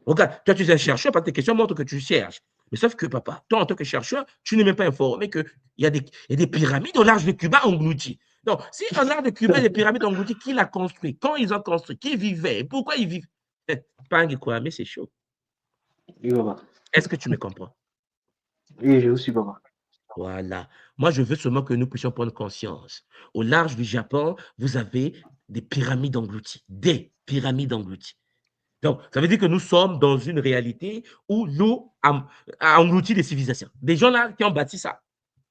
Regarde, toi, tu es un chercheur, parce que tes questions montrent que tu cherches. Mais sauf que, papa, toi, en tant que chercheur, tu n'es même pas informé qu'il y a des pyramides au large de Cuba englouties. Donc, si au large de Cuba, les pyramides englouties, qui l'a construit? Quand ils ont construit? Qui vivait? Pourquoi ils vivent? Pang quoi, mais c'est chaud. Oui, papa. Est-ce que tu me comprends? Oui, je vous suis, papa. Voilà. Moi, je veux seulement que nous puissions prendre conscience. Au large du Japon, vous avez des pyramides englouties. Des pyramides englouties. Donc, ça veut dire que nous sommes dans une réalité où l'eau a englouti des civilisations. Des gens là qui ont bâti ça.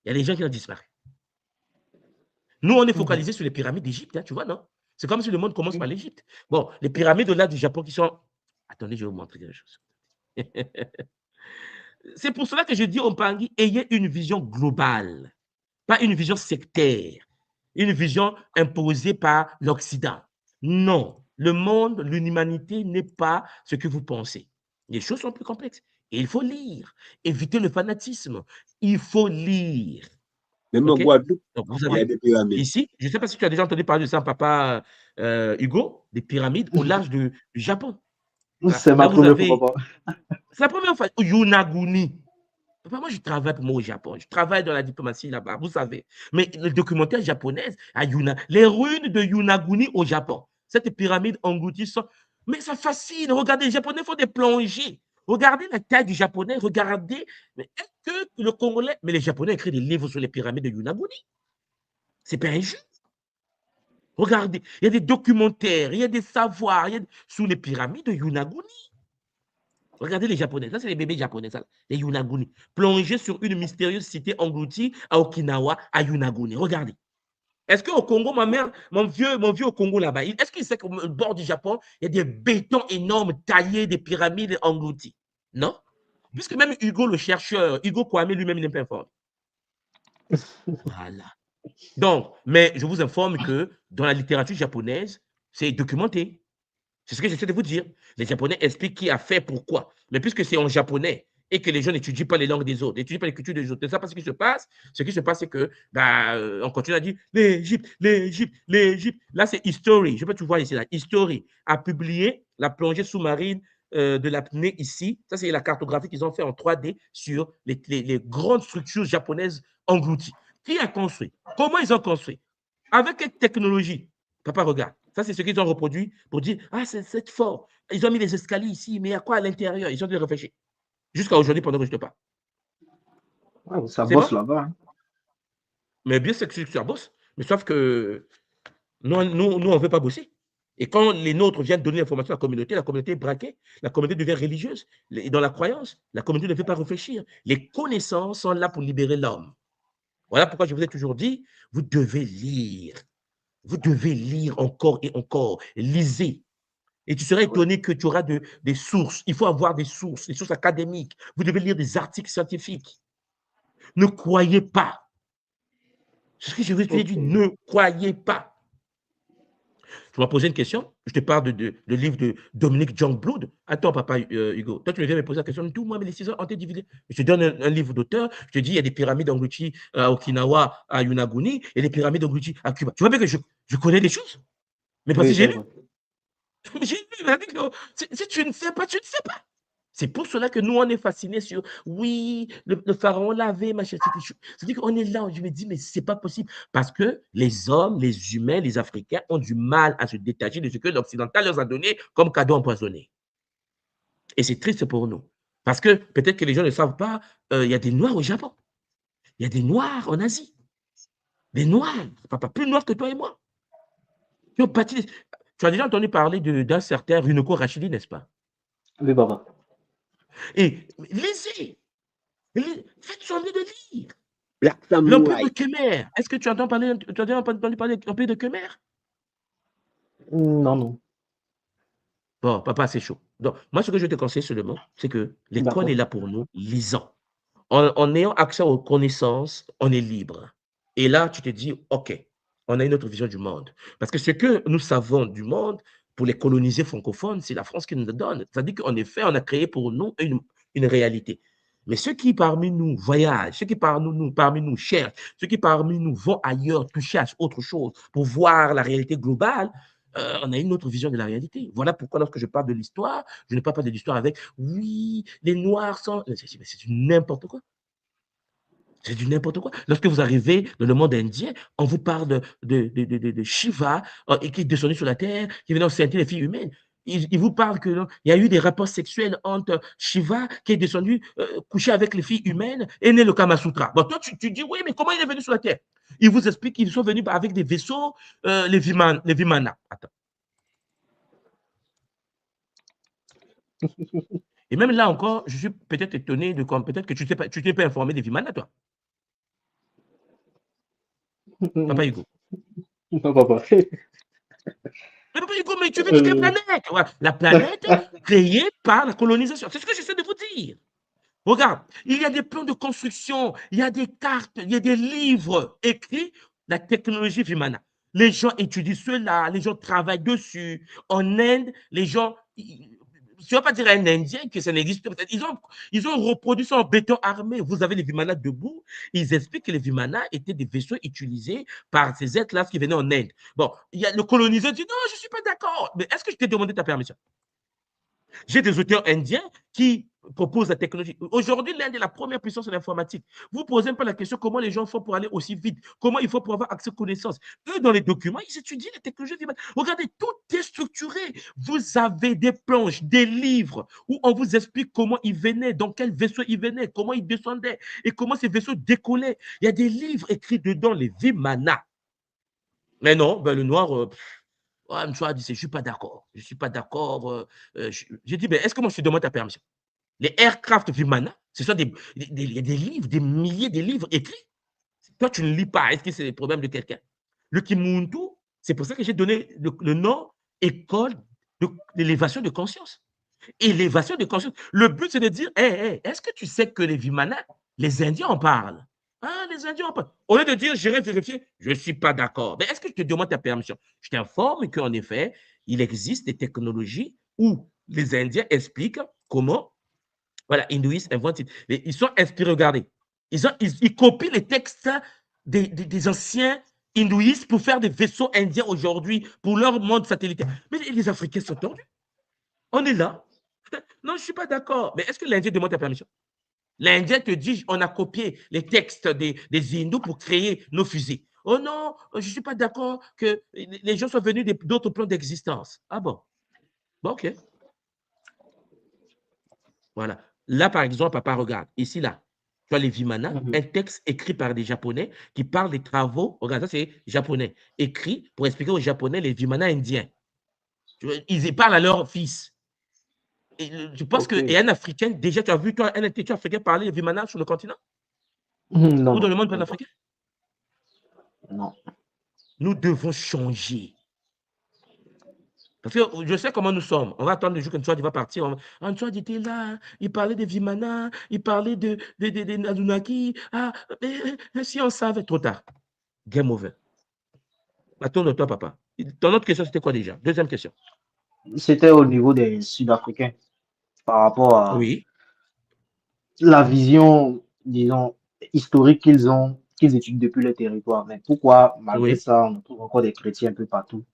Il y a des gens qui ont disparu. Nous, on est focalisé sur les pyramides d'Égypte, hein, tu vois, non? C'est comme si le monde commence par l'Égypte. Bon, les pyramides au-delà du Japon qui sont... Attendez, je vais vous montrer quelque chose. C'est pour cela que je dis au Mpangui, ayez une vision globale, pas une vision sectaire, une vision imposée par l'Occident. Non, le monde, l'humanité n'est pas ce que vous pensez. Les choses sont plus complexes. Et il faut lire. Éviter le fanatisme. Il faut lire. Même en Ok? Guadeloupe, Donc, vous il y a avez des pyramides. ici, je ne sais pas si tu as déjà entendu parler de ça, papa Hugo, des pyramides au large du Japon. C'est ma Là, vous première avez... fois, papa. C'est la première fois. Yonaguni. Papa, moi, je travaille pour moi au Japon. Je travaille dans la diplomatie là-bas, vous savez. Mais le documentaire japonais à les ruines de Yonaguni au Japon, cette pyramide engloutie, mais ça fascine. Regardez, les Japonais font des plongées. Regardez la taille du Japonais. Regardez. Mais est-ce que le Congolais... Mais les Japonais écrivent des livres sur les pyramides de Yonaguni. C'est pas injuste. Regardez, il y a des documentaires, il y a des savoirs sur les pyramides de Yonaguni. Regardez les Japonais, ça c'est les bébés japonais, ça, les Yonaguni, plongés sur une mystérieuse cité engloutie à Okinawa, à Yonaguni. Regardez. Est-ce qu'au Congo, mon vieux au Congo là-bas, est-ce qu'il sait qu'au bord du Japon, il y a des bétons énormes taillés, des pyramides englouties? Non? Puisque même Hugo, le chercheur, Hugo Kwame lui-même, il n'est pas informé. Voilà. Donc, mais je vous informe que dans la littérature japonaise, c'est documenté. C'est ce que j'essaie de vous dire. Les Japonais expliquent qui a fait pourquoi. Mais puisque c'est en japonais et que les gens n'étudient pas les langues des autres, n'étudient pas les cultures des autres, c'est ça, parce que ce qui se passe, c'est que, on continue à dire l'Égypte, l'Égypte, l'Égypte. Là, c'est History. Je sais pas, tu vois ici, là. History a publié la plongée sous-marine de l'apnée ici. Ça, c'est la cartographie qu'ils ont fait en 3D sur les grandes structures japonaises englouties. Qui a construit? Comment ils ont construit? Avec quelle technologie? Papa, regarde. Ça, c'est ce qu'ils ont reproduit pour dire, ah, c'est fort. Ils ont mis les escaliers ici, mais il y a quoi à l'intérieur? Ils ont dû réfléchir. Jusqu'à aujourd'hui, pendant que je te parle. Ouais, ça C'est bosse bon? là-bas. Hein. Mais bien, c'est que ça bosse. Mais sauf que nous on ne veut pas bosser. Et quand les nôtres viennent donner l'information à la communauté est braquée, la communauté devient religieuse. Et dans la croyance, la communauté ne veut pas réfléchir. Les connaissances sont là pour libérer l'homme. Voilà pourquoi je vous ai toujours dit, vous devez lire. Vous devez lire encore et encore. Lisez. Et tu seras étonné que tu auras des sources. Il faut avoir des sources académiques. Vous devez lire des articles scientifiques. Ne croyez pas. C'est ce que je vous ai dit. Ne croyez pas. Tu m'as posé une question. Je te parle de livre de Dominique Jongblood. Attends, papa Hugo. Toi, tu viens me poser la question. Tout moi, mais les 6 ans ont été divisés. Je te donne un livre d'auteur. Je te dis, il y a des pyramides englouties à Okinawa, à Yonaguni, et des pyramides englouties à Cuba. Tu vois bien que je connais des choses. Mais parce que j'ai lu. J'ai lu. Si tu ne sais pas, tu ne sais pas. C'est pour cela que nous, on est fascinés sur, oui, le pharaon l'avait, machin. C'est-à-dire qu'on est là, je me dis, mais ce n'est pas possible. Parce que les hommes, les humains, les Africains ont du mal à se détacher de ce que l'Occidental leur a donné comme cadeau empoisonné. Et c'est triste pour nous. Parce que peut-être que les gens ne savent pas, il y a des Noirs au Japon. Il y a des Noirs en Asie. Des Noirs, papa, plus noirs que toi et moi. Tu as déjà entendu parler d'un certain Runoko Rashidi, n'est-ce pas? Oui, papa. Et lisez. Faites semblant de lire. L'Empire de Khmer. Est-ce que tu as entendu parler un peu de Khmer? Non, non. Bon, papa, c'est chaud. Donc, moi, ce que je te conseille seulement, c'est que l'école est là pour nous, lisons. En ayant accès aux connaissances, on est libre. Et là, tu te dis, OK, on a une autre vision du monde. Parce que ce que nous savons du monde, pour les coloniser francophones, c'est la France qui nous le donne. C'est-à-dire qu'en effet, on a créé pour nous une réalité. Mais ceux qui parmi nous voyagent, ceux qui parmi nous cherchent, ceux qui parmi nous vont ailleurs, toucher à autre chose pour voir la réalité globale, on a une autre vision de la réalité. Voilà pourquoi lorsque je parle de l'histoire, je ne parle pas de l'histoire avec « oui, les Noirs sont… » C'est du n'importe quoi. C'est du n'importe quoi. Lorsque vous arrivez dans le monde indien, on vous parle de Shiva et qui est descendu sur la terre, qui venait enceinter les filles humaines. Il vous parle qu'il y a eu des rapports sexuels entre Shiva qui est descendu coucher avec les filles humaines et né le Kama Sutra. Bon, toi, tu dis, oui, mais comment il est venu sur la terre? Il vous explique qu'ils sont venus avec des vaisseaux, les Vimana. Attends. Et même là encore, je suis peut-être étonné de comme peut-être que tu t'es pas informé des Vimana, toi. Papa Hugo. Non, papa. Mais Papa Hugo, mais tu veux dire quelle planète? Ouais, la planète créée par la colonisation. C'est ce que j'essaie de vous dire. Regarde, il y a des plans de construction, il y a des cartes, il y a des livres écrits, la technologie Vimana. Les gens étudient cela, les gens travaillent dessus. En Inde, les gens, je ne vais pas dire à un Indien que ça n'existe pas. Ils ont reproduit ça en béton armé. Vous avez les Vimana debout. Ils expliquent que les Vimana étaient des vaisseaux utilisés par ces êtres-là qui venaient en Inde. Bon, le coloniseur dit non, je ne suis pas d'accord. Mais est-ce que je t'ai demandé ta permission? J'ai des auteurs indiens qui proposent la technologie. Aujourd'hui, l'Inde est la première puissance de l'informatique. Vous posez un peu la question comment les gens font pour aller aussi vite, comment il faut pour avoir accès aux connaissances. Eux, dans les documents, ils étudient les technologies. Regardez, tout est structuré. Vous avez des planches, des livres où on vous explique comment ils venaient, dans quel vaisseau ils venaient, comment ils descendaient et comment ces vaisseaux décollaient. Il y a des livres écrits dedans, les Vimana. Mais non, ben le noir… Ouais, je ne suis pas d'accord. Je ne suis pas d'accord. J'ai dit, est-ce que moi, je te demande ta permission? Les aircraft Vimana, ce sont des livres, des milliers de livres écrits. Toi, tu ne lis pas. Est-ce que c'est le problème de quelqu'un? Le Kimuntu, c'est pour ça que j'ai donné le nom École d'élévation de conscience. Élévation de conscience. Le but, c'est de dire, est-ce que tu sais que les Vimana, les Indiens en parlent? Ah, les Indiens en parlent. Au lieu de dire, j'irai vérifier, je ne suis pas d'accord. Mais est-ce que je te demande ta permission? Je t'informe qu'en effet, il existe des technologies où les Indiens expliquent comment, voilà, hindouistes inventent. Ils sont inspirés, regardez. Ils copient les textes des anciens hindouistes pour faire des vaisseaux indiens aujourd'hui pour leur monde satellitaire. Mais les Africains sont tordus. On est là. Non, je ne suis pas d'accord. Mais est-ce que l'Indien demande ta permission? L'Indien te dit, on a copié les textes des hindous pour créer nos fusées. Oh non, je ne suis pas d'accord que les gens soient venus d'autres plans d'existence. Ah bon? Bon, ok. Voilà. Là, par exemple, papa, regarde. Ici, là, tu as les Vimana, un texte écrit par des Japonais qui parle des travaux. Regarde, ça, c'est japonais. Écrit pour expliquer aux Japonais les Vimana indiens. Ils parlent à leurs fils. Et je pense que un Africain, déjà, tu as vu, toi, un intellectuel africain parler de Vimana sur le continent? Non. Ou dans le monde panafricain? Non. Nous devons changer. Parce que je sais comment nous sommes. On va attendre le jour qu'Antoine va partir. Antoine était là, il parlait de Vimana, il parlait de Anunnaki. Ah, mais si on savait, trop tard. Game over. Attends-toi, papa. Ton autre question, c'était quoi déjà? Deuxième question. C'était au niveau des Sud-Africains par rapport à Oui. la vision, disons, historique qu'ils étudient depuis le territoire. Mais pourquoi, malgré ça, on trouve encore des chrétiens un peu partout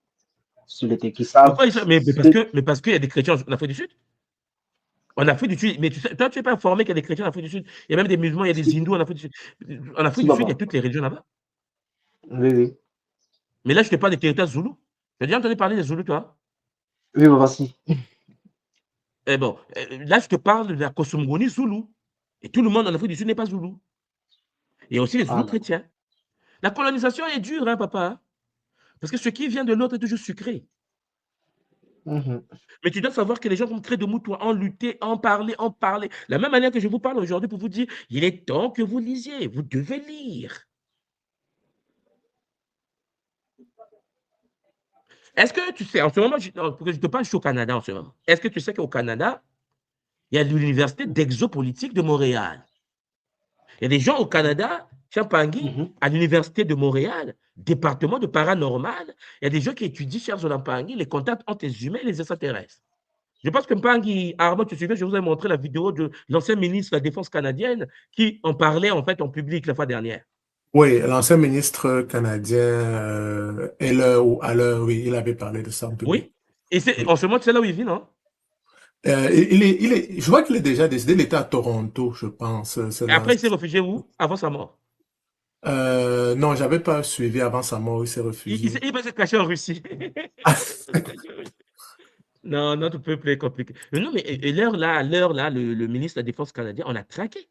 sur les terres qui savent. Mais parce qu'il y a des chrétiens en Afrique du Sud. En Afrique du Sud, mais toi, tu n'es pas informé qu'il y a des chrétiens en Afrique du Sud. Il y a même des musulmans, il y a des hindous en Afrique du Sud. En Afrique du Sud, il y a toutes les religions là-bas. Oui, oui. Mais là, je te parle des territoires zoulous. Tu as déjà entendu parler des zoulous, toi? Oui, voici. Eh bon, là, je te parle de la cosmogonie zoulou. Et tout le monde en Afrique du Sud n'est pas zoulou. Il y a aussi les zoulous chrétiens. La colonisation est dure, hein, papa. Parce que ce qui vient de l'autre est toujours sucré. Mais tu dois savoir que les gens vont créer de moutons, en lutter, en parler. La même manière que je vous parle aujourd'hui pour vous dire, il est temps que vous lisiez, vous devez lire. Est-ce que tu sais, en ce moment, pour que je te parle, je suis au Canada en ce moment. Est-ce que tu sais qu'au Canada, il y a l'université d'exopolitique de Montréal? Il y a des gens au Canada, Champangui, à l'université de Montréal, département de paranormal, il y a des gens qui étudient, cher Zolampangi, les contacts entre les humains et les extraterrestres. Je pense que Mpangi, Armand, tu te souviens, je vous ai montré la vidéo de l'ancien ministre de la Défense canadienne qui en parlait en fait en public la fois dernière. Oui, l'ancien ministre canadien, Heller ou Haller, oui, il avait parlé de ça en public. Oui, et Oui. en ce moment, c'est là où il vit, non? Je vois qu'il est déjà décédé, il était à Toronto, je pense. Et après, il s'est réfugié où? Avant sa mort. Non, je n'avais pas suivi avant sa mort, il s'est réfugié. Il peut se cacher en Russie. Non, notre peuple est compliqué. Mais non, mais l'heure là, le ministre de la Défense canadien, on a traqué.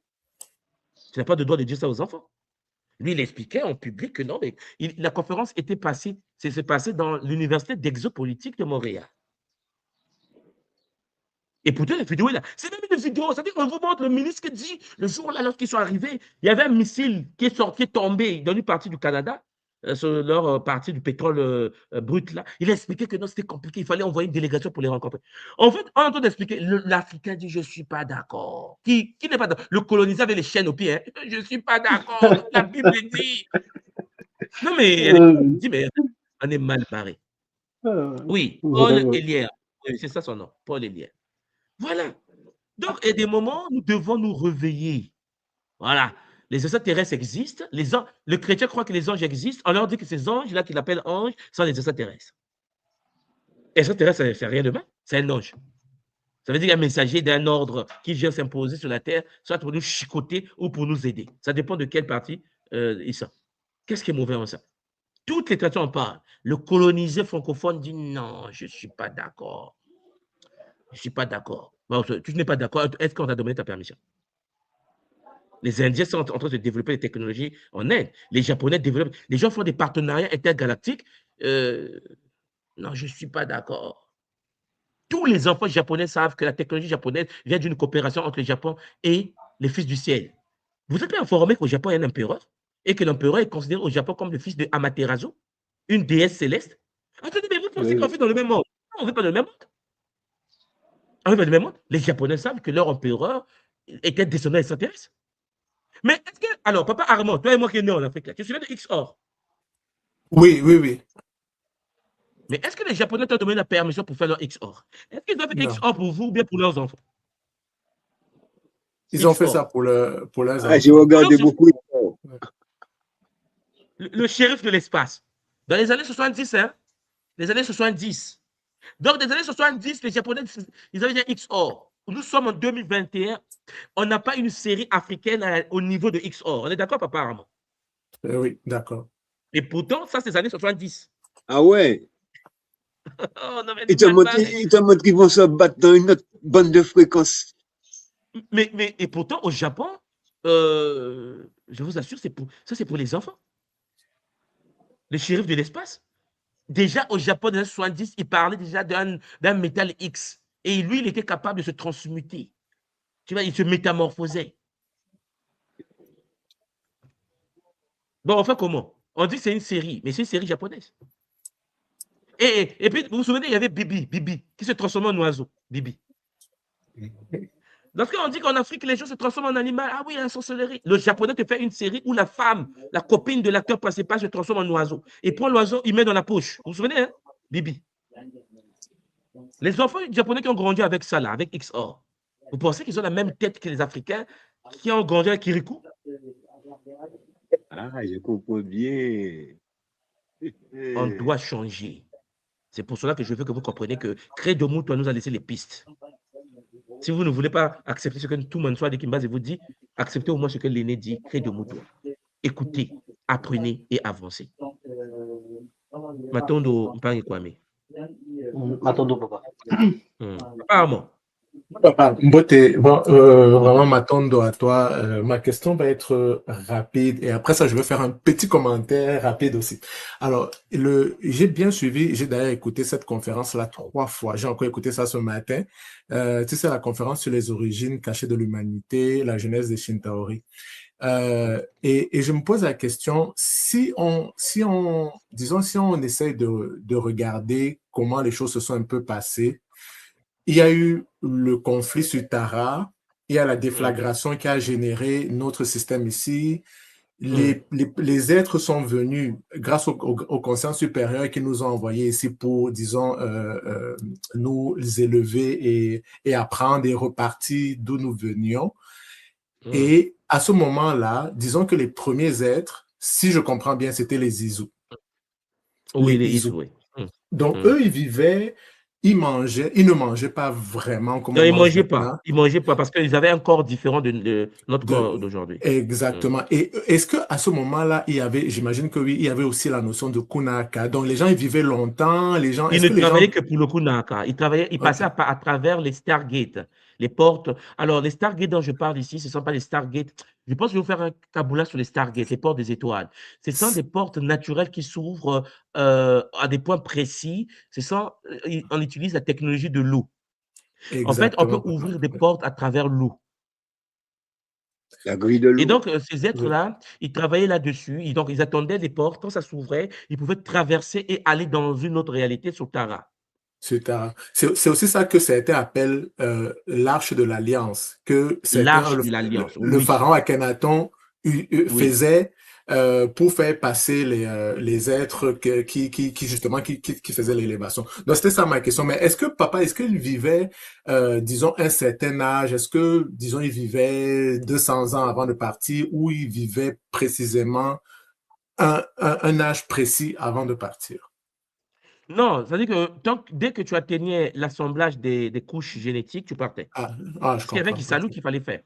Tu n'as pas de droit de dire ça aux enfants. Lui, il expliquait en public que non, mais la conférence était passée, s'est passée dans l'université d'exopolitique de Montréal. Et pourtant, la vidéo est là. C'est même une vidéo, c'est-à-dire qu'on vous montre le ministre qui dit, le jour là, lorsqu'ils sont arrivés, il y avait un missile qui est tombé dans une partie du Canada, sur leur partie du pétrole brut là. Il a expliqué que non, c'était compliqué, il fallait envoyer une délégation pour les rencontrer. En fait, en train d'expliquer, l'Africain dit, je ne suis pas d'accord. Qui n'est pas d'accord? Le colonisé avait les chaînes au pied, hein. Je ne suis pas d'accord, la Bible dit. Non, mais elle dit, mais on est mal barré. Oui, Paul Elière. Oui, c'est ça son nom, Paul Elière. Voilà. Donc, il y a des moments, nous devons nous réveiller. Voilà. Les extraterrestres existent. Le chrétien croit que les anges existent. On leur dit que ces anges-là qu'il appelle anges sont les extraterrestres. Extraterrestre, ça ne fait rien de mal. C'est un ange. Ça veut dire qu'il y a un messager d'un ordre qui vient s'imposer sur la terre, soit pour nous chicoter ou pour nous aider. Ça dépend de quelle partie ils sont. Qu'est-ce qui est mauvais en ça? Toutes les traditions en parlent. Le colonisé francophone dit non, je ne suis pas d'accord. Je ne suis pas d'accord. Bon, tu n'es pas d'accord. Est-ce qu'on t'a donné ta permission? Les Indiens sont en train de développer des technologies en Inde. Les Japonais développent. Les gens font des partenariats intergalactiques. Non, je ne suis pas d'accord. Tous les enfants japonais savent que la technologie japonaise vient d'une coopération entre le Japon et les fils du ciel. Vous êtes bien informé qu'au Japon, il y a un empereur et que l'empereur est considéré au Japon comme le fils de Amaterasu, une déesse céleste. Attendez, mais vous pensez qu'on vit dans le même monde? Non, on ne vit pas dans le même monde. On vit pas dans le même monde. Les Japonais savent que leur empereur était descendant extraterrestre. Mais est-ce que, alors, papa Armand, toi et moi qui sommes nés en Afrique, là, tu te souviens de XOR? Oui, oui, oui. Mais est-ce que les Japonais t'ont donné la permission pour faire leur XOR? Est-ce qu'ils doivent faire Non. XOR pour vous ou bien pour leurs enfants? Ils ont fait XOR. ça pour leurs Ah, j'ai enfants. regardé Alors, beaucoup. le shérif de l'espace. Dans les années 70, hein? Les années 70. Donc, dans les années 70, les Japonais, ils avaient dit XOR. Nous sommes en 2021. On n'a pas une série africaine au niveau de XOR. On est d'accord, papa Armand? Oui, d'accord. Et pourtant, ça, c'est les années 70. Ah ouais. Oh, non, mais Ils te montrent qu'ils vont se battre dans une autre bande de fréquences. Et pourtant, au Japon, je vous assure, ça, c'est pour les enfants. Le shérif de l'espace. Déjà, au Japon, dans les années 70, il parlait déjà d'un métal X. Et lui, il était capable de se transmuter. Tu vois, il se métamorphosait. Bon, enfin, comment? On dit que c'est une série, mais c'est une série japonaise. Et puis, vous vous souvenez, il y avait Bibi, qui se transformait en oiseau. Bibi. Lorsqu'on dit qu'en Afrique, les gens se transforment en animal, ah oui, la sorcellerie. Le Japonais te fait une série où la femme, la copine de l'acteur principal, se transforme en oiseau. Et prend l'oiseau, il met dans la poche. Vous vous souvenez, hein? Bibi. Les enfants japonais qui ont grandi avec ça, là, avec XOR, vous pensez qu'ils ont la même tête que les Africains qui ont grandi avec Kirikou? Ah, je comprends bien. On doit changer. C'est pour cela que je veux que vous compreniez que Credo Moutoua nous a laissé les pistes. Si vous ne voulez pas accepter ce que tout le monde soit dit Kimbaze vous dit, acceptez au moins ce que l'aîné dit, Credo Moutoua. Écoutez, apprenez et avancez. Matondo Mpangi Kwame. Matondo, papa. Pardon. Papa, Mbote, bon, vraiment, Matondo à toi. Ma question va être rapide et après ça, je vais faire un petit commentaire rapide aussi. Alors, j'ai bien suivi, j'ai d'ailleurs écouté cette conférence-là 3 fois. J'ai encore écouté ça ce matin. Tu sais, la conférence sur les origines cachées de l'humanité, la genèse des Shintaori. Et je me pose la question, si on essaie de regarder comment les choses se sont un peu passées, il y a eu le conflit sur Tara, il y a la déflagration qui a généré notre système ici, les êtres sont venus grâce aux consciences supérieures qui nous ont envoyés ici pour, disons, nous élever et apprendre et repartir d'où nous venions. Et à ce moment-là, disons que les premiers êtres, si je comprends bien, c'était les Izu. Oui, les Izu, oui. Donc, eux, ils vivaient, ils mangeaient, ils ne mangeaient pas vraiment comme Non, on ils ne mange mangeaient maintenant. pas. Ils ne mangeaient pas parce qu'ils avaient un corps différent de notre corps d'aujourd'hui. Exactement. Et est-ce qu'à ce moment-là, il y avait, j'imagine que oui, il y avait aussi la notion de Kunaka. Donc, les gens, ils vivaient longtemps. Les gens, Ils ne travaillaient que pour le Kunaka. Ils passaient à travers les Stargates, les portes. Alors, les Stargates dont je parle ici, ce ne sont pas les Stargates. Je pense que je vais vous faire un caboulage sur les Stargates, les portes des étoiles. Ce sont des portes naturelles qui s'ouvrent à des points précis. On utilise la technologie de l'eau. En fait, on peut ouvrir des portes à travers l'eau. La grille de l'eau. Et donc, ces êtres-là, ils travaillaient là-dessus. Donc, ils attendaient des portes. Quand ça s'ouvrait, ils pouvaient traverser et aller dans une autre réalité sur Tara. C'est aussi ça que certains appellent l'arche de l'Alliance, que le pharaon Akhenaton faisait pour faire passer les êtres qui faisaient l'élévation. Donc, c'était ça ma question. Mais est-ce que papa, est-ce qu'il vivait, disons, un certain âge? Est-ce que, disons, il vivait 200 ans avant de partir ou il vivait précisément un âge précis avant de partir? Non, c'est-à-dire que dès que tu atteignais l'assemblage des couches génétiques, tu partais. Parce qu'il y avait Kisalou qu'il fallait faire.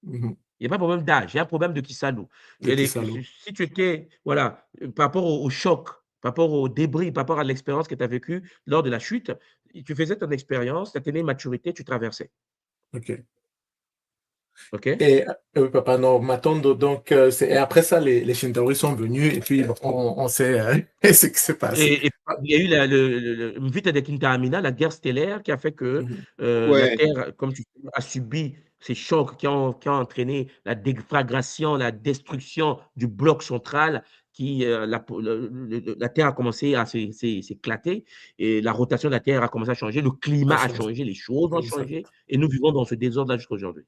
Mm-hmm. Il n'y a pas de problème d'âge, il y a un problème de Kisalou. Si tu étais, voilà, par rapport au choc, par rapport au débris, par rapport à l'expérience que tu as vécue lors de la chute, tu faisais ton expérience, tu atteignais une maturité, tu traversais. OK. Et papa, non, m'attendre donc, et après ça, les Shintauri sont venus et puis on sait ce qui s'est passé. Et il y a eu le Vita de Quintamina, la guerre stellaire qui a fait que la Terre, comme tu sais, a subi ces chocs qui ont entraîné la déflagration, la destruction du bloc central, la Terre a commencé à s'éclater et la rotation de la Terre a commencé à changer, le climat a changé, les choses ont changé et nous vivons dans ce désordre-là jusqu'à aujourd'hui.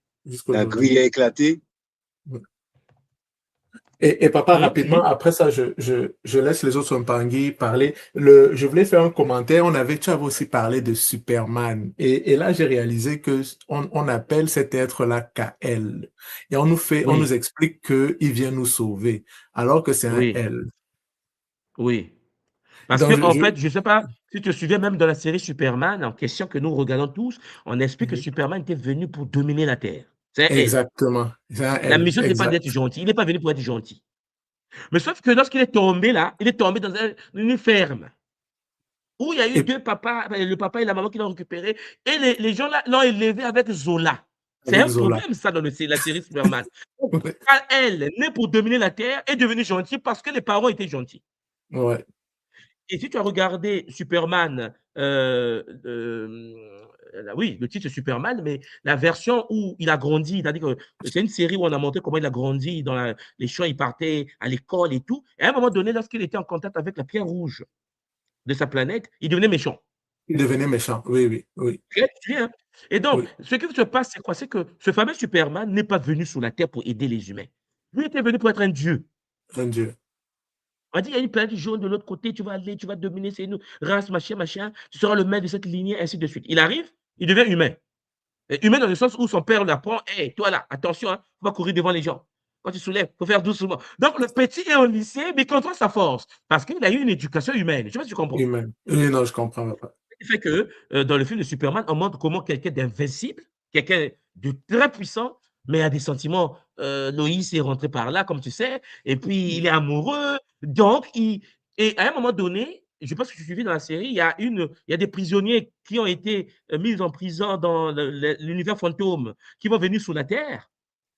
La grille a éclaté. Et papa, rapidement, après ça, je laisse les autres Mpangi parler. Je voulais faire un commentaire. Tu avais aussi parlé de Superman. Et là, j'ai réalisé que on appelle cet être-là KL. Et on nous explique qu'il vient nous sauver, alors que c'est un L. Oui. Parce que, en fait, je ne sais pas si tu te souviens même de la série Superman, en question que nous regardons tous, on explique que Superman était venu pour dominer la Terre. Exactement. La mission, ce n'est pas d'être gentil. Il n'est pas venu pour être gentil. Mais sauf que lorsqu'il est tombé là, il est tombé dans une ferme où il y a eu deux papas, le papa et la maman qui l'ont récupéré. Et les gens là l'ont élevé avec Zola. C'est un problème, ça, dans la série Superman. Elle, née pour dominer la Terre, est devenue gentille parce que les parents étaient gentils. Ouais. Et si tu as regardé Superman, oui, le titre Superman, mais la version où il a grandi, c'est-à-dire que c'est une série où on a montré comment il a grandi dans les champs, il partait à l'école et tout. Et à un moment donné, lorsqu'il était en contact avec la pierre rouge de sa planète, il devenait méchant. Il devenait méchant, oui. Et donc, ce qui se passe, c'est quoi? C'est que ce fameux Superman n'est pas venu sur la Terre pour aider les humains. Lui était venu pour être un dieu. Un dieu. On dit, il y a une planète jaune de l'autre côté, tu vas aller, tu vas dominer, c'est une race, machin, tu seras le maître de cette lignée, ainsi de suite. Il arrive, il devient humain. Et humain dans le sens où son père l'apprend, hey, toi là, attention, hein, faut pas courir devant les gens. Quand tu soulèves, il faut faire doucement. Donc, le petit est au lycée, mais il contrôle sa force, parce qu'il a eu une éducation humaine. Je ne sais pas si tu comprends. Humaine. Oui, non, je comprends pas. Ce qui fait que dans le film de Superman, on montre comment quelqu'un d'invincible, quelqu'un de très puissant, mais a des sentiments. Loïs est rentré par là, comme tu sais, et puis il est amoureux. Donc, et à un moment donné, je pense que tu suivis dans la série, il y a des prisonniers qui ont été mis en prison dans l'univers fantôme, qui vont venir sur la Terre.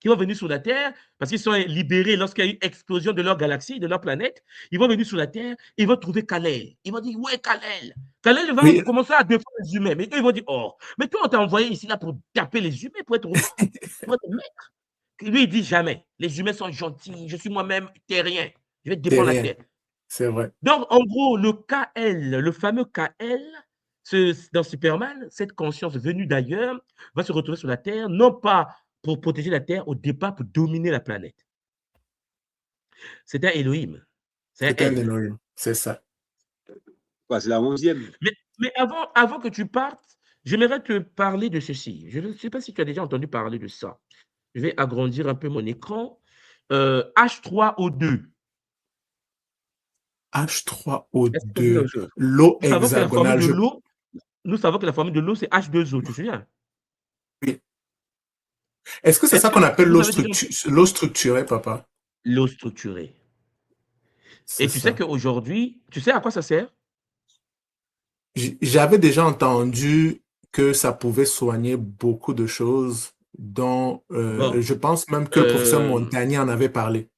Parce qu'ils sont libérés lorsqu'il y a eu explosion de leur galaxie, de leur planète. Ils vont venir sur la Terre, ils vont trouver Kal-El. Ils vont dire, ouais, Kal-El. Kal-El va commencer à défendre les humains. Mais eux, ils vont dire, oh, mais toi, on t'a envoyé ici là pour taper les humains, pour être maître. Lui, il dit jamais. Les humains sont gentils, je suis moi-même terrien. Je vais défendre la Terre. C'est vrai. Donc, en gros, le KL, le fameux KL, dans Superman, cette conscience venue d'ailleurs va se retrouver sur la Terre, non pas pour protéger la Terre, au départ pour dominer la planète. C'est un Elohim. C'est un C'est un elle. Elohim, c'est ça. C'est la 11e. Mais avant que tu partes, j'aimerais te parler de ceci. Je ne sais pas si tu as déjà entendu parler de ça. Je vais agrandir un peu mon écran. H3O2. Est-ce que ça vous dit H3O2, quelque chose? l'eau Nous savons que la formule hexagonale. de l'eau, nous savons que la formule de l'eau, c'est H2O, tu te souviens? Oui. Est-ce que c'est Est-ce ça que qu'on appelle vous avez déjà l'eau structurée, papa? l'eau structurée? C'est Et tu sais ça. qu'aujourd'hui, tu sais à quoi ça sert? J'avais déjà entendu que ça pouvait soigner beaucoup de choses, dont Bon, je pense même que le professeur Montagnier en avait parlé.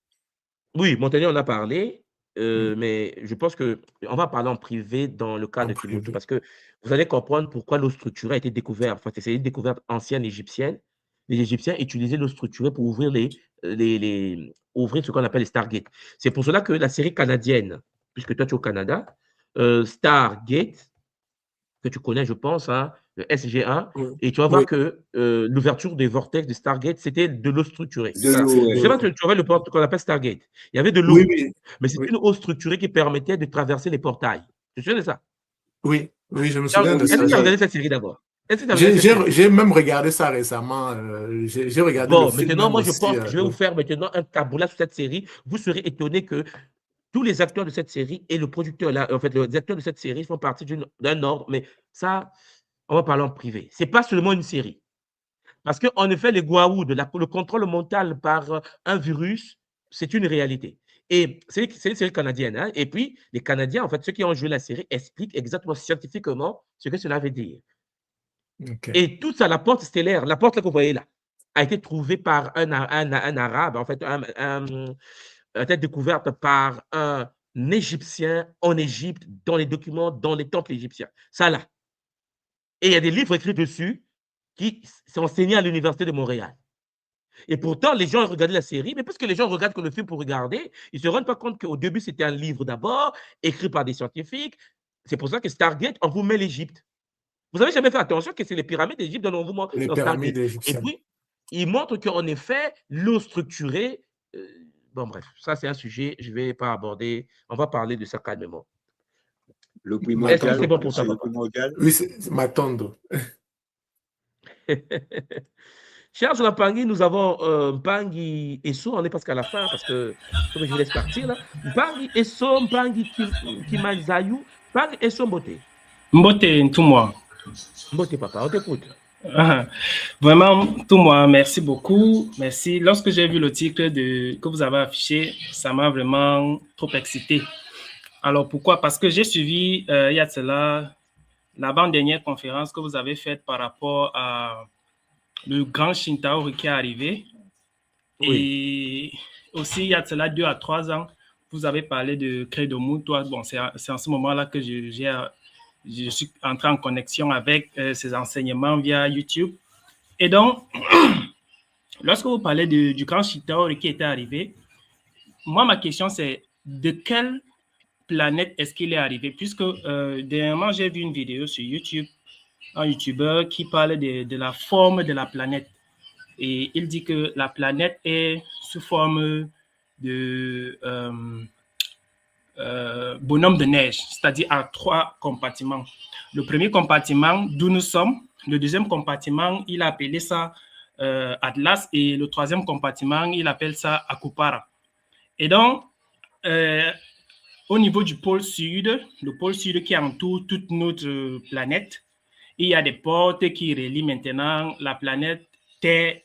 oui, Montagnier en a parlé, Mm. mais je pense qu'on va parler en privé dans le cas En de Timothée, privé. parce que vous allez comprendre pourquoi l'eau structurée a été découverte. Enfin, c'est une découverte ancienne égyptienne. Les Égyptiens utilisaient l'eau structurée pour ouvrir ouvrir ce qu'on appelle les Stargate. C'est pour cela que la série canadienne, puisque toi tu es au Canada, Stargate, que tu connais, je pense, hein, le SG1, Oui. et tu vas Oui. voir que l'ouverture des vortex de Stargate, c'était de l'eau structurée. De l'eau, Je ne sais pas ouais. si tu vois le port qu'on appelle Stargate. Il y avait de Oui, l'eau, oui, mais c'était oui, une eau structurée qui permettait de traverser les portails. Tu te souviens de ça? oui, oui, je me Charles, souviens de est-ce ça. que tu as Oui, regardé cette série d'abord? Est-ce que tu as regardé cette série? J'ai même regardé ça récemment. J'ai regardé le Bon, film maintenant, même moi, je aussi. pense que je vais vous Oui. faire maintenant un taboulage sur cette série. Vous serez étonnés que tous les acteurs de cette série et le producteur, là, en fait, les acteurs de cette série font partie d'un ordre, mais ça, on va parler en privé. Ce n'est pas seulement une série. Parce qu'en effet, les Goa'uld, le contrôle mental par un virus, c'est une réalité. Et c'est une série canadienne. Hein, et puis, les Canadiens, en fait, ceux qui ont joué la série, expliquent exactement scientifiquement ce que cela veut dire. OK. Et tout ça, la porte stellaire, la porte là que vous voyez là, a été trouvée par un Arabe, en fait, a été découverte par un Égyptien en Égypte, dans les documents, dans les temples égyptiens. Ça là. Et il y a des livres écrits dessus qui sont enseignés à l'Université de Montréal. Et pourtant, les gens regardaient la série, mais puisque les gens regardent que le film pour regarder, ils ne se rendent pas compte qu'au début, c'était un livre d'abord, écrit par des scientifiques. C'est pour ça que Stargate, on vous met l'Égypte. Vous n'avez jamais fait attention que c'est les pyramides d'Égypte dont on vous montre Les dans pyramides Stargate. Et égyptiennes. puis, ils montrent qu'en effet, l'eau structurée, bon bref, ça c'est un sujet, je ne vais pas aborder, on va parler de ça calmement. le Est-ce que c'est primordial. bon pour toi, C'est le papa? primordial. Oui, c'est Matondo. Chers Mpangi, nous avons Mpangi Esso, on est presque à la fin parce que faut que je vous laisse partir là. Mpangi Esso, Mpangi Kimanzayu, Mpangi Esso Mbote. Mbote, tout moi. Mbote, papa, on t'écoute. Vraiment, tout moi, merci beaucoup. Merci. Lorsque j'ai vu le titre que vous avez affiché, ça m'a vraiment trop excité. Alors, pourquoi? Parce que j'ai suivi, il y a de cela, l'avant-dernière conférence que vous avez faite par rapport à le grand Shintaori qui est arrivé. Oui. Et aussi, il y a de cela 2 à 3 ans, vous avez parlé de Credo Mutua. Bon, c'est en ce moment-là que je suis entré en connexion avec ces enseignements via YouTube. Et donc, lorsque vous parlez du grand Shintaori qui était arrivé, moi, ma question, c'est de quelle planète est-ce qu'il est arrivé? Puisque dernièrement, j'ai vu une vidéo sur YouTube, un YouTuber qui parle de la forme de la planète. Et il dit que la planète est sous forme de bonhomme de neige, c'est-à-dire à 3 compartiments. Le premier compartiment, d'où nous sommes. Le deuxième compartiment, il a appelé ça Atlas. Et le troisième compartiment, il appelle ça Akupara. Et donc, au niveau du pôle sud, le pôle sud qui entoure toute notre planète, il y a des portes qui relient maintenant la planète Terre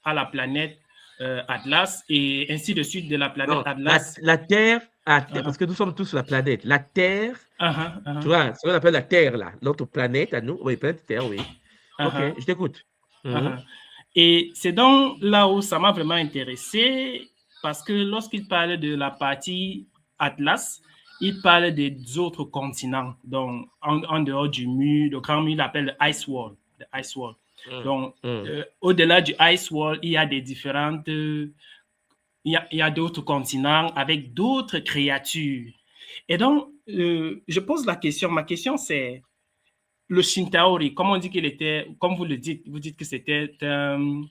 à la planète Atlas et ainsi de suite de la planète Atlas. La Terre, parce que nous sommes tous sur la planète. La Terre, tu vois, ce qu'on appelle la Terre, là, notre planète à nous, oui, planète Terre, oui. Ok, je t'écoute. Et c'est donc là où ça m'a vraiment intéressé parce que lorsqu'il parle de la partie Atlas, il parle des autres continents, donc en dehors du mur, le grand mur, il appelle le Ice Wall. The Ice Wall. Donc, au-delà du Ice Wall, il y a des différentes... il y a d'autres continents avec d'autres créatures. Et donc, je pose la question. Ma question, c'est le Shintaori, comme on dit qu'il était, comme vous le dites, vous dites que c'était un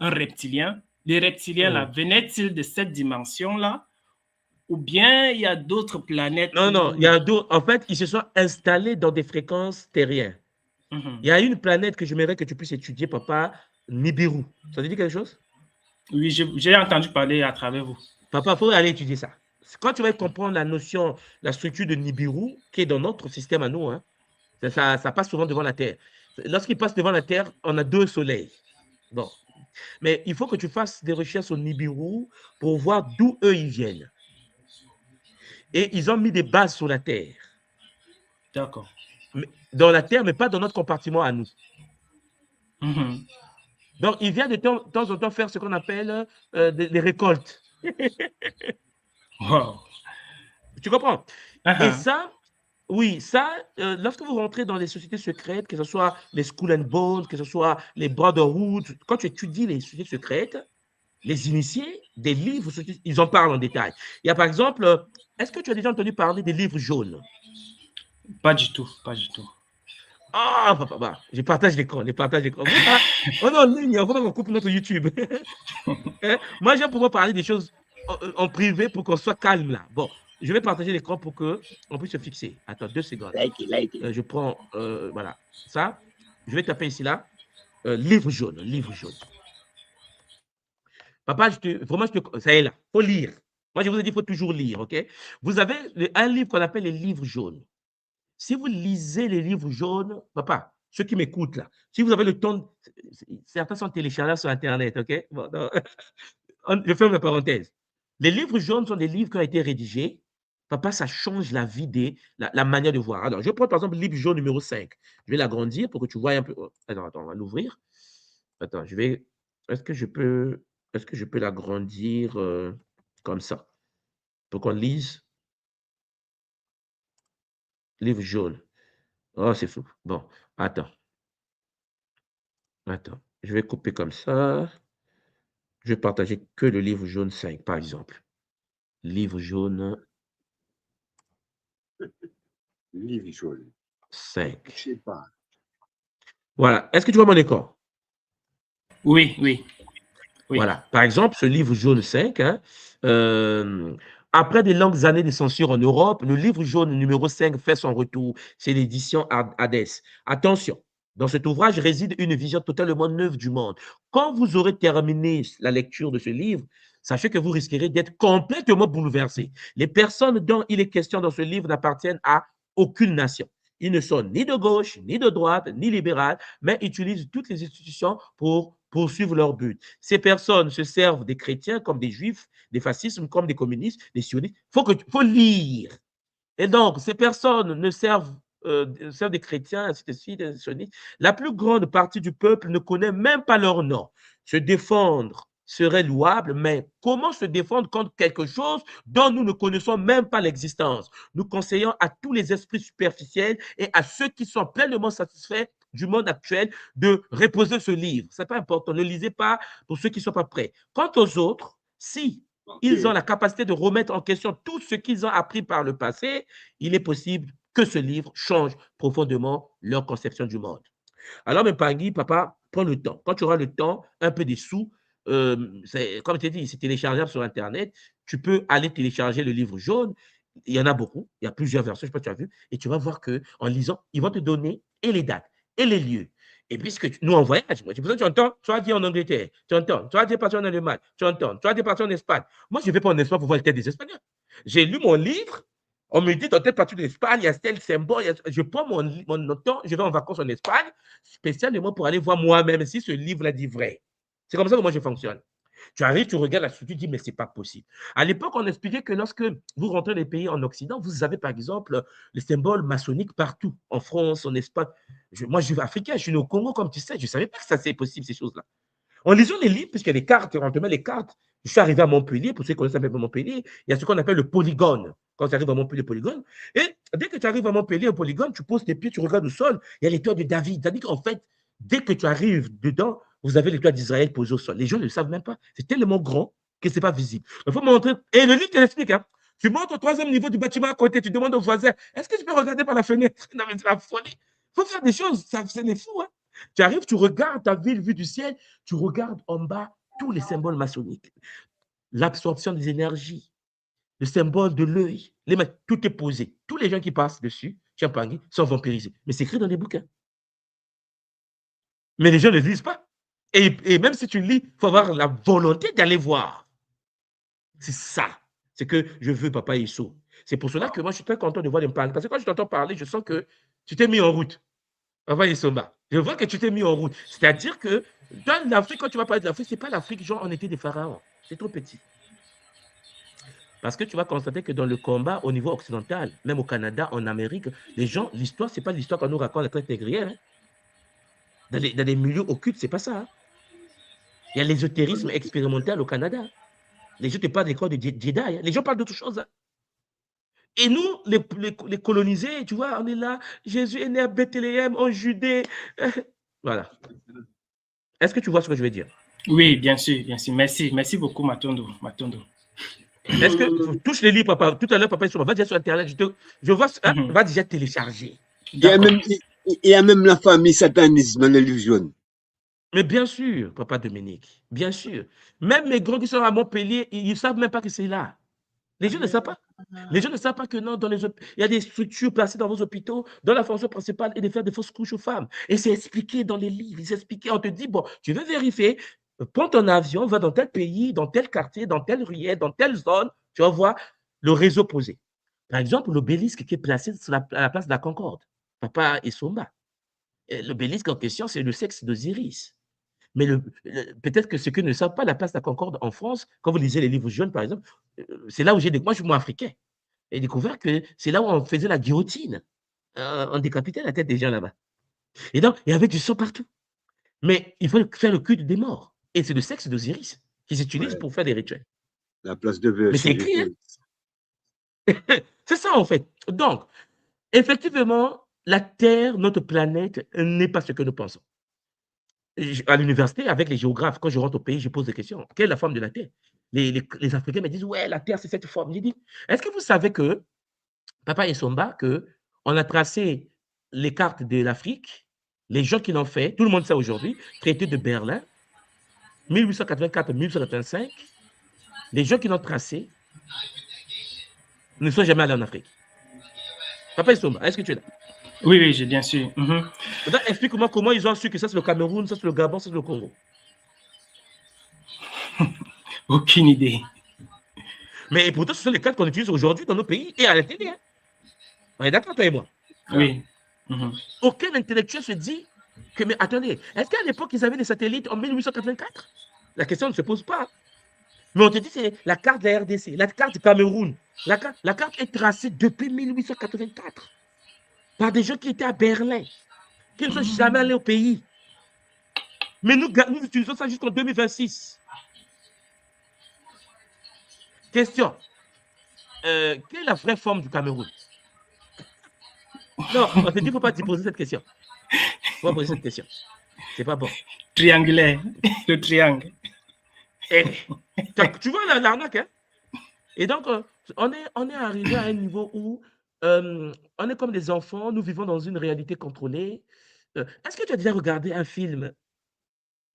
reptilien. Les reptiliens, là, venaient-ils de cette dimension-là ou bien il y a d'autres planètes? Non, non, il y a d'autres. En fait, ils se sont installés dans des fréquences terriennes. Il y a une planète que j'aimerais que tu puisses étudier, papa, Nibiru. Ça te dit quelque chose? Oui, j'ai entendu parler à travers vous. Papa, il faut aller étudier ça. Quand tu vas comprendre la notion, la structure de Nibiru, qui est dans notre système à nous, hein, ça passe souvent devant la Terre. Lorsqu'il passe devant la Terre, on a 2 soleils. Bon. Mais il faut que tu fasses des recherches sur Nibiru pour voir d'où eux, ils viennent. Et ils ont mis des bases sur la Terre. D'accord. Dans la Terre, mais pas dans notre compartiment à nous. Donc, il vient de temps en temps faire ce qu'on appelle des récoltes. Wow. Tu comprends? Et ça, oui, ça, lorsque vous rentrez dans les sociétés secrètes, que ce soit les Skull and Bones, que ce soit les Brotherhood, quand tu étudies les sociétés secrètes, les initiés, des livres, ils en parlent en détail. Il y a par exemple, est-ce que tu as déjà entendu parler des livres jaunes? Pas du tout, pas du tout. Ah, papa, je partage l'écran, On est en ligne, on va qu'on coupe notre YouTube. Moi, j'aime pouvoir parler des choses en privé pour qu'on soit calme là. Bon, je vais partager l'écran pour qu'on puisse se fixer. Attends, 2 secondes. Je prends, voilà, ça. Je vais taper ici là. Livre jaune, livre jaune. Papa, vraiment, ça est là. Il faut lire. Moi, je vous ai dit, il faut toujours lire, ok? Vous avez un livre qu'on appelle les livres jaunes. Si vous lisez les livres jaunes, papa, ceux qui m'écoutent là, si vous avez le temps, certains sont téléchargeables sur Internet, ok? Bon, non. Je ferme la parenthèse. Les livres jaunes sont des livres qui ont été rédigés. Papa, ça change la vie, la manière de voir. Alors, je prends par exemple le livre jaune numéro 5. Je vais l'agrandir pour que tu vois un peu. Attends, on va l'ouvrir. Attends, est-ce que je peux l'agrandir comme ça pour qu'on lise? Livre jaune. Oh, c'est fou. Bon, attends. Attends. Je vais couper comme ça. Je vais partager que le livre jaune 5, par exemple. Livre jaune Livre jaune. 5. Je sais pas. Voilà. Est-ce que tu vois mon écran? Oui, oui. Voilà. Par exemple, ce livre jaune 5, hein, après des longues années de censure en Europe, le livre jaune numéro 5 fait son retour. C'est l'édition Hades. Attention, dans cet ouvrage réside une vision totalement neuve du monde. Quand vous aurez terminé la lecture de ce livre, sachez que vous risquerez d'être complètement bouleversé. Les personnes dont il est question dans ce livre n'appartiennent à aucune nation. Ils ne sont ni de gauche, ni de droite, ni libérales, mais utilisent toutes les institutions pour poursuivre leur but. Ces personnes se servent des chrétiens comme des juifs, des fascismes comme des communistes, des sionistes. Il faut lire. Et donc, ces personnes ne servent des chrétiens, ainsi de suite, des sionistes. La plus grande partie du peuple ne connaît même pas leur nom. Se défendre serait louable, mais comment se défendre contre quelque chose dont nous ne connaissons même pas l'existence? Nous conseillons à tous les esprits superficiels et à ceux qui sont pleinement satisfaits du monde actuel de reposer ce livre. Ce n'est pas important, ne lisez pas pour ceux qui ne sont pas prêts. Quant aux autres, si ils ont la capacité de remettre en question tout ce qu'ils ont appris par le passé, il est possible que ce livre change profondément leur conception du monde. Alors, mes Pangui, papa, prends le temps. Quand tu auras le temps, un peu des sous, comme je t'ai dit, c'est téléchargeable sur Internet. Tu peux aller télécharger le livre jaune. Il y en a beaucoup. Il y a plusieurs versions, je ne sais pas si tu as vu. Et tu vas voir qu'en lisant, ils vont te donner et les dates et les lieux. Et puisque nous, on voyage, moi, tu entends, tu as dit en Angleterre, tu entends, tu as dit partir en Allemagne, tu entends, tu as dit partir en Espagne. Moi, je ne vais pas en Espagne pour voir le tête des Espagnols. J'ai lu mon livre. On me dit, dans telle partie de l'Espagne, il y a tel symbole. Je prends mon temps, je vais en vacances en Espagne, spécialement pour aller voir moi-même si ce livre-là dit vrai. C'est comme ça que moi, je fonctionne. Tu arrives, tu regardes la structure, tu dis, mais ce n'est pas possible. À l'époque, on expliquait que lorsque vous rentrez dans les pays en Occident, vous avez par exemple les symboles maçonniques partout, en France, en Espagne. Moi, je suis africain, je suis né au Congo, comme tu sais, je ne savais pas que ça c'est possible, ces choses-là. En lisant les livres, puisqu'il y a des cartes, on te met les cartes. Je suis arrivé à Montpellier, pour ceux qui connaissent un peu Montpellier, il y a ce qu'on appelle le polygone. Quand tu arrives à Montpellier, polygone. Et dès que tu arrives à Montpellier, au polygone, tu poses tes pieds, tu regardes au sol, il y a l'étoile de David. C'est-à-dire qu'en fait, dès que tu arrives dedans, vous avez l'étoile d'Israël posée au sol. Les gens ne le savent même pas. C'est tellement grand que ce n'est pas visible. Il faut montrer. Et le livre te l'explique. Hein. Tu montes au 3e niveau du bâtiment à côté, tu demandes au voisin, est-ce que tu peux regarder par la fenêtre? Non, mais c'est la folie. Il faut faire des choses. C'est des fous. Hein. Tu arrives, tu regardes ta ville vue du ciel, tu regardes en bas tous les symboles maçonniques, l'absorption des énergies, le symbole de l'œil. Tout est posé. Tous les gens qui passent dessus, Chiampangui, sont vampirisés. Mais c'est écrit dans les bouquins. Mais les gens ne lisent pas. Et même si tu lis, il faut avoir la volonté d'aller voir. C'est ça. C'est que je veux, Papa Issou. C'est pour cela que moi, je suis très content de voir les parler. Parce que quand je t'entends parler, je sens que tu t'es mis en route. Papa Issomba. Je vois que tu t'es mis en route. C'est-à-dire que dans l'Afrique, quand tu vas parler de l'Afrique, ce n'est pas l'Afrique, genre, on était des pharaons. C'est trop petit. Parce que tu vas constater que dans le combat au niveau occidental, même au Canada, en Amérique, les gens, l'histoire, ce n'est pas l'histoire qu'on nous raconte à la traite négrière. Hein. Dans les milieux occultes, ce n'est pas ça. Hein. Il y a l'ésotérisme expérimental au Canada. Les gens ne parlent des corps de Jedi. Hein. Les gens parlent d'autre chose. Hein. Et nous, les colonisés, tu vois, on est là. Jésus est né à Bethléem, en Judée. Voilà. Est-ce que tu vois ce que je veux dire? Oui, bien sûr, bien sûr. Merci, merci beaucoup, Matondo. Est-ce que touche les livres, papa? Tout à l'heure, papa, va déjà sur Internet. Je vois, va déjà télécharger. Il y a même la famille satanisme dans le livre jaune. Mais bien sûr, papa Dominique, bien sûr. Même mes grands qui sont à Montpellier, ils ne savent même pas que c'est là. Les gens ne savent pas. Les gens ne savent pas que non, il y a des structures placées dans vos hôpitaux, dont la fonction principale est de faire des fausses couches aux femmes. Et c'est expliqué dans les livres. C'est expliqué. On te dit, bon, tu veux vérifier, prends ton avion, va dans tel pays, dans tel quartier, dans telle ruelle, dans telle zone, tu vas voir le réseau posé. Par exemple, l'obélisque qui est placé à la place de la Concorde, Papa Issomba. L'obélisque en question, c'est le sexe d'Osiris. Mais peut-être que ceux qui ne savent pas la place de la Concorde en France, quand vous lisez les livres jaunes, par exemple, c'est là où moi, je suis africain. Et découvert que c'est là où on faisait la guillotine. On décapitait la tête des gens là-bas. Et donc, il y avait du sang partout. Mais il faut faire le culte des morts. Et c'est le sexe d'Osiris qui s'utilise pour faire des rituels. La place de Versailles. Mais c'est écrit, hein? C'est ça, en fait. Donc, effectivement, la Terre, notre planète, n'est pas ce que nous pensons. À l'université, avec les géographes, quand je rentre au pays, je pose des questions. Quelle est la forme de la Terre? Les Africains me disent, ouais, la Terre, c'est cette forme. Je dis, est-ce que vous savez que, Papa Issomba, qu'on a tracé les cartes de l'Afrique, les gens qui l'ont fait, tout le monde sait aujourd'hui, traité de Berlin, 1884-1885, les gens qui l'ont tracé ne sont jamais allés en Afrique. Papa Issomba, est-ce que tu es là? Oui, j'ai bien sûr. Explique-moi comment ils ont su que ça c'est le Cameroun, ça c'est le Gabon, ça c'est le Congo. Aucune idée. Mais pourtant, ce sont les cartes qu'on utilise aujourd'hui dans nos pays et à la télé. Hein. On est d'accord, toi et moi? Oui. Aucun intellectuel se dit que, mais attendez, est-ce qu'à l'époque, ils avaient des satellites en 1884? La question ne se pose pas. Mais on te dit, c'est la carte de la RDC, la carte du Cameroun. La carte est tracée depuis 1884 par des gens qui étaient à Berlin, qui ne sont jamais allés au pays. Mais nous utilisons ça jusqu'en 2026. Question. Quelle est la vraie forme du Cameroun? Non, on te dit qu'il ne faut pas te poser cette question. Il ne faut pas poser cette question. C'est pas bon. Triangulaire. Le triangle. Tu vois l'arnaque, hein? Et donc, on est arrivé à un niveau où on est comme des enfants, nous vivons dans une réalité contrôlée. Est-ce que tu as déjà regardé un film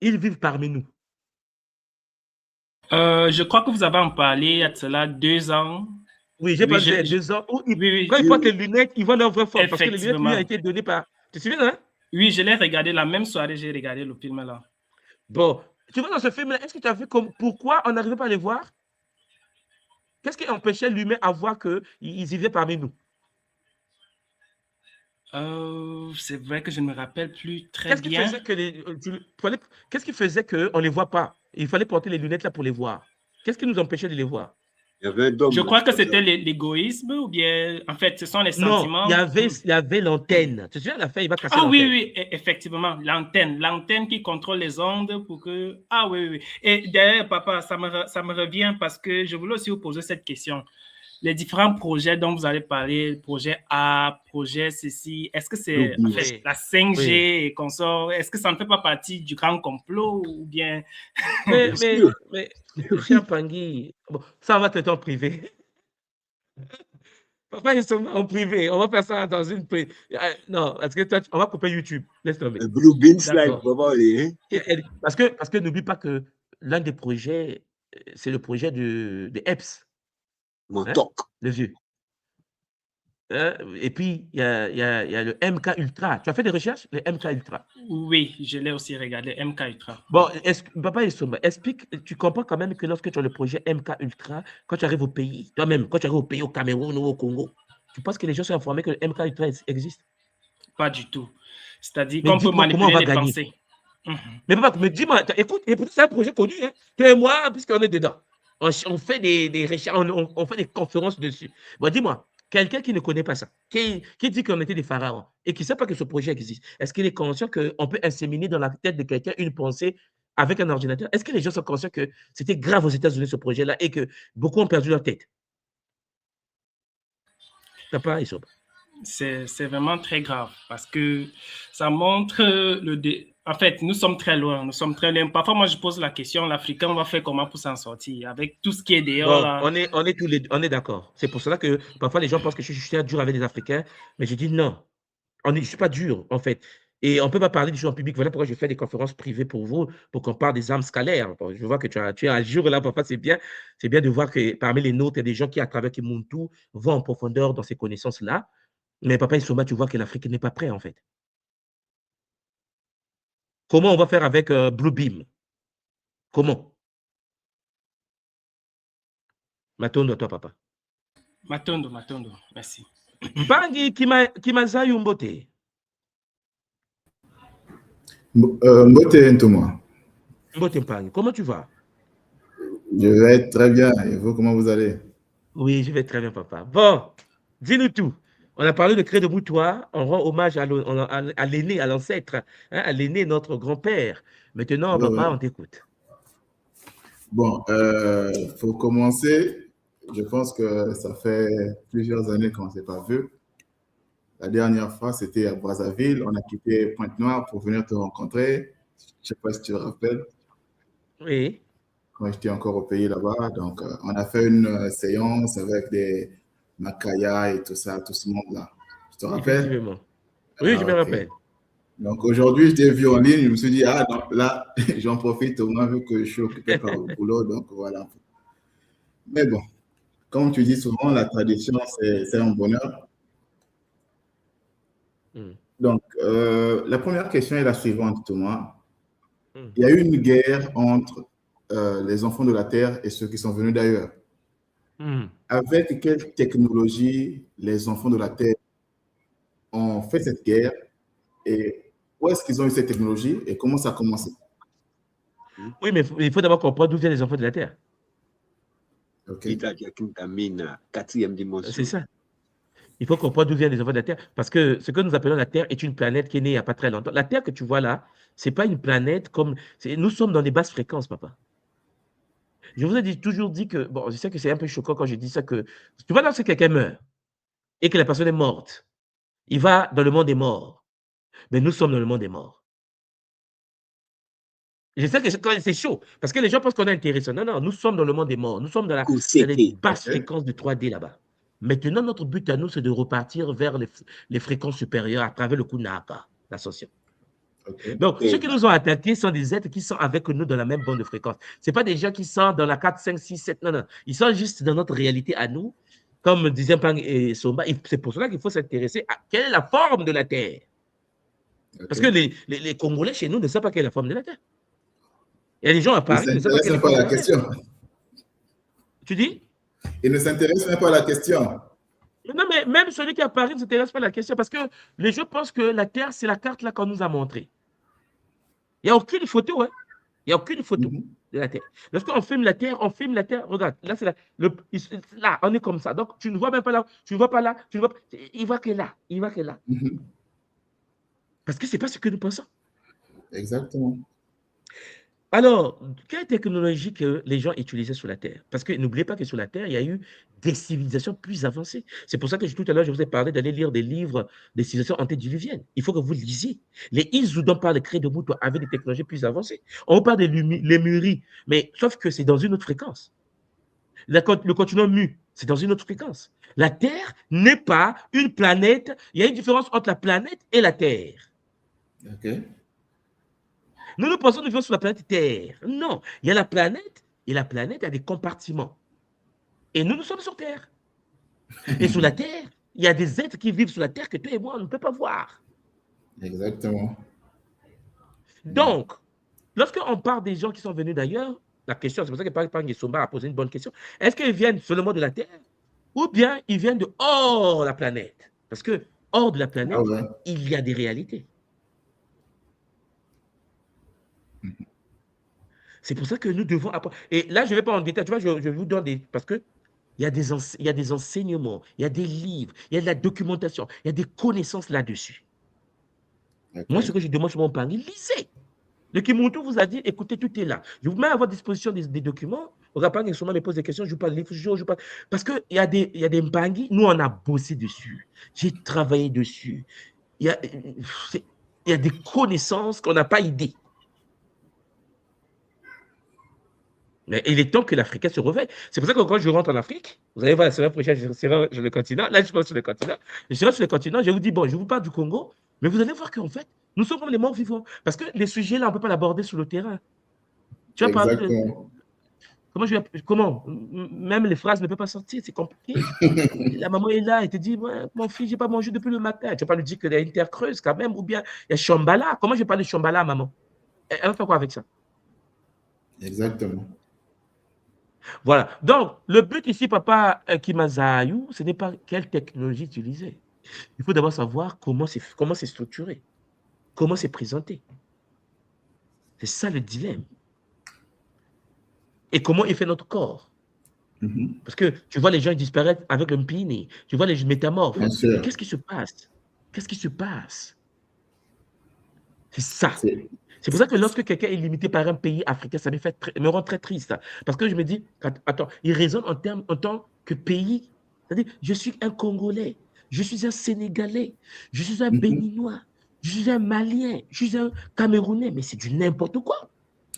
Ils vivent parmi nous? Je crois que vous avez en parlé il y a de cela 2 ans. Oui, j'ai parlé il y a 2 ans. Où quand ils portent les lunettes, ils voient leur vraie forme. Parce que les lunettes lui ont été données par... Tu te souviens, hein? Oui, je l'ai regardé la même soirée, j'ai regardé le film là. Bon, tu vois dans ce film-là, est-ce que tu as vu pourquoi on n'arrivait pas à les voir? Qu'est-ce qui empêchait l'humain à voir qu'ils vivaient parmi nous? C'est vrai que je ne me rappelle plus très bien. Qu'est-ce qui faisait qu'on ne les voit pas? Il fallait porter les lunettes là pour les voir. Qu'est-ce qui nous empêchait de les voir? Je crois que c'était l'égoïsme ou bien, en fait, ce sont les sentiments. Non, il y avait l'antenne. Tu te souviens, la fin, il va casser l'antenne. Oui, effectivement, l'antenne qui contrôle les ondes pour que... Ah oui. Et d'ailleurs, papa, ça me revient parce que je voulais aussi vous poser cette question. Les différents projets dont vous allez parler, projet A, projet ceci, est-ce que c'est en fait, la 5G et consorts, est-ce que ça ne fait pas partie du grand complot ou bien... Mais Chiampangui, bon, ça va être en privé. Papa, ils sont en privé. On va faire ça dans une... Non, parce que toi, on va couper YouTube. Laisse tomber. Blue Bean Slide, on va aller. Parce que n'oublie pas que l'un des projets, c'est le projet de EPS. Montauk. Le vieux. Et puis, il y a le MK Ultra. Tu as fait des recherches, le MK Ultra? Oui, je l'ai aussi regardé, MK Ultra. Bon, Papa Issoumba, explique, tu comprends quand même que lorsque tu as le projet MK Ultra, quand tu arrives au pays, toi-même, quand tu arrives au pays, au Cameroun ou au Congo, tu penses que les gens sont informés que le MK Ultra existe? Pas du tout. C'est-à-dire Mais qu'on peut dites-moi comment on manipuler va les gagner. pensées. Mais papa, mais dis-moi, écoute, c'est un projet connu, hein. Toi et moi, puisqu'on est dedans. On fait des recherches, on fait des conférences dessus. Bon, dis-moi, quelqu'un qui ne connaît pas ça, qui dit qu'on était des pharaons et qui ne sait pas que ce projet existe, est-ce qu'il est conscient qu'on peut inséminer dans la tête de quelqu'un une pensée avec un ordinateur? Est-ce que les gens sont conscients que c'était grave aux États-Unis ce projet-là et que beaucoup ont perdu leur tête? Papa, Issoumba. C'est vraiment très grave parce que ça montre En fait, nous sommes très loin. Nous sommes très loin. Parfois, moi, je pose la question, l'Africain va faire comment pour s'en sortir avec tout ce qui est dehors Bon, là. on est d'accord. C'est pour cela que parfois les gens pensent que je suis dur avec les Africains, mais je dis non. Je ne suis pas dur, en fait. Et on ne peut pas parler du jeu en public. Voilà pourquoi je fais des conférences privées pour vous, pour qu'on parle des armes scalaires. Bon, je vois que tu es à jour là, papa, c'est bien. C'est bien de voir que parmi les nôtres, il y a des gens qui, à travers Kimuntu, vont en profondeur dans ces connaissances-là. Mais papa Issoumba, tu vois que l'Afrique n'est pas prête, en fait. Comment on va faire avec Bluebeam? Comment? Matondo, toi, papa. Matondo, merci. Mpangi Kimazayu Mbote. Mbote Ntouma. Mbote Mpangi, comment tu vas? Je vais très bien. Et vous, comment vous allez? Oui, je vais très bien, papa. Bon, dis-nous tout. On a parlé de Cré de Boutoir, on rend hommage à l'aîné, à l'ancêtre, hein, à l'aîné, notre grand-père. Maintenant, papa, on t'écoute. Bon, pour commencer, je pense que ça fait plusieurs années qu'on ne s'est pas vu. La dernière fois, c'était à Brazzaville. On a quitté Pointe-Noire pour venir te rencontrer. Je ne sais pas si tu te rappelles. Oui. Quand j'étais encore au pays là-bas. Donc, on a fait une séance avec des Makaya et tout ça, tout ce monde-là. Tu te rappelles? Effectivement. Oui, je me rappelle. Donc, aujourd'hui, je t'ai vu en ligne. Je me suis dit, ah, non, là, j'en profite au moins vu que je suis occupé par le boulot. Donc, voilà. Mais bon, comme tu dis souvent, la tradition, c'est un bonheur. Donc, la première question est la suivante, Thomas. Il y a eu une guerre entre les enfants de la Terre et ceux qui sont venus d'ailleurs. Avec quelle technologie les enfants de la Terre ont fait cette guerre et où est-ce qu'ils ont eu cette technologie et comment ça a commencé? Oui, mais il faut d'abord comprendre d'où viennent les enfants de la Terre. Quatrième dimension. C'est ça. Il faut comprendre d'où viennent les enfants de la Terre. Parce que ce que nous appelons la Terre est une planète qui est née il n'y a pas très longtemps. La Terre que tu vois là, ce n'est pas une planète comme... Nous sommes dans les basses fréquences, papa. Je vous ai toujours dit que... Bon, je sais que c'est un peu choquant quand je dis ça, que... Tu vois, lorsque quelqu'un meurt et que la personne est morte, il va dans le monde des morts. Mais nous sommes dans le monde des morts. Je sais que c'est chaud, parce que les gens pensent qu'on est intéressant. Non, non, nous sommes dans le monde des morts. Nous sommes dans les basses fréquences de 3D là-bas. Maintenant, notre but à nous, c'est de repartir vers les fréquences supérieures à travers le Kunaka, l'ascension. Donc, ceux qui nous ont attaqués sont des êtres qui sont avec nous dans la même bande de fréquence. Ce n'est pas des gens qui sont dans la 4, 5, 6, 7. Non, non. Ils sont juste dans notre réalité à nous. Comme disait Pang et Somba, c'est pour cela qu'il faut s'intéresser à quelle est la forme de la Terre. Parce que les Congolais chez nous ne savent pas quelle est la forme de la Terre. Il y a des gens à Paris qui ne savent pas quelle est la forme de la Terre. Tu dis? Ils ne s'intéressent même pas à la question. Non, mais même celui qui est à Paris ne s'intéresse pas à la question parce que les gens pensent que la Terre, c'est la carte là qu'on nous a montrée. Il n'y a aucune photo, hein? Il n'y a aucune photo de la Terre. Lorsqu'on filme la Terre, regarde, là, c'est là, on est comme ça. Donc, tu ne vois même pas là, tu ne vois pas là, tu ne vois pas. Il ne va que là, il va que là. Parce que ce n'est pas ce que nous pensons. Exactement. Alors, quelle technologie que les gens utilisaient sur la Terre? Parce que n'oubliez pas que sur la Terre, il y a eu des civilisations plus avancées. C'est pour ça que tout à l'heure, je vous ai parlé d'aller lire des livres des civilisations antédiluviennes. Il faut que vous lisiez. Les Izu dont parle Cré de Boutoir avaient des technologies plus avancées. On parle des Lémuries, mais sauf que c'est dans une autre fréquence. Le continuum mu, c'est dans une autre fréquence. La Terre n'est pas une planète. Il y a une différence entre la planète et la Terre. OK. Nous pensons que nous vivons sur la planète Terre. Non, il y a la planète, et la planète a des compartiments. Et nous sommes sur Terre. Et sur la Terre, il y a des êtres qui vivent sur la Terre que toi et moi, on ne peut pas voir. Exactement. Donc, lorsqu'on parle des gens qui sont venus d'ailleurs, la question, c'est pour ça que Pang Ngesomba a posé une bonne question. Est-ce qu'ils viennent seulement de la Terre ou bien ils viennent de hors la planète? Parce que hors de la planète, il y a des réalités. C'est pour ça que nous devons apprendre. Et là, je ne vais pas en détail, tu vois, je vous donne des... Parce que il y a des enseignements, il y a des livres, il y a de la documentation, il y a des connaissances là-dessus. Moi, ce que je demande sur mon pari, lisez. Le Kimuntu vous a dit, écoutez, tout est là. Je vous mets à votre disposition des documents. Au rapport, souvent me pose des questions, je vous parle des livres, je parle. Parce qu'il y a des mpangi, nous, on a bossé dessus. J'ai travaillé dessus. Il y a des connaissances qu'on n'a pas idée. Mais il est temps que l'Africain se réveille. C'est pour ça que quand je rentre en Afrique, vous allez voir la semaine prochaine, je serai sur le continent. Là, je serai sur le continent. Je serai sur le continent, je vous dis, bon, je vous parle du Congo, mais vous allez voir qu'en fait, nous sommes comme les morts vivants. Parce que les sujets, là, on ne peut pas l'aborder sur le terrain. Tu vas parler de... Comment même les phrases ne peuvent pas sortir, c'est compliqué. La maman est là, elle te dit, ouais, mon fils, je n'ai pas mangé depuis le matin. Tu ne vas pas lui dire qu'il y a une terre creuse quand même, ou bien il y a Shambhala. Comment je parle de Shambhala, maman? Elle va faire quoi avec ça? Exactement. Voilà. Donc, le but ici, Papa Kimazayou, ce n'est pas quelle technologie utiliser. Il faut d'abord savoir comment c'est structuré, comment c'est présenté. C'est ça le dilemme. Et comment il fait notre corps. Parce que tu vois les gens disparaître avec le mpini, tu vois les métamorphes. Qu'est-ce qui se passe? Qu'est-ce qui se passe? C'est ça. C'est pour ça que lorsque quelqu'un est limité par un pays africain, ça me rend très triste. Parce que je me dis, attends, il raisonne en tant que pays. C'est-à-dire, je suis un Congolais, je suis un Sénégalais, je suis un Béninois, je suis un Malien, je suis un Camerounais, mais c'est du n'importe quoi.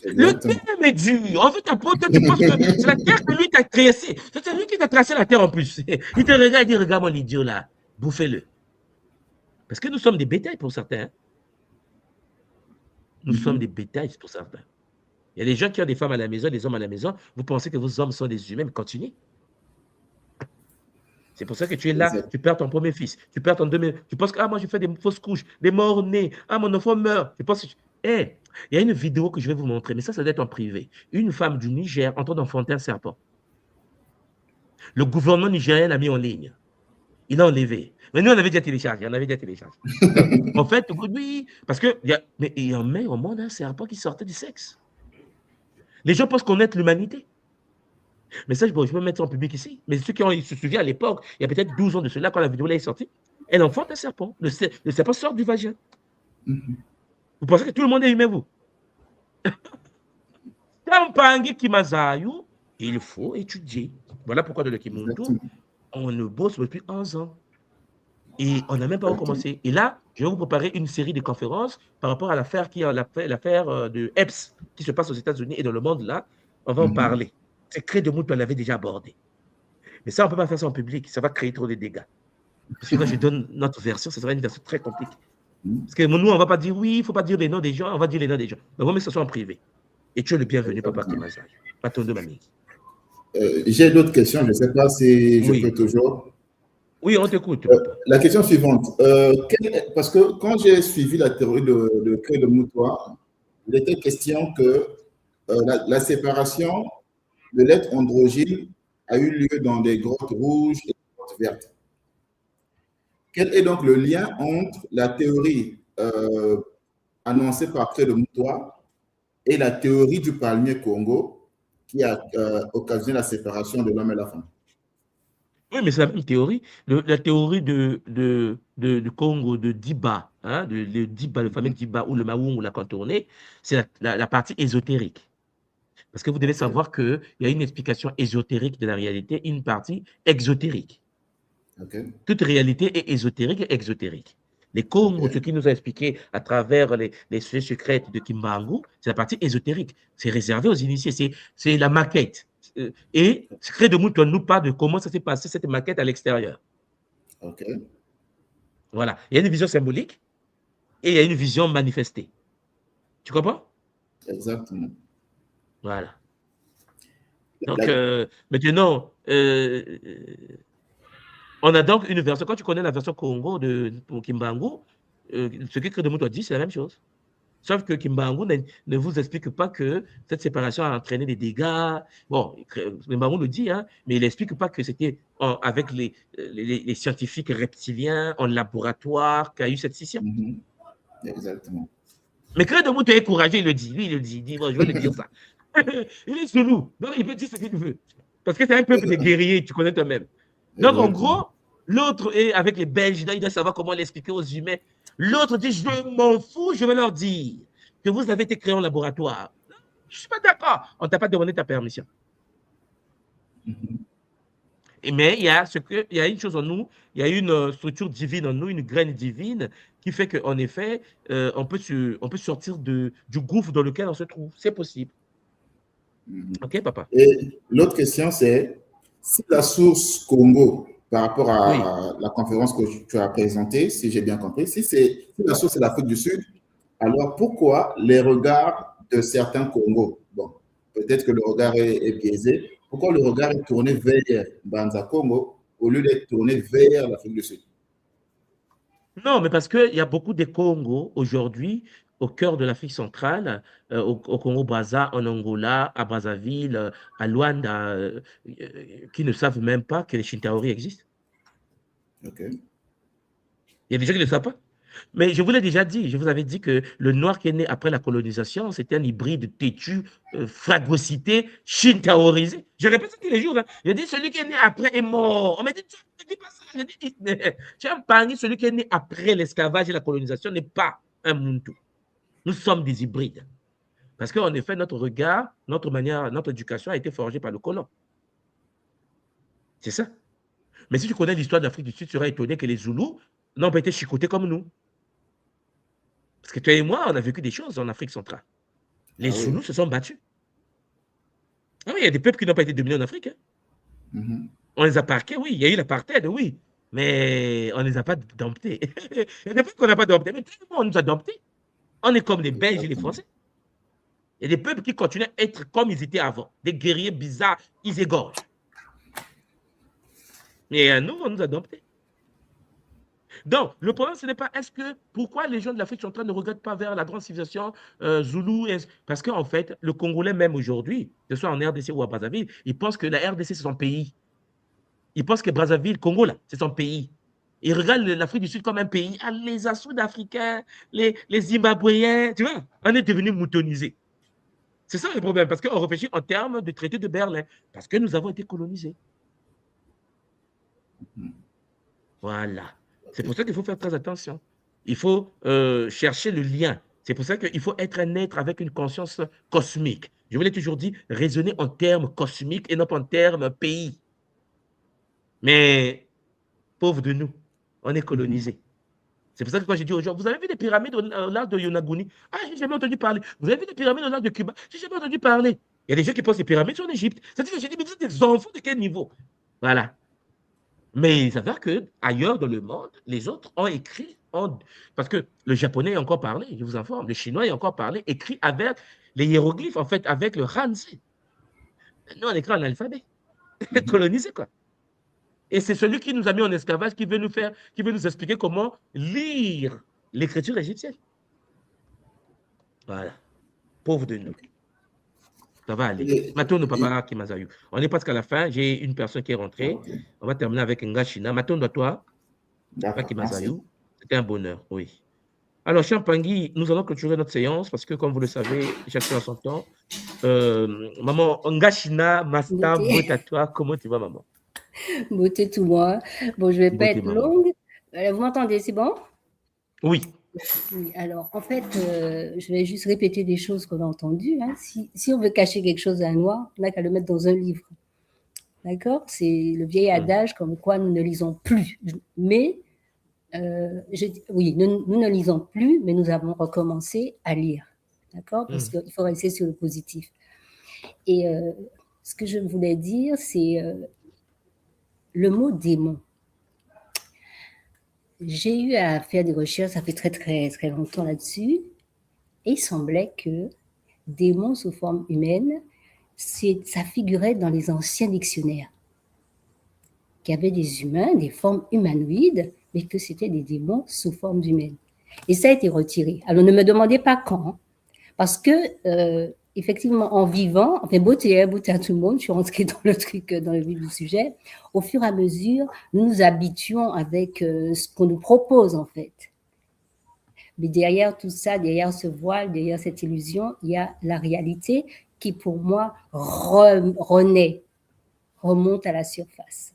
Exactement. Le terme est dur. En fait, tu penses que c'est la terre que lui t'a créée. C'est lui qui t'a tracé la terre en plus. Il te regarde et dit, regarde mon idiot là, bouffez-le. Parce que nous sommes des bétails pour certains. Hein. Nous sommes des bétails pour certains. Il y a des gens qui ont des femmes à la maison, des hommes à la maison. Vous pensez que vos hommes sont des humains, mais continuez. C'est pour ça que tu es là, tu perds ton premier fils, tu perds ton deuxième. Tu penses que moi je fais des fausses couches, des morts-nés, mon enfant meurt. Tu penses que il y a une vidéo que je vais vous montrer, mais ça doit être en privé. Une femme du Niger en train d'enfanter un serpent. Le gouvernement nigérien l'a mis en ligne. Il l'a enlevé. Mais nous, on avait déjà téléchargé. En fait, oui, parce que il y a au monde un serpent qui sortait du sexe. Les gens pensent connaître l'humanité. Mais ça, je peux mettre ça en public ici. Mais ceux qui se souviennent à l'époque, il y a peut-être 12 ans de cela, quand la vidéo là est sortie, elle enfante un serpent. Le serpent sort du vagin. Vous pensez que tout le monde est humain, vous? Tampangi Kimazayou, il faut étudier. Voilà pourquoi dans le Kimuntu, on ne bosse depuis 11 ans. Et on n'a même pas recommencé. Et là, je vais vous préparer une série de conférences par rapport à l'affaire de Epps qui se passe aux États-Unis et dans le monde là. On va en parler. C'est Cré de Mout, on l'avait déjà abordé. Mais ça, on ne peut pas faire ça en public. Ça va créer trop de dégâts. Parce que quand je donne notre version, ce sera une version très compliquée. Parce que nous, on ne va pas dire oui, il ne faut pas dire les noms des gens, on va dire les noms des gens. On va mettre ça en privé. Et tu es le bienvenu, Papa Kimazayou. Pas ton de mamie. J'ai d'autres questions, je ne sais pas si je peux toujours. Oui, on t'écoute. La question suivante. Parce que quand j'ai suivi la théorie de Cré de Moutoir, il était question que la séparation de l'être androgyne a eu lieu dans des grottes rouges et des grottes vertes. Quel est donc le lien entre la théorie annoncée par Cré de Moutoir et la théorie du palmier Congo qui a occasionné la séparation de l'homme et la femme? Oui, mais c'est la même théorie. La théorie du Congo, de Diba, hein, le fameux Diba, ou le Maoum, ou la contournée, c'est la partie ésotérique. Parce que vous devez savoir qu'il y a une explication ésotérique de la réalité, une partie exotérique. Toute réalité est ésotérique et exotérique. Les Congo, ce qui nous a expliqué à travers les sujets secrets de Kimbangu, c'est la partie ésotérique. C'est réservé aux initiés, c'est la maquette. Et Cré de Mout nous parle de comment ça s'est passé, cette maquette à l'extérieur. Voilà. Il y a une vision symbolique et il y a une vision manifestée. Tu comprends? Exactement. Voilà. Donc, maintenant, on a donc une version. Quand tu connais la version Congo pour Kimbangu, ce que Credo-Moutoué a dit, c'est la même chose. Sauf que Kimbangu ne vous explique pas que cette séparation a entraîné des dégâts. Bon, Kimbangu le dit, hein, mais il n'explique pas que c'était avec les scientifiques reptiliens en laboratoire qu'il y a eu cette scission. Exactement. Mais Credo-Moutoué est courageux, il le dit. Lui, il le dit. Il dit, bon, je vais le dire ça. Il est sous nous. Donc, il peut dire ce qu'il veut. Parce que c'est un peuple de guerriers, tu connais toi-même. Donc, en gros, l'autre est avec les Belges, il doit savoir comment l'expliquer aux humains. L'autre dit, je m'en fous, je vais leur dire que vous avez été créé en laboratoire. Je ne suis pas d'accord. On ne t'a pas demandé ta permission. Mais il y a une chose en nous, il y a une structure divine en nous, une graine divine qui fait qu'en effet, on peut sortir du gouffre dans lequel on se trouve. C'est possible. Ok, papa? Et l'autre question, c'est si la source Congo, par rapport à la conférence que tu as présentée, si j'ai bien compris, si la source est l'Afrique du Sud, alors pourquoi les regards de certains Congos, bon, peut-être que le regard est biaisé, pourquoi le regard est tourné vers Banza Congo au lieu d'être tourné vers l'Afrique du Sud? Non, mais parce qu'il y a beaucoup de Congos aujourd'hui au cœur de l'Afrique centrale, au Congo-Brazza, en Angola, à Brazzaville, à Luanda, qui ne savent même pas que les Shintaori existent. Ok. Il y a des gens qui ne le savent pas. Mais je vous l'ai déjà dit, je vous avais dit que le noir qui est né après la colonisation, c'était un hybride têtu, phagocyté, shintaorisé. Je répète ça tous les jours. Hein. Je dis, celui qui est né après est mort. On m'a dit, tu ne dis pas ça. Je dis, tu as parlé, celui qui est né après l'esclavage et la colonisation n'est pas un Muntu. Nous sommes des hybrides. Parce qu'en effet, notre regard, notre manière, notre éducation a été forgée par le colon. C'est ça. Mais si tu connais l'histoire de l'Afrique du Sud, tu seras étonné que les Zoulous n'ont pas été chicotés comme nous. Parce que toi et moi, on a vécu des choses en Afrique centrale. Les Zoulous se sont battus. Ah oui, il y a des peuples qui n'ont pas été dominés en Afrique. Hein. On les a parqués, oui. Il y a eu l'apartheid, oui. Mais on ne les a pas domptés. Il y a des peuples qu'on n'a pas domptés, mais tout le monde nous a domptés. On est comme les Belges et les Français. Il y a des peuples qui continuent à être comme ils étaient avant. Des guerriers bizarres, ils égorgent. Mais nous, on nous a domptés. Donc, le problème, ce n'est pas pourquoi les gens de l'Afrique centrale ne regardent pas vers la grande civilisation Zoulou. Parce qu'en fait, le Congolais, même aujourd'hui, que ce soit en RDC ou à Brazzaville, ils pensent que la RDC, c'est son pays. Ils pensent que Brazzaville, Congo, là, c'est son pays. Ils regardent l'Afrique du Sud comme un pays. Ah, les Sud-Africains, les Zimbabwéens, tu vois, on est devenus moutonisés. C'est ça le problème, parce qu'on réfléchit en termes de traité de Berlin, parce que nous avons été colonisés. Voilà. C'est pour ça qu'il faut faire très attention. Il faut chercher le lien. C'est pour ça qu'il faut être un être avec une conscience cosmique. Je vous l'ai toujours dit, raisonner en termes cosmiques et non pas en termes pays. Mais, pauvre de nous, on est colonisés. C'est pour ça que quand j'ai dit aux gens, vous avez vu des pyramides au large de Yonaguni? Ah, j'ai jamais entendu parler. Vous avez vu des pyramides au large de Cuba? J'ai jamais entendu parler. Il y a des gens qui pensent que les pyramides sont en Égypte. C'est-à-dire que j'ai dit, mais vous êtes des enfants de quel niveau? Voilà. Mais il s'avère qu'ailleurs dans le monde, les autres ont écrit, parce que le japonais a encore parlé, je vous informe, le chinois a encore parlé, écrit avec les hiéroglyphes, en fait, avec le Hanzi. Nous, on écrit en alphabet. Colonisé, quoi. Et c'est celui qui nous a mis en esclavage qui veut nous expliquer comment lire l'écriture égyptienne. Voilà. Pauvre de nous. Ça va aller. Matondo Papa Kimazayou. On est presque à la fin. J'ai une personne qui est rentrée. On va terminer avec Ngashina. Matondo à toi. Papa Kimazayou. C'était un bonheur, oui. Alors, Champangui, nous allons clôturer notre séance parce que, comme vous le savez, chacun a son temps. Maman, Ngashina, Masta, Beauté à toi. Comment tu vas, maman? Beauté tout moi. Bon, je ne vais pas être longue. Vous m'entendez, c'est bon? Oui. Oui, alors, en fait, je vais juste répéter des choses qu'on a entendues. Hein. Si on veut cacher quelque chose à un noir, on n'a qu'à le mettre dans un livre. D'accord? C'est le vieil adage comme quoi nous ne lisons plus. Mais, oui, nous ne lisons plus, mais nous avons recommencé à lire. D'accord? Parce qu'il faut rester sur le positif. Et ce que je voulais dire, c'est le mot démon. J'ai eu à faire des recherches, ça fait très, très, très longtemps là-dessus, et il semblait que démon sous forme humaine, ça figurait dans les anciens dictionnaires, qu'il y avait des humains, des formes humanoïdes, mais que c'était des démons sous forme humaine. Et ça a été retiré. Alors, ne me demandez pas quand, parce que, effectivement, en vivant, enfin, beauté à tout le monde, je suis rentrée dans le truc, dans le vif du sujet, au fur et à mesure, nous nous habituons avec ce qu'on nous propose, en fait. Mais derrière tout ça, derrière ce voile, derrière cette illusion, il y a la réalité qui, pour moi, renaît, remonte à la surface.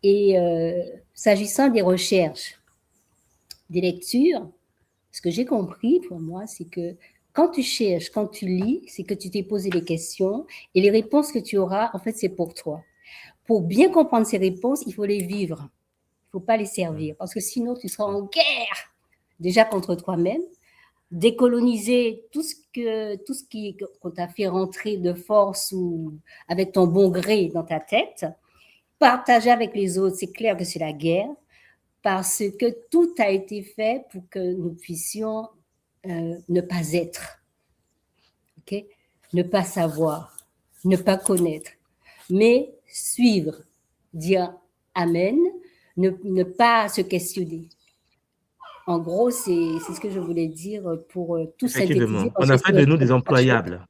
Et s'agissant des recherches, des lectures, ce que j'ai compris pour moi, c'est que quand tu cherches, quand tu lis, c'est que tu t'es posé des questions et les réponses que tu auras, en fait, c'est pour toi. Pour bien comprendre ces réponses, il faut les vivre. Il ne faut pas les servir parce que sinon, tu seras en guerre déjà contre toi-même, décoloniser tout ce qu'on t'a fait rentrer de force ou avec ton bon gré dans ta tête, partager avec les autres, c'est clair que c'est la guerre, parce que tout a été fait pour que nous puissions ne pas être, okay? Ne pas savoir, ne pas connaître, mais suivre, dire Amen, ne pas se questionner. En gros, c'est ce que je voulais dire pour tout synthétiser. On a fait de nous des employables.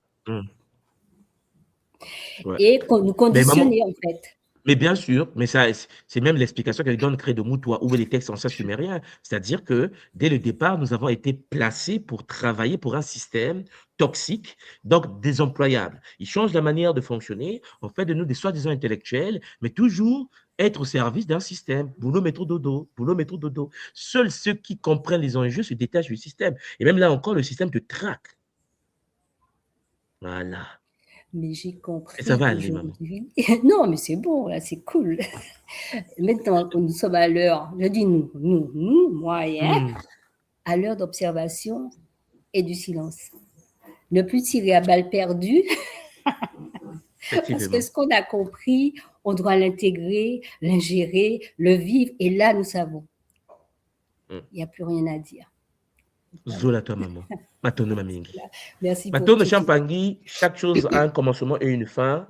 Ouais. Et nous conditionner, en fait. Mais bien sûr, mais c'est même l'explication qu'elle donne Credo toi, ouvre les textes anciens sumériens. C'est-à-dire que dès le départ, nous avons été placés pour travailler pour un système toxique, donc désemployable. Ils changent la manière de fonctionner, on fait de nous des soi-disant intellectuels, mais toujours être au service d'un système. Boulot, métro, dodo, boulot, métro, dodo. Seuls ceux qui comprennent les enjeux se détachent du système. Et même là encore, le système te traque. Voilà. Mais j'ai compris. Et ça va aller, maman. Non, mais c'est bon, là, c'est cool. Maintenant, nous sommes à l'heure, je dis nous, moyen, à l'heure d'observation et du silence. Ne plus tirer à balles perdues, parce que ce qu'on a compris, on doit l'intégrer, l'ingérer, le vivre, et là, nous savons. Il n'y a plus rien à dire. Zola toi maman. Matono mamingi. Merci. Matono Champangui, chaque chose a un commencement et une fin.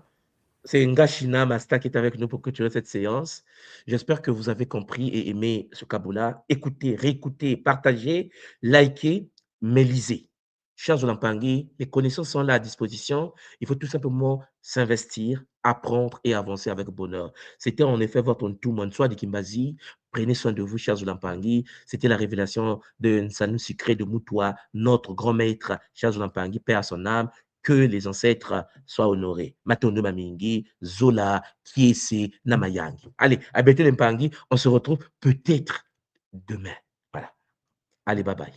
C'est Ngashina Masta qui est avec nous pour clôturer cette séance. J'espère que vous avez compris et aimé ce Kabula. Écoutez, réécoutez, partagez, likez, mais lisez. Chers Zolampangi, les connaissances sont là à disposition. Il faut tout simplement s'investir, apprendre et avancer avec bonheur. C'était en effet votre Ntumanswa de Kimbazi. Prenez soin de vous, chers Zolampangi. C'était la révélation de Nsanu Secret de Moutoua, notre grand maître, chers Zolampangi, paix à son âme. Que les ancêtres soient honorés. Matondo Mamingi, Zola, Kiese, Namayangi. Allez, à Bethel Mpangi, on se retrouve peut-être demain. Voilà. Allez, bye bye.